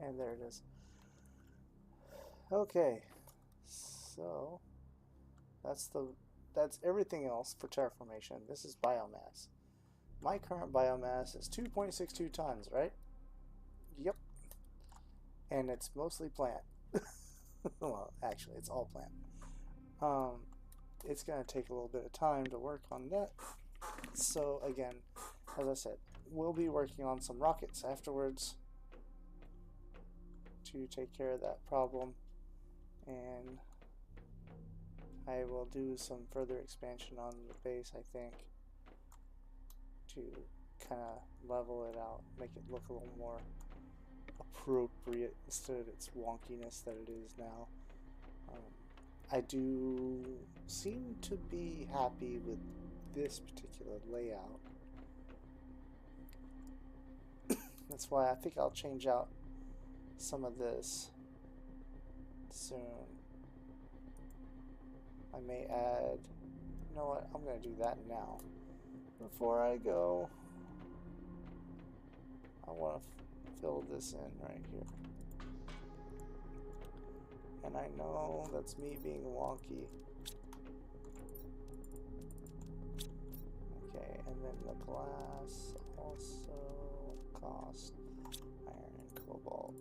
And there it is. Okay, so that's everything else for terraformation. This is biomass. My current biomass is 2.62 tons, right? Yep. And it's mostly plant. Well, actually, it's all plant. It's going to take a little bit of time to work on that. So again, as I said, we'll be working on some rockets afterwards to take care of that problem, and I will do some further expansion on the base, I think, to kind of level it out, make it look a little more appropriate instead of its wonkiness that it is now. I do seem to be happy with this particular layout. That's why I think I'll change out some of this soon. I may add, you know what, I'm going to do that now. Before I go, I want to fill this in right here. And I know that's me being wonky. Okay, and then the glass also costs iron and cobalt.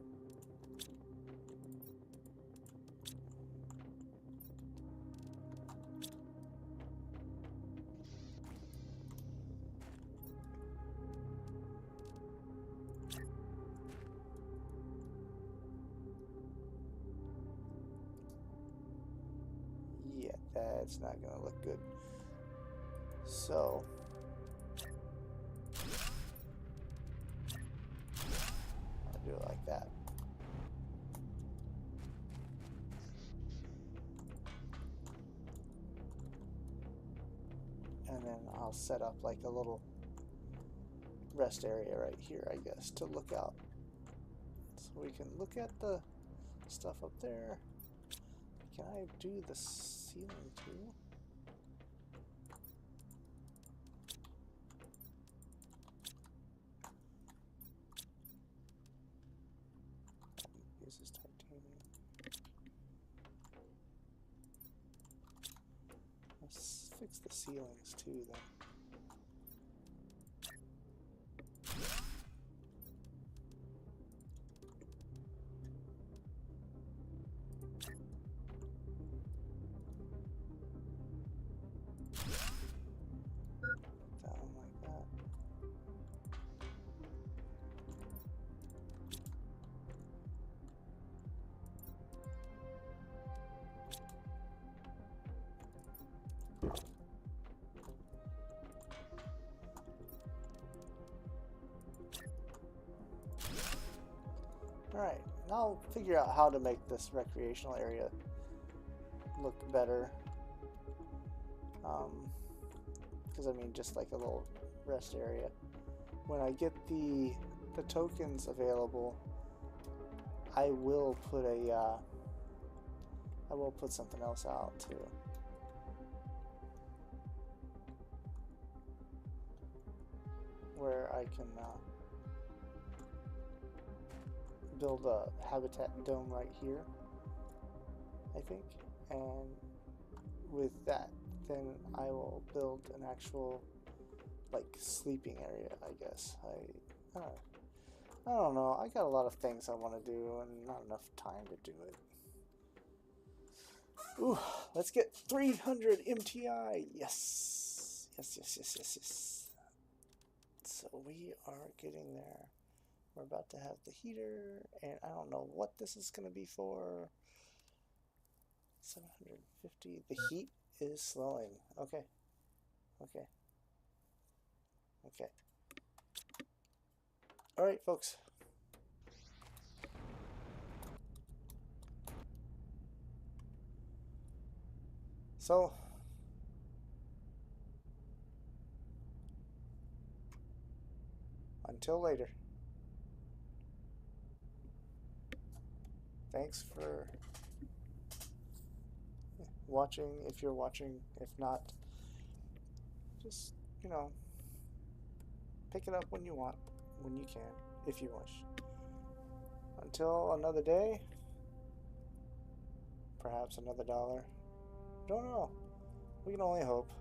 Yeah, that's not gonna look good. So I'll do it like that. And then I'll set up like a little rest area right here, I guess, to look out. So we can look at the stuff up there. Can I do the ceiling too? Uses titanium. Let's fix the ceilings too then. Down like that. Alright, now I'll figure out how to make this recreational area look better. Because I mean, just like a little rest area. When I get the tokens available, I will put something else out too. Where I can build a habitat dome right here, I think, and with that, then I will build an actual like sleeping area, I guess. I don't know. I got a lot of things I want to do and not enough time to do it. Ooh, let's get 300 MTI. Yes. Yes. So we are getting there. We're about to have the heater, and I don't know what this is going to be for. 750. The heat is slowing. Okay. All right, folks. So until later. Thanks for watching, if you're watching. If not, just, you know, pick it up when you want, when you can, if you wish. Until another day, perhaps another dollar. Don't know. We can only hope.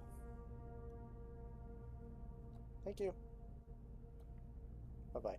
Thank you. Bye-bye.